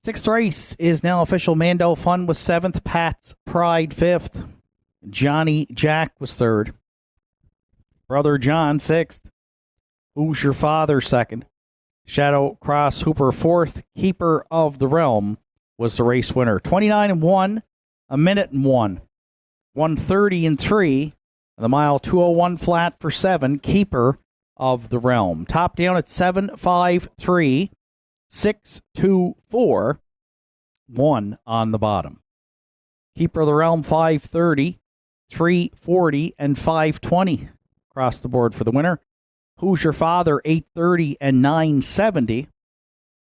Sixth race is now official. Mando Fun was 7th. Pat's Pride 5th. Johnny Jack was 3rd. Brother John 6th. Who's Your Father 2nd. Shadow Cross Hooper 4th. Keeper of the Realm was the race winner. 29-1, a minute and 1. 1:30-3. The mile 2:01 flat for 7. Keeper of the Realm. Top down at 7:53. 6:24, 1 on the bottom. Keeper of the Realm 5:30, 3:40, and 5:20 across the board for the winner. Who's Your Father 8:30 and 9:70,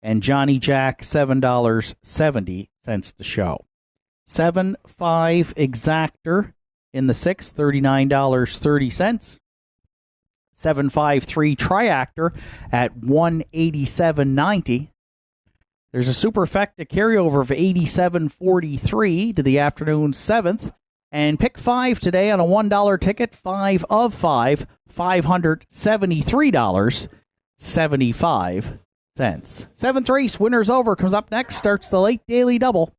and Johnny Jack $7.70 to show. 7.5 exactor in the 6th, $39.30. 7.53 triactor at $187.90. There's a superfecta carryover of 87.43 to the afternoon 7th. And pick 5 today on a $1 ticket, 5 of 5, $573.75. 7th race, winners over, comes up next, starts the late daily double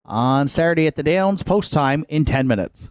on Saturday at the Downs, post time in 10 minutes.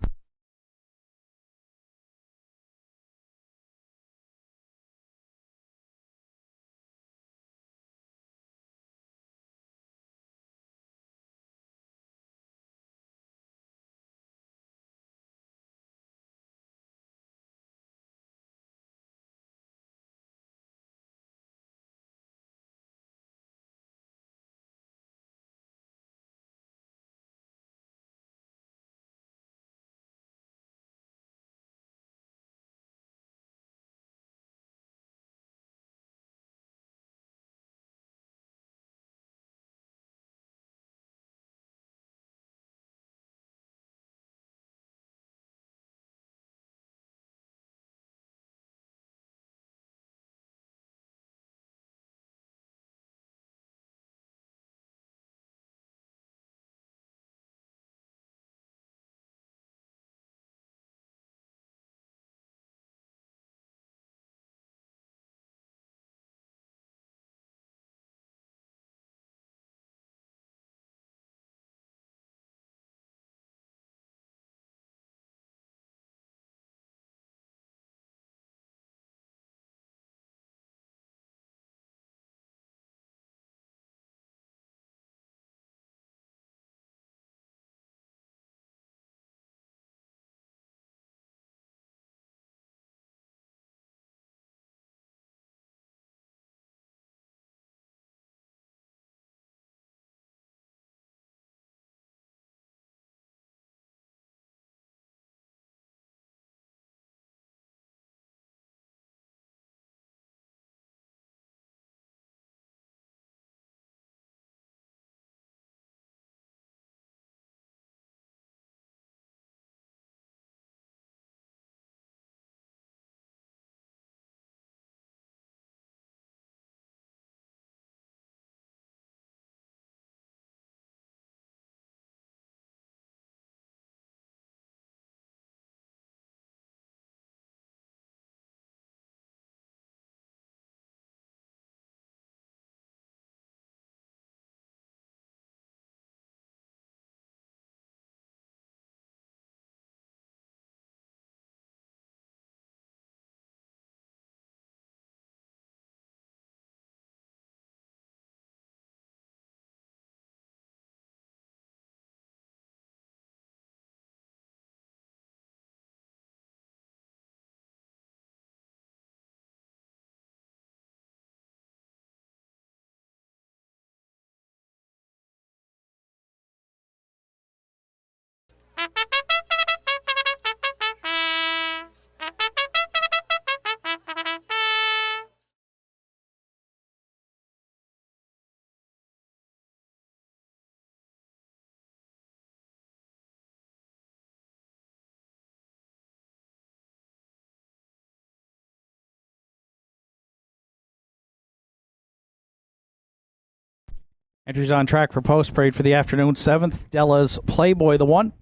Entries on track for post parade for the afternoon 7th. Della's Playboy the 1.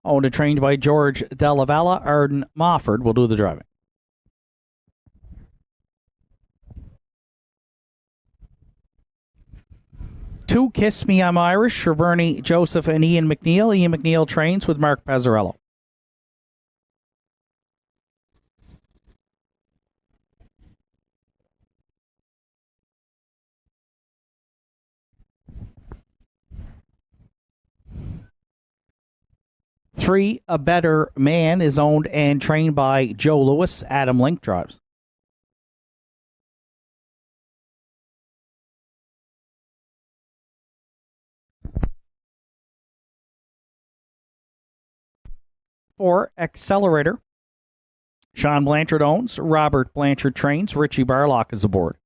Owned and trained by George Della Valle. Arden Mofford will do the driving. Two Kiss Me I'm Irish for Bernie Joseph and Ian McNeil. Ian McNeil trains with Mark Pazzarello. Three, A Better Man is owned and trained by Joe Lewis. Adam Link drives. Four, Accelerator. Sean Blanchard owns. Robert Blanchard trains. Richie Barlock is aboard.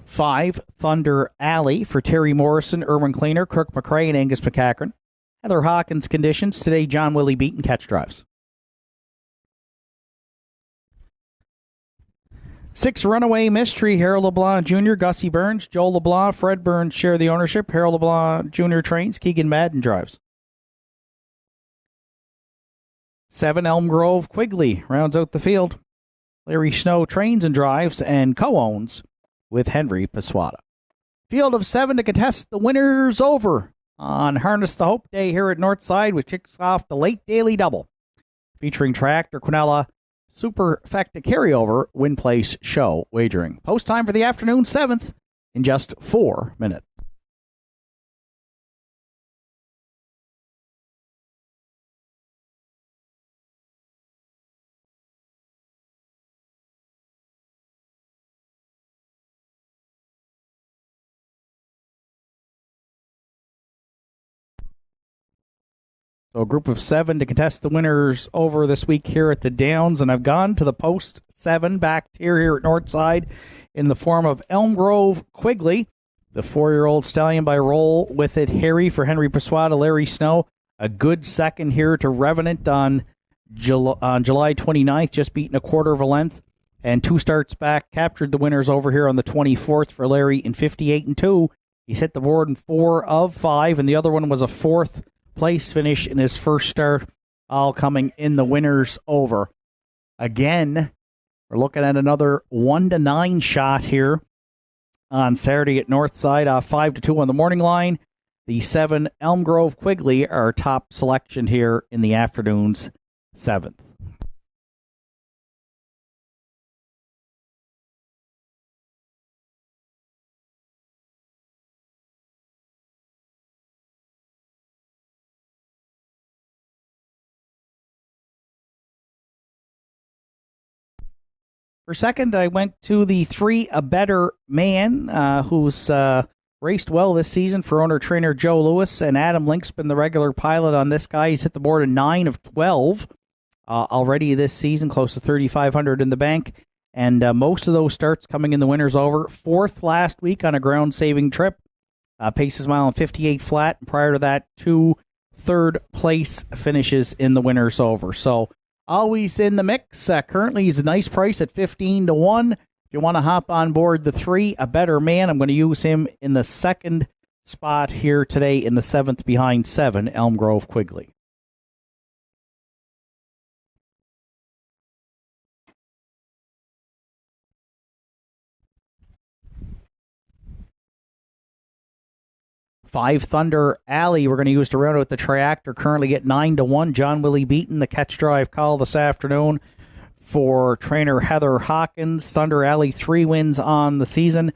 Five, Thunder Alley for Terry Morrison, Erwin Cleaner, Kirk McRae, and Angus McCackern. Heather Hawkins conditions. Today, John Willie Beaton catch drives. 6, Runaway Mystery. Harold LeBlanc Jr., Gussie Burns, Joel LeBlanc, Fred Burns share the ownership. Harold LeBlanc Jr. trains. Keegan Madden drives. 7, Elm Grove Quigley rounds out the field. Larry Snow trains and drives and co-owns with Henry Paswada. Field of 7 to contest the winners over on Harness the Hope Day here at Northside, which kicks off the late daily double featuring Tractor Quinella Superfecta Carryover Win Place Show wagering. Post time for the afternoon 7th in just 4 minutes. So a group of 7 to contest the winners over this week here at the Downs. And I've gone to the post 7 back tier here at Northside in the form of Elm Grove Quigley. The 4-year-old stallion by Roll With It Harry for Henry Paswada, Larry Snow. A good second here to Revenant on July 29th, just beating a quarter of a length. And 2 starts back, captured the winners over here on the 24th for Larry in 58-2. He's hit the board in 4 of 5, and the other one was a 4th place finish in his first start, all coming in the winners over. Again, we're looking at another 1-9 shot here on Saturday at Northside, 5-2 on the morning line. The 7 Elm Grove Quigley, our top selection here in the afternoon's 7th. For second, I went to the 3 A Better Man, who's raced well this season for owner-trainer Joe Lewis, and Adam Link's been the regular pilot on this guy. He's hit the board in 9 of 12 already this season, close to 3,500 in the bank, and most of those starts coming in the winners over. 4th last week on a ground-saving trip, paces mile and 58 flat, and prior to that, 2 third-place finishes in the winners over. So always in the mix. Currently, he's a nice price at 15-1. If you want to hop on board the 3, A Better Man, I'm going to use him in the second spot here today in the 7th behind 7, Elm Grove Quigley. Five, Thunder Alley, we're going to use to round out the tractor, currently at 9-1. John Willie Beaton, the catch drive call this afternoon for trainer Heather Hawkins. Thunder Alley, 3 wins on the season,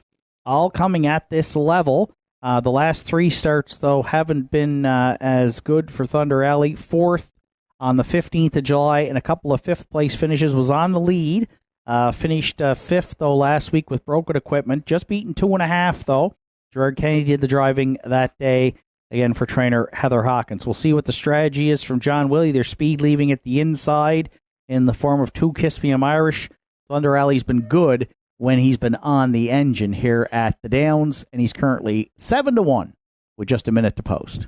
all coming at this level. The last 3 starts, though, haven't been as good for Thunder Alley. 4th on the 15th of July and a couple of 5th place finishes, was on the lead. Finished 5th, though, last week with broken equipment. Just beaten 2.5, though. Gerard Kennedy did the driving that day, again, for trainer Heather Hawkins. We'll see what the strategy is from John Willie. Their speed leaving at the inside in the form of 2 Kiss Me I'm Irish. Thunder Alley's been good when he's been on the engine here at the Downs, and he's currently 7-1 with just a minute to post.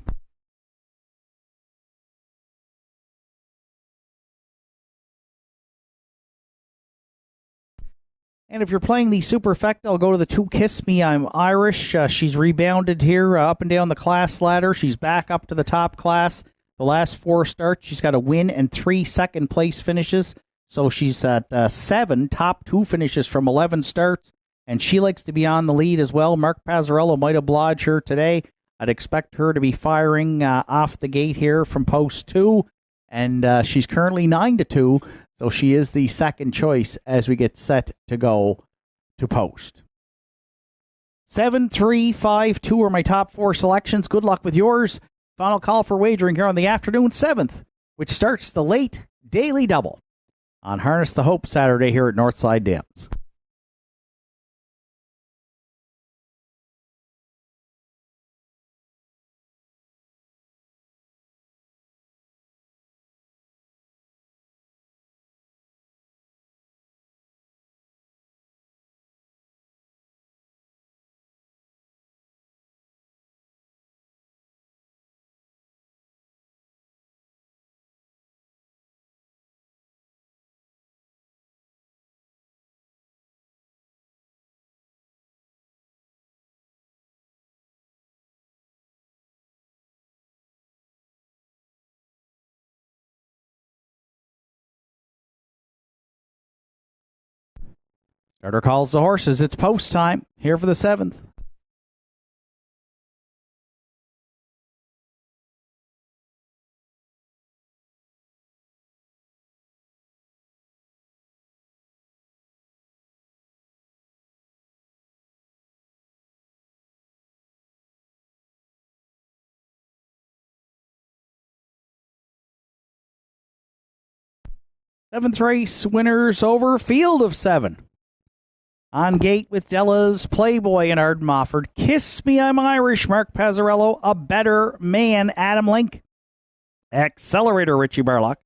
And if you're playing the Superfecta, I'll go to the 2 Kiss Me, I'm Irish. She's rebounded here up and down the class ladder. She's back up to the top class. The last 4 starts, she's got a win and 3 second-place finishes. So she's at 7 top 2 finishes from 11 starts. And she likes to be on the lead as well. Mark Pazzarello might oblige her today. I'd expect her to be firing off the gate here from post 2. And she's currently 9-2. So she is the second choice as we get set to go to post. 7, 3, 5, 2 are my top 4 selections. Good luck with yours. Final call for wagering here on the afternoon 7th, which starts the late daily double on Harness the Hope Saturday here at Northside Dams. Starter calls the horses. It's post time here for the 7th. Seventh race winners over, field of 7. On gate with Della's Playboy and Arden Mofford. Kiss Me, I'm Irish, Mark Pazzarello. A Better Man, Adam Link. Accelerator, Richie Barlock.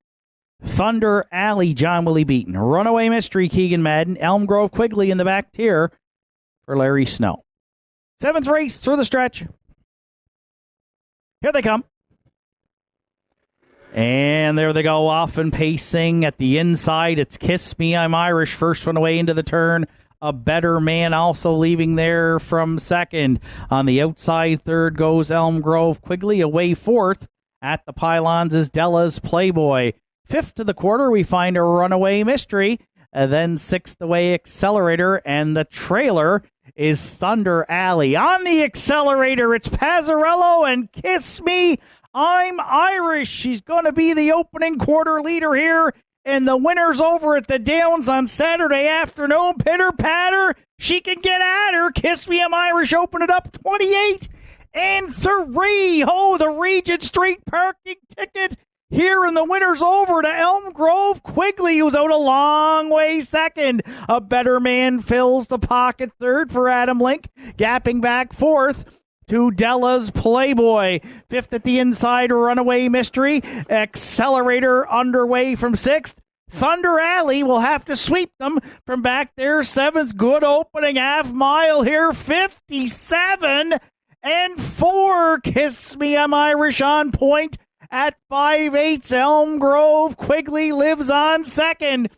Thunder Alley, John Willie Beaton. Runaway Mystery, Keegan Madden. Elm Grove Quigley in the back tier for Larry Snow. 7th race through the stretch. Here they come. And there they go, off and pacing at the inside. It's Kiss Me, I'm Irish. First one away into the turn. A Better Man also leaving there from second. On the outside, third goes Elm Grove Quigley. Away fourth at the pylons is Della's Playboy. Fifth to the quarter, we find a Runaway Mystery. And then sixth away, Accelerator. And the trailer is Thunder Alley. On the accelerator, it's Pazzarello and Kiss Me, I'm Irish. She's going to be the opening quarter leader here. And the winner's over at the Downs on Saturday afternoon. Pitter patter. She can get at her. Kiss Me, I'm Irish. Open it up 28 and 3. Oh, the Regent Street parking ticket here. And the winner's over to Elm Grove Quigley, who's out a long way second. A Better Man fills the pocket third for Adam Link. Gapping back fourth to Della's Playboy. Fifth at the inside, Runaway Mystery. Accelerator underway from sixth. Thunder Alley will have to sweep them from back there. Seventh, good opening half mile here. 57 and 4. Kiss Me, I'm Irish on point at 5/8. Elm Grove Quigley lives on second.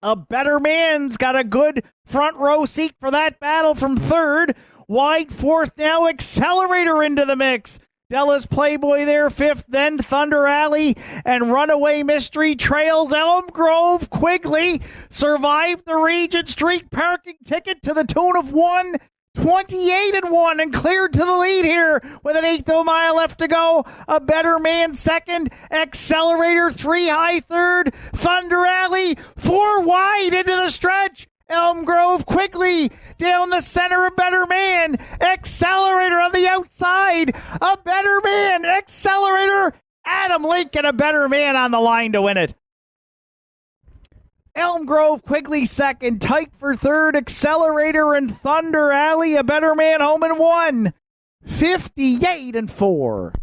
A Better Man's got a good front row seat for that battle from third. Wide fourth now, Accelerator into the mix. Della's Playboy there, fifth, then Thunder Alley and Runaway Mystery trails Elm Grove Quigley. Survived the Regent Street parking ticket to the tune of 1:28 and 1 and cleared to the lead here with an eighth of a mile left to go. A Better Man second, Accelerator 3 high third, Thunder Alley 4 wide into the stretch. Elm Grove Quigley down the center. A Better Man, Accelerator on the outside. A Better Man, Accelerator, Adam Link, and A Better Man on the line to win it. Elm Grove Quigley second, tight for third. Accelerator and Thunder Alley. A Better Man home in 1. 58 and 4.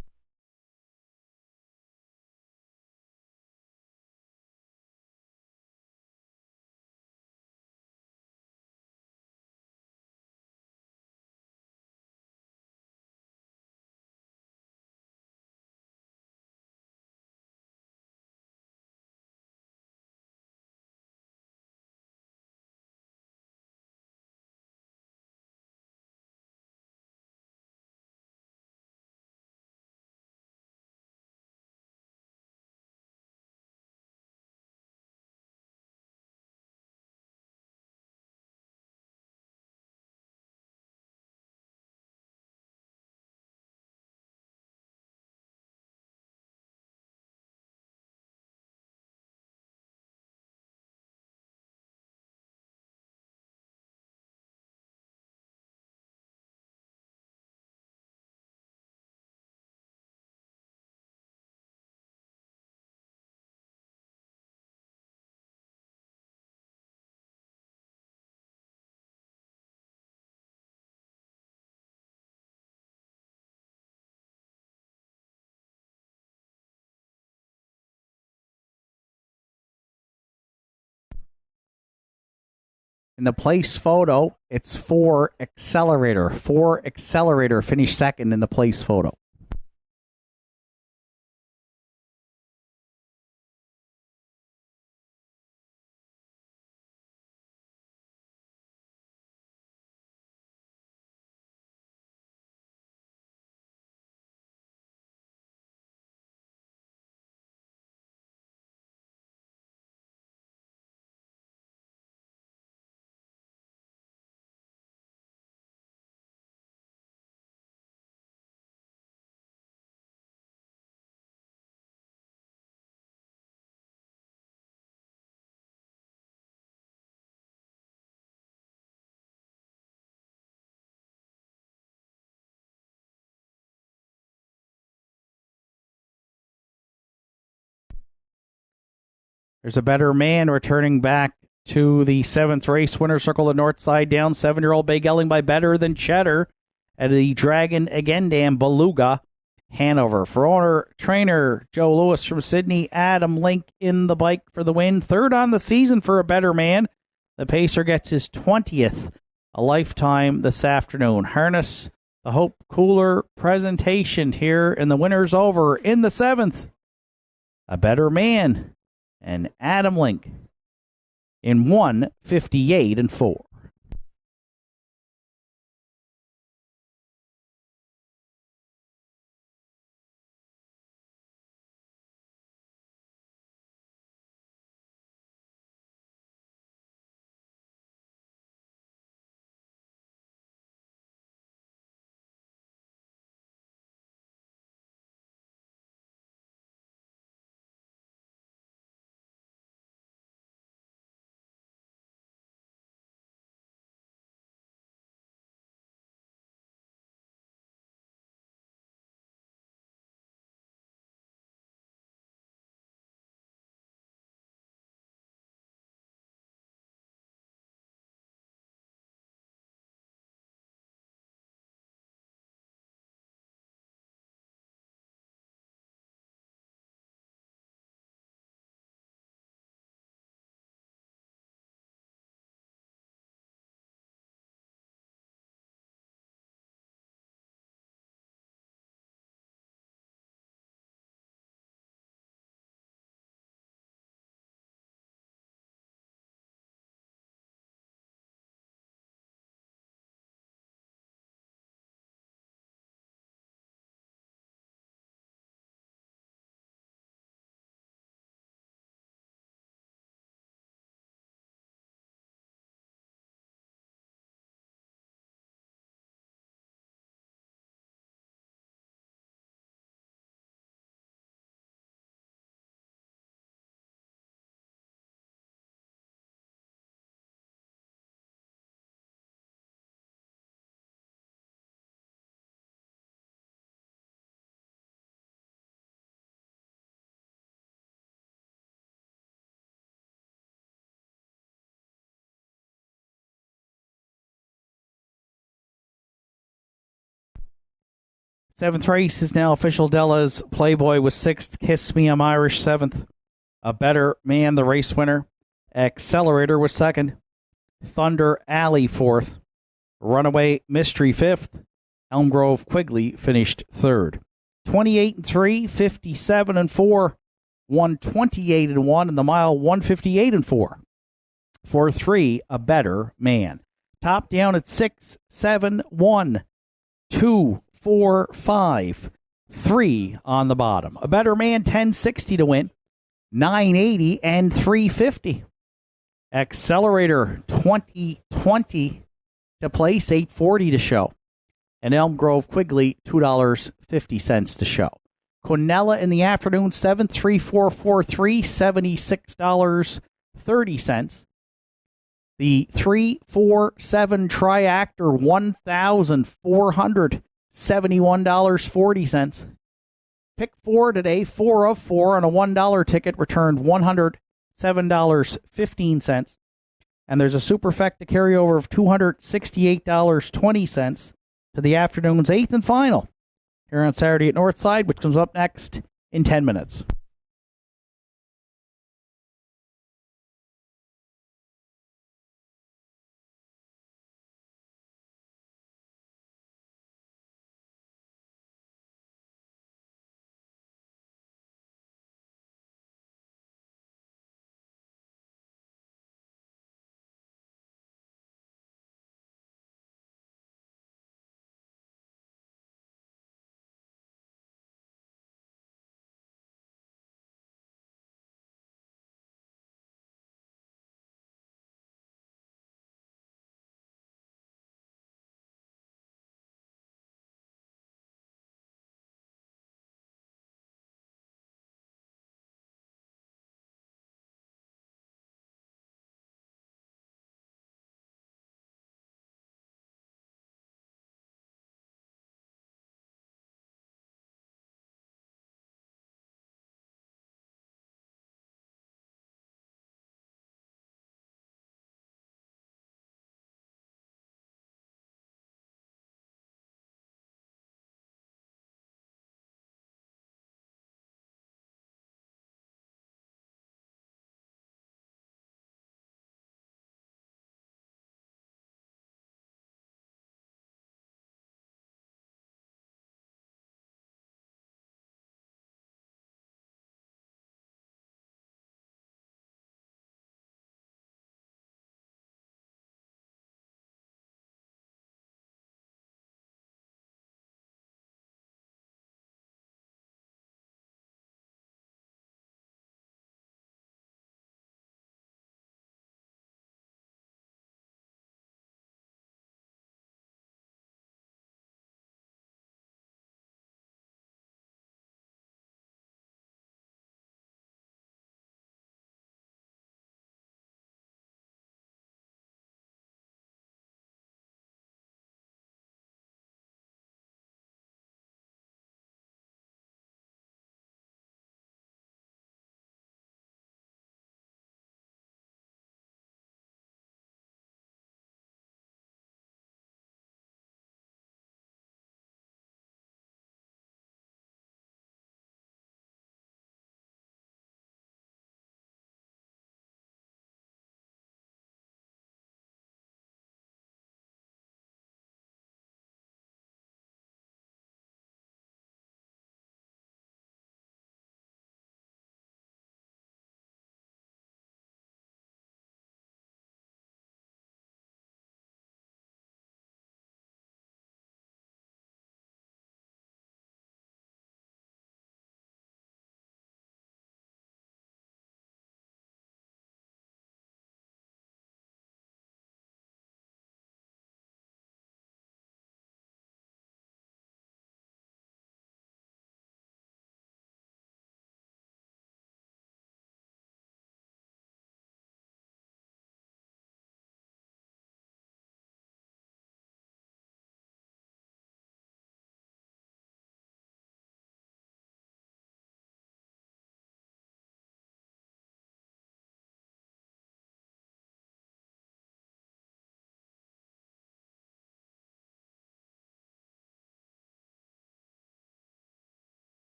In the place photo, it's 4 Accelerator. 4 Accelerator finished second in the place photo. There's a better man returning back to the 7th race. Winner circle, the Northside down. 7-year-old Bay Gelling by Better Than Cheddar at the Dragon Again Dam Beluga, Hanover. For owner trainer Joe Lewis from Sydney, Adam Link in the bike for the win. Third on the season for a better man. The pacer gets his 20th a lifetime this afternoon. Harness the Hope Cooler presentation here, and the winner's over in the 7th. A better man and Adam Link in 1:58.4. Seventh race is now official. Della's Playboy was 6th. Kiss Me, I'm Irish 7th. A Better Man, the race winner. Accelerator was 2nd. Thunder Alley 4th. Runaway Mystery 5th. Elm Grove Quigley finished 3rd. 28-3, 57-4, 128-1, and the mile 158-4. For 3, A Better Man. Top down at 6, 7, 1, 2, 4, 5, 3 on the bottom. A Better Man, 1060 to win, 980 and 350. Accelerator, 2020 to place, 840 to show. And Elm Grove Quigley, $2.50 to show. Quinella in the afternoon, 73443, $76.30. The 347 Triactor, $1,471.40. Pick 4 today, 4 of 4 on a $1 ticket, returned $107.15. And there's a superfecta carryover of $268.20 to the afternoon's 8th and final here on Saturday at Northside, which comes up next in 10 minutes.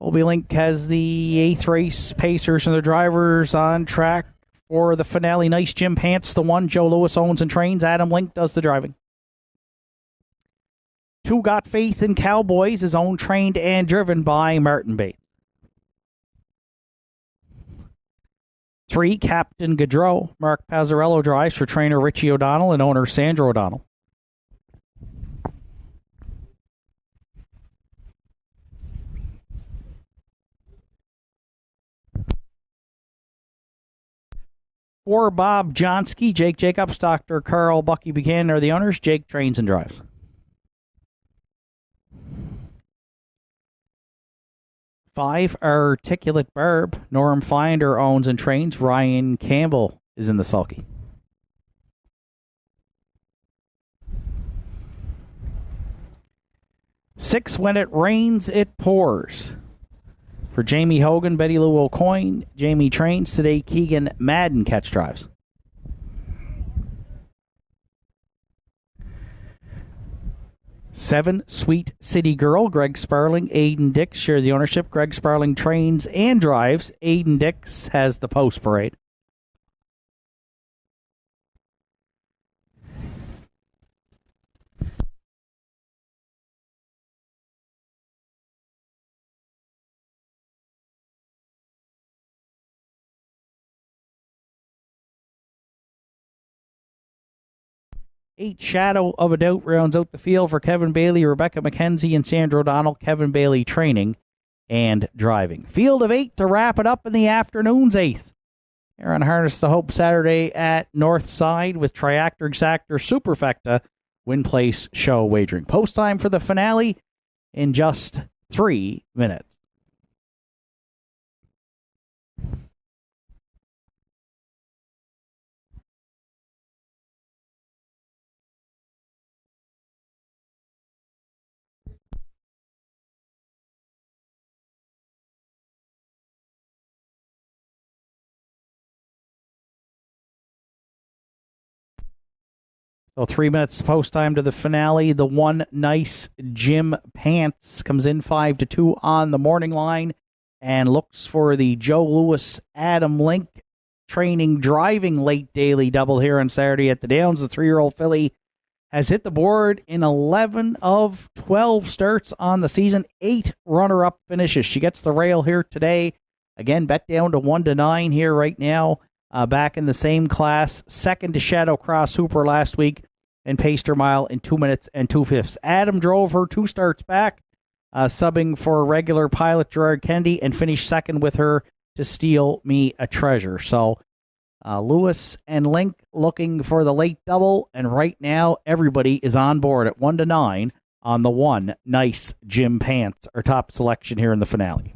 Colby Link has the 8th race. Pacers and their drivers on track for the finale. Nice Jim Pants, the one. Joe Lewis owns and trains. Adam Link does the driving. 2 Got Faith in Cowboys is owned, trained, and driven by Martin Bates. 3 Captain Gaudreau. Mark Pazzarello drives for trainer Richie O'Donnell and owner Sandra O'Donnell. 4 Bob Johnsky, Jake Jacobs, Dr. Carl Bucky Buchanan are the owners. Jake trains and drives. 5 Articulate Barb. Norm Finder owns and trains. Ryan Campbell is in the sulky. 6 When It Rains, It Pours. For Jamie Hogan, Betty Lou O'Coin, Jamie trains today. Keegan Madden catch drives. 7 Sweet City Girl. Greg Sparling, Aiden Dix share the ownership. Greg Sparling trains and drives. Aiden Dix has the post parade. 8 Shadow of a Doubt rounds out the field for Kevin Bailey, Rebecca McKenzie, and Sandra O'Donnell. Kevin Bailey training and driving. Field of 8 to wrap it up in the afternoon's 8th. Here on Harness the Hope Saturday at Northside with Triactor Exactor Superfecta Win Place Show wagering. Post time for the finale in just 3 minutes. So 3 minutes post time to the finale. The one Nice Jim Pants comes in 5-2 on the morning line and looks for the Joe Lewis Adam Link training driving late daily double here on Saturday at the Downs. The 3-year-old filly has hit the board in 11 of 12 starts on the season, 8 runner-up finishes. She gets the rail here today. Again, bet down to 1-9 here right now. Back in the same class, second to Shadow Cross Hooper last week and paced her mile in 2 minutes and 2/5. Adam drove her 2 starts back, subbing for regular pilot Gerard Kennedy, and finished second with her to Steal Me a Treasure. So Lewis and Link looking for the late double, and right now everybody is on board at 1-9 on the one Nice Jim Pants, our top selection here in the finale.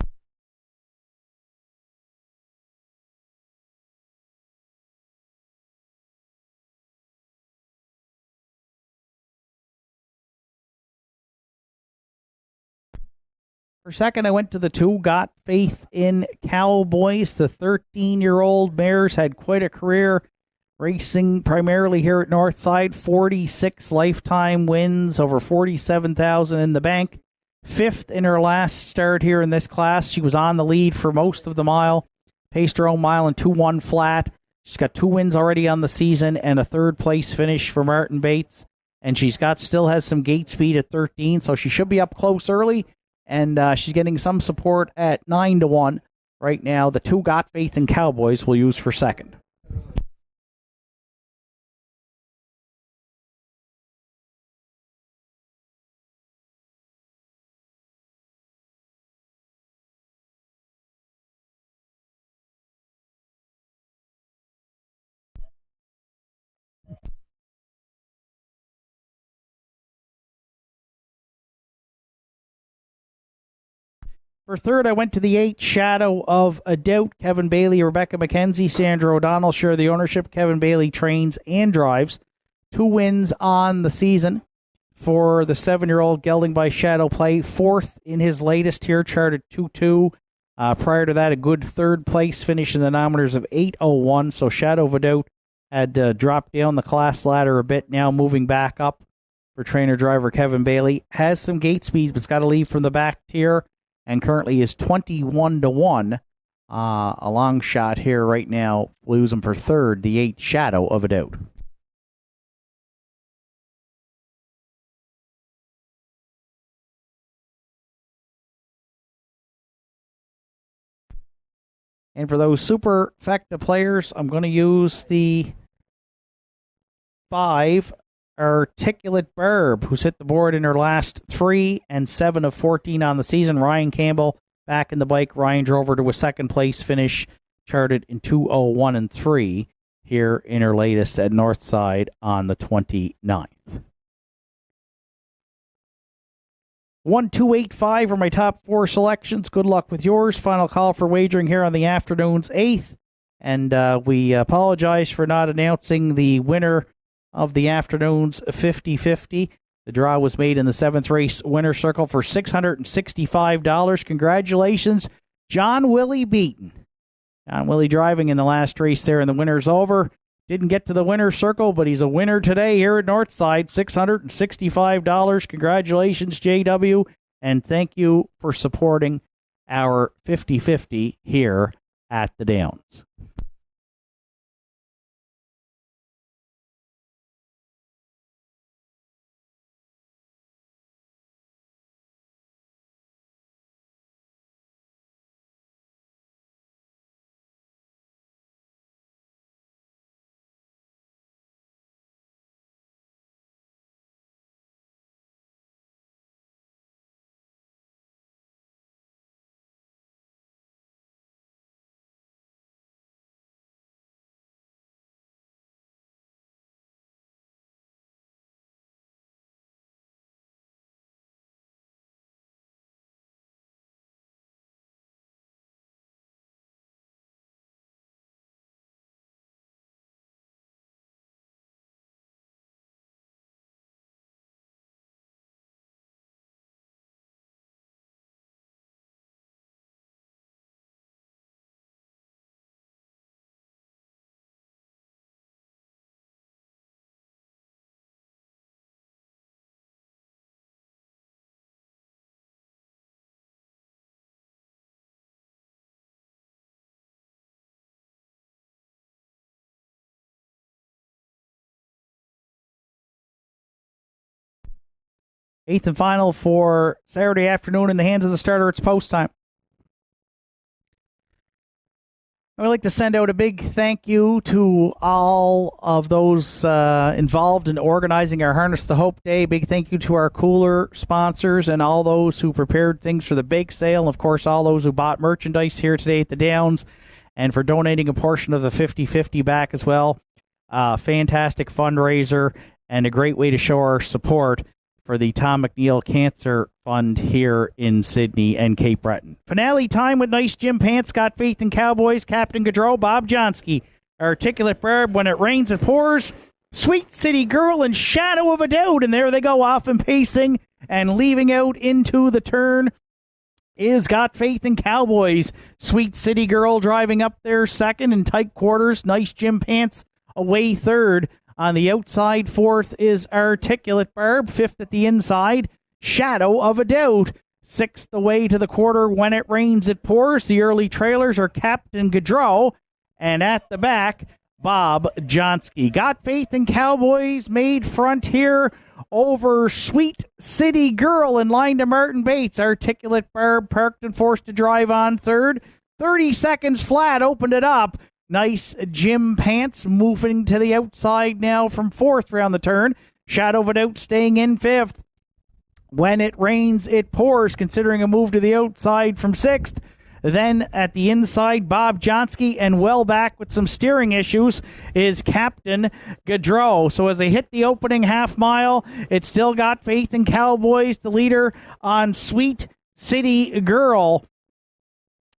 For second, I went to the 2 Got Faith in Cowboys. The 13-year-old mares had quite a career racing primarily here at Northside. 46 lifetime wins, over $47,000 in the bank. 5th in her last start here in this class. She was on the lead for most of the mile. Paced her own mile in 2-1 flat. She's got 2 wins already on the season and a 3rd place finish for Martin Bates. And still has some gate speed at 13, so she should be up close early. And she's getting some support at 9-1 right now. The 2 Got Faith in Cowboys will use for second. For third, I went to the 8, Shadow of a Doubt. Kevin Bailey, Rebecca McKenzie, Sandra O'Donnell share the ownership. Kevin Bailey trains and drives. 2 wins on the season for the 7-year-old, gelding by Shadow Play. 4th in his latest here, charted 2-2. Prior to that, a good 3rd place finish in the nominators of 8:01. So Shadow of a Doubt had dropped down the class ladder a bit, now moving back up for trainer-driver Kevin Bailey. Has some gate speed, but's got to leave from the back tier, and currently is 21-1. A long shot here right now. Losing for third, the 8, Shadow of a Doubt. And for those superfecta players, I'm going to use the 5, Articulate Burb, who's hit the board in her last 3 and 7 of 14 on the season. Ryan Campbell back in the bike. Ryan drove her to a 2nd place finish, charted in 2:01 and 3 here in her latest at Northside on the 29th. 1, 2, 8, 5 are my top 4 selections. Good luck with yours. Final call for wagering here on the afternoon's 8th. And we apologize for not announcing the winner of the afternoon's 50-50. The draw was made in the 7th race winner circle for $665. Congratulations, John Willie Beaton. John Willie driving in the last race there, and the winner's over. Didn't get to the winner's circle, but he's a winner today here at Northside. $665. Congratulations, JW, and thank you for supporting our 50-50 here at the Downs. Eighth and final for Saturday afternoon in the hands of the starter. It's post time. I would like to send out a big thank you to all of those involved in organizing our Harness the Hope Day. Big thank you to our cooler sponsors and all those who prepared things for the bake sale. And, of course, all those who bought merchandise here today at the Downs and for donating a portion of the 50-50 back as well. Fantastic fundraiser and a great way to show our support for the Tom McNeil Cancer Fund here in Sydney and Cape Breton. Finale time with nice Jim Pants, Got Faith in Cowboys, Captain Gaudreau, Bob Johnsky, Articulate Barb, When It Rains It Pours, Sweet City Girl, and Shadow of a Doubt. And there they go off and pacing and leaving out into the turn is Got Faith in Cowboys. Sweet City Girl driving up there second in tight quarters. Nice Jim Pants away third. On the outside, 4th is Articulate Barb. 5th at the inside, Shadow of a Doubt. 6th away to the quarter, When It Rains It Pours. The early trailers are Captain Gaudreau. And at the back, Bob Johnsky. Got Faith in Cowboys made front here over Sweet City Girl in line to Martin Bates. Articulate Barb parked and forced to drive on third. 30 seconds flat, opened it up. Nice Jim Pants moving to the outside now from 4th round the turn. Shadow of a Doubt staying in 5th. When It Rains It Pours, considering a move to the outside from 6th. Then at the inside, Bob Johnsky, and well back with some steering issues is Captain Gaudreau. So as they hit the opening half mile, it's still Got Faith in Cowboys, the leader on Sweet City Girl.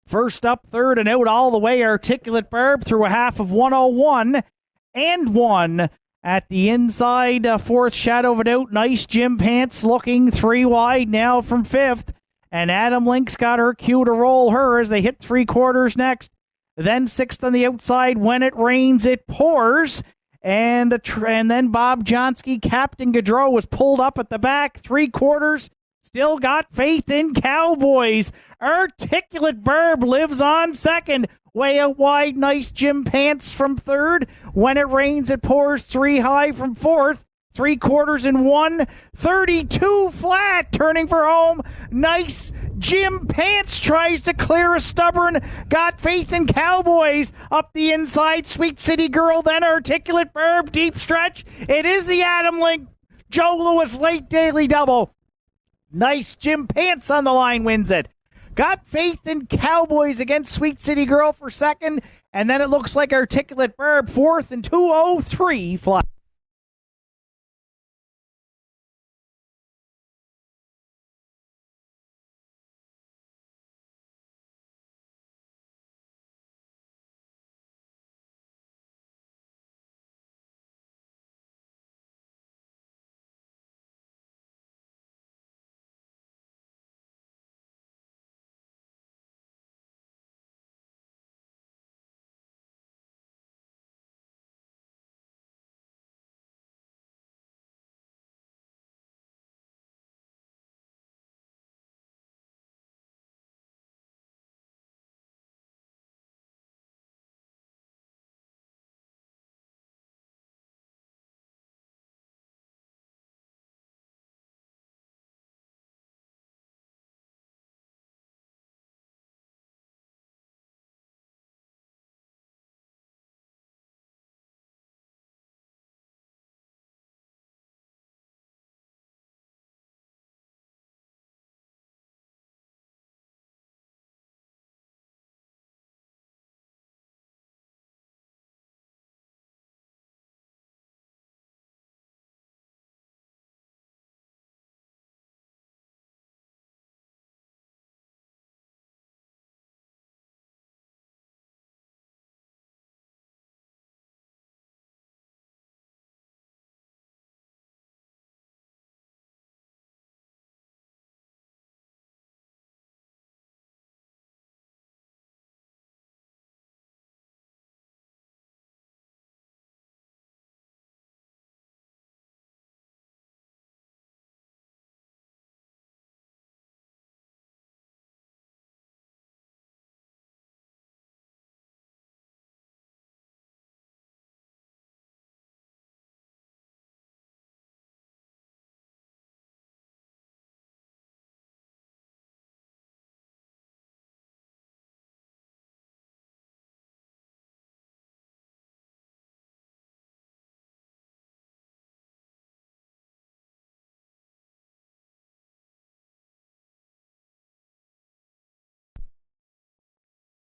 First up, third, and out all the way, Articulate Barb through a half of 101 and 1. At the inside, fourth, Shadow of a Doubt. Nice Jim Pants looking 3 wide now from fifth. And Adam Link's got her cue to roll her as they hit 3/4 next. Then sixth on the outside. When it rains, it pours. And then Bob Johnsky, Captain Gaudreau, was pulled up at the back. 3/4. Still got faith in Cowboys. Articulate Barb lives on second. Way out wide, nice Jim Pants from third. When it rains, it pours 3 high from fourth. 3/4 and 1. 32 flat, turning for home. Nice Jim Pants tries to clear a stubborn. Got faith in Cowboys. Up the inside, Sweet City Girl, then Articulate Barb, deep stretch. It is the Adam Link Joe Louis late daily double. Nice Jim Pants on the line wins it. Got faith in Cowboys against Sweet City Girl for second. And then it looks like Articulate Barb fourth and 203 flat.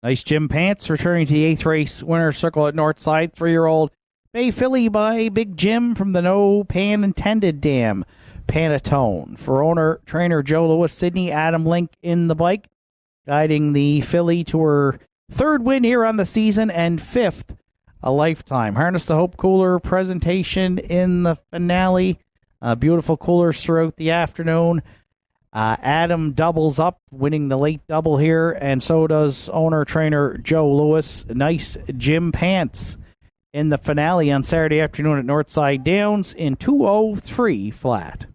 Nice Jim Pants returning to the 8th race winner circle at Northside. 3-year-old Bay Filly by Big Jim from the No Pan Intended Dam Panatone. For owner trainer Joe Louis, Sydney Adam Link in the bike, guiding the filly to her 3rd win here on the season and 5th a lifetime. Harness the Hope Cooler presentation in the finale. Beautiful coolers throughout the afternoon. Adam doubles up, winning the late double here, and so does owner-trainer Joe Louis. Nice Jim Pants in the finale on Saturday afternoon at Northside Downs in 2:03 flat.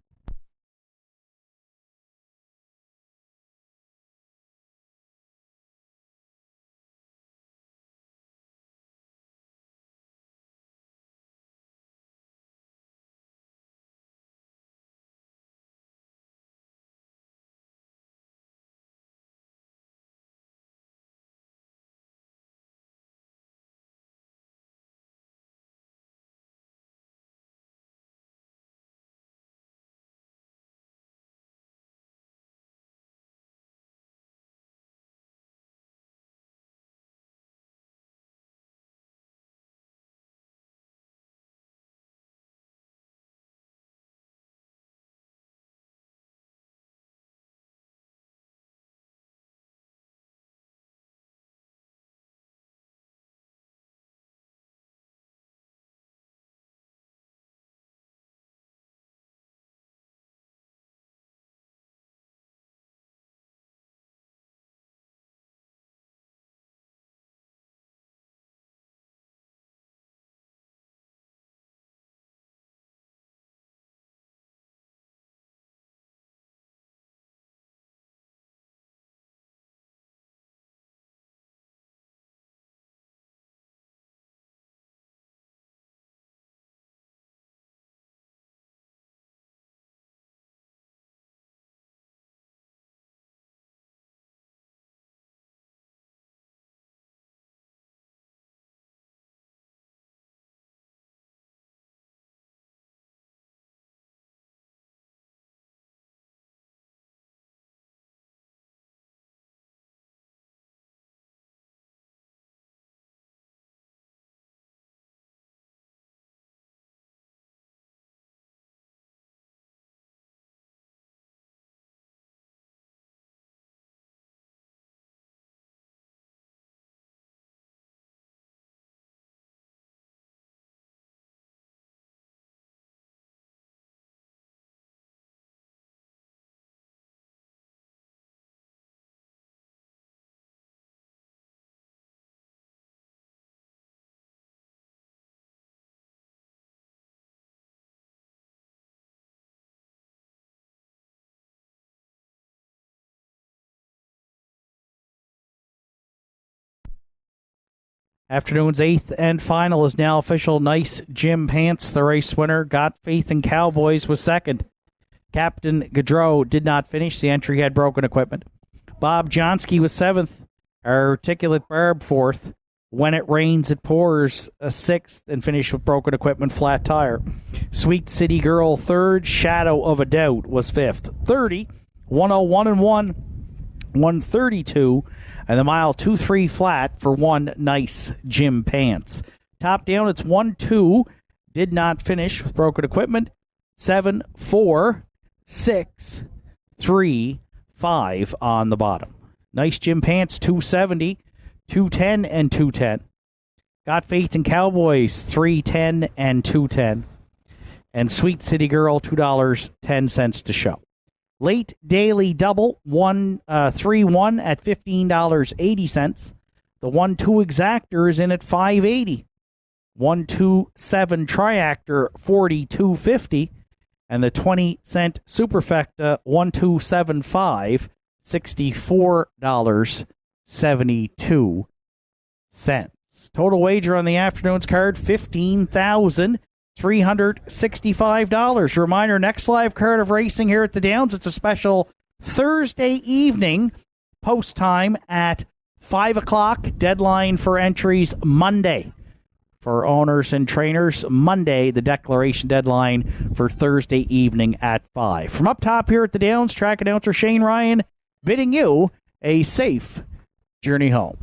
Afternoon's 8th and final is now official. Nice Jim Pants, the race winner. Got Faith in Cowboys was second. Captain Gaudreau did not finish. The entry had broken equipment. Bob Johnsky was 7th. Articulate Barb 4th. When It Rains, It Pours 6th and finished with broken equipment, flat tire. Sweet City Girl 3rd. Shadow of a Doubt was 5th. 30, 101 and 1, 132, and the mile 2-3 flat for one Nice Jim Pants. Top down, it's 1-2. Did not finish with broken equipment. 7, 4, 6, 3, 5 on the bottom. Nice Jim Pants 270, 210 and 210. Got Faith in Cowboys 310 and 210. And Sweet City Girl $2.10 to show. Late daily double 3-1 at $15.80. The 1-2 exactor is in at $5.80. 1-2-7 triactor $42.50. And the 20-cent superfecta 1275 $64.72. Total wager on the afternoon's card $15,365. Reminder, next live card of racing here at the Downs. It's a special Thursday evening post time at 5 o'clock. Deadline for entries Monday. For owners and trainers, Monday, the declaration deadline for Thursday evening at 5. From up top here at the Downs, track announcer Shane Ryan bidding you a safe journey home.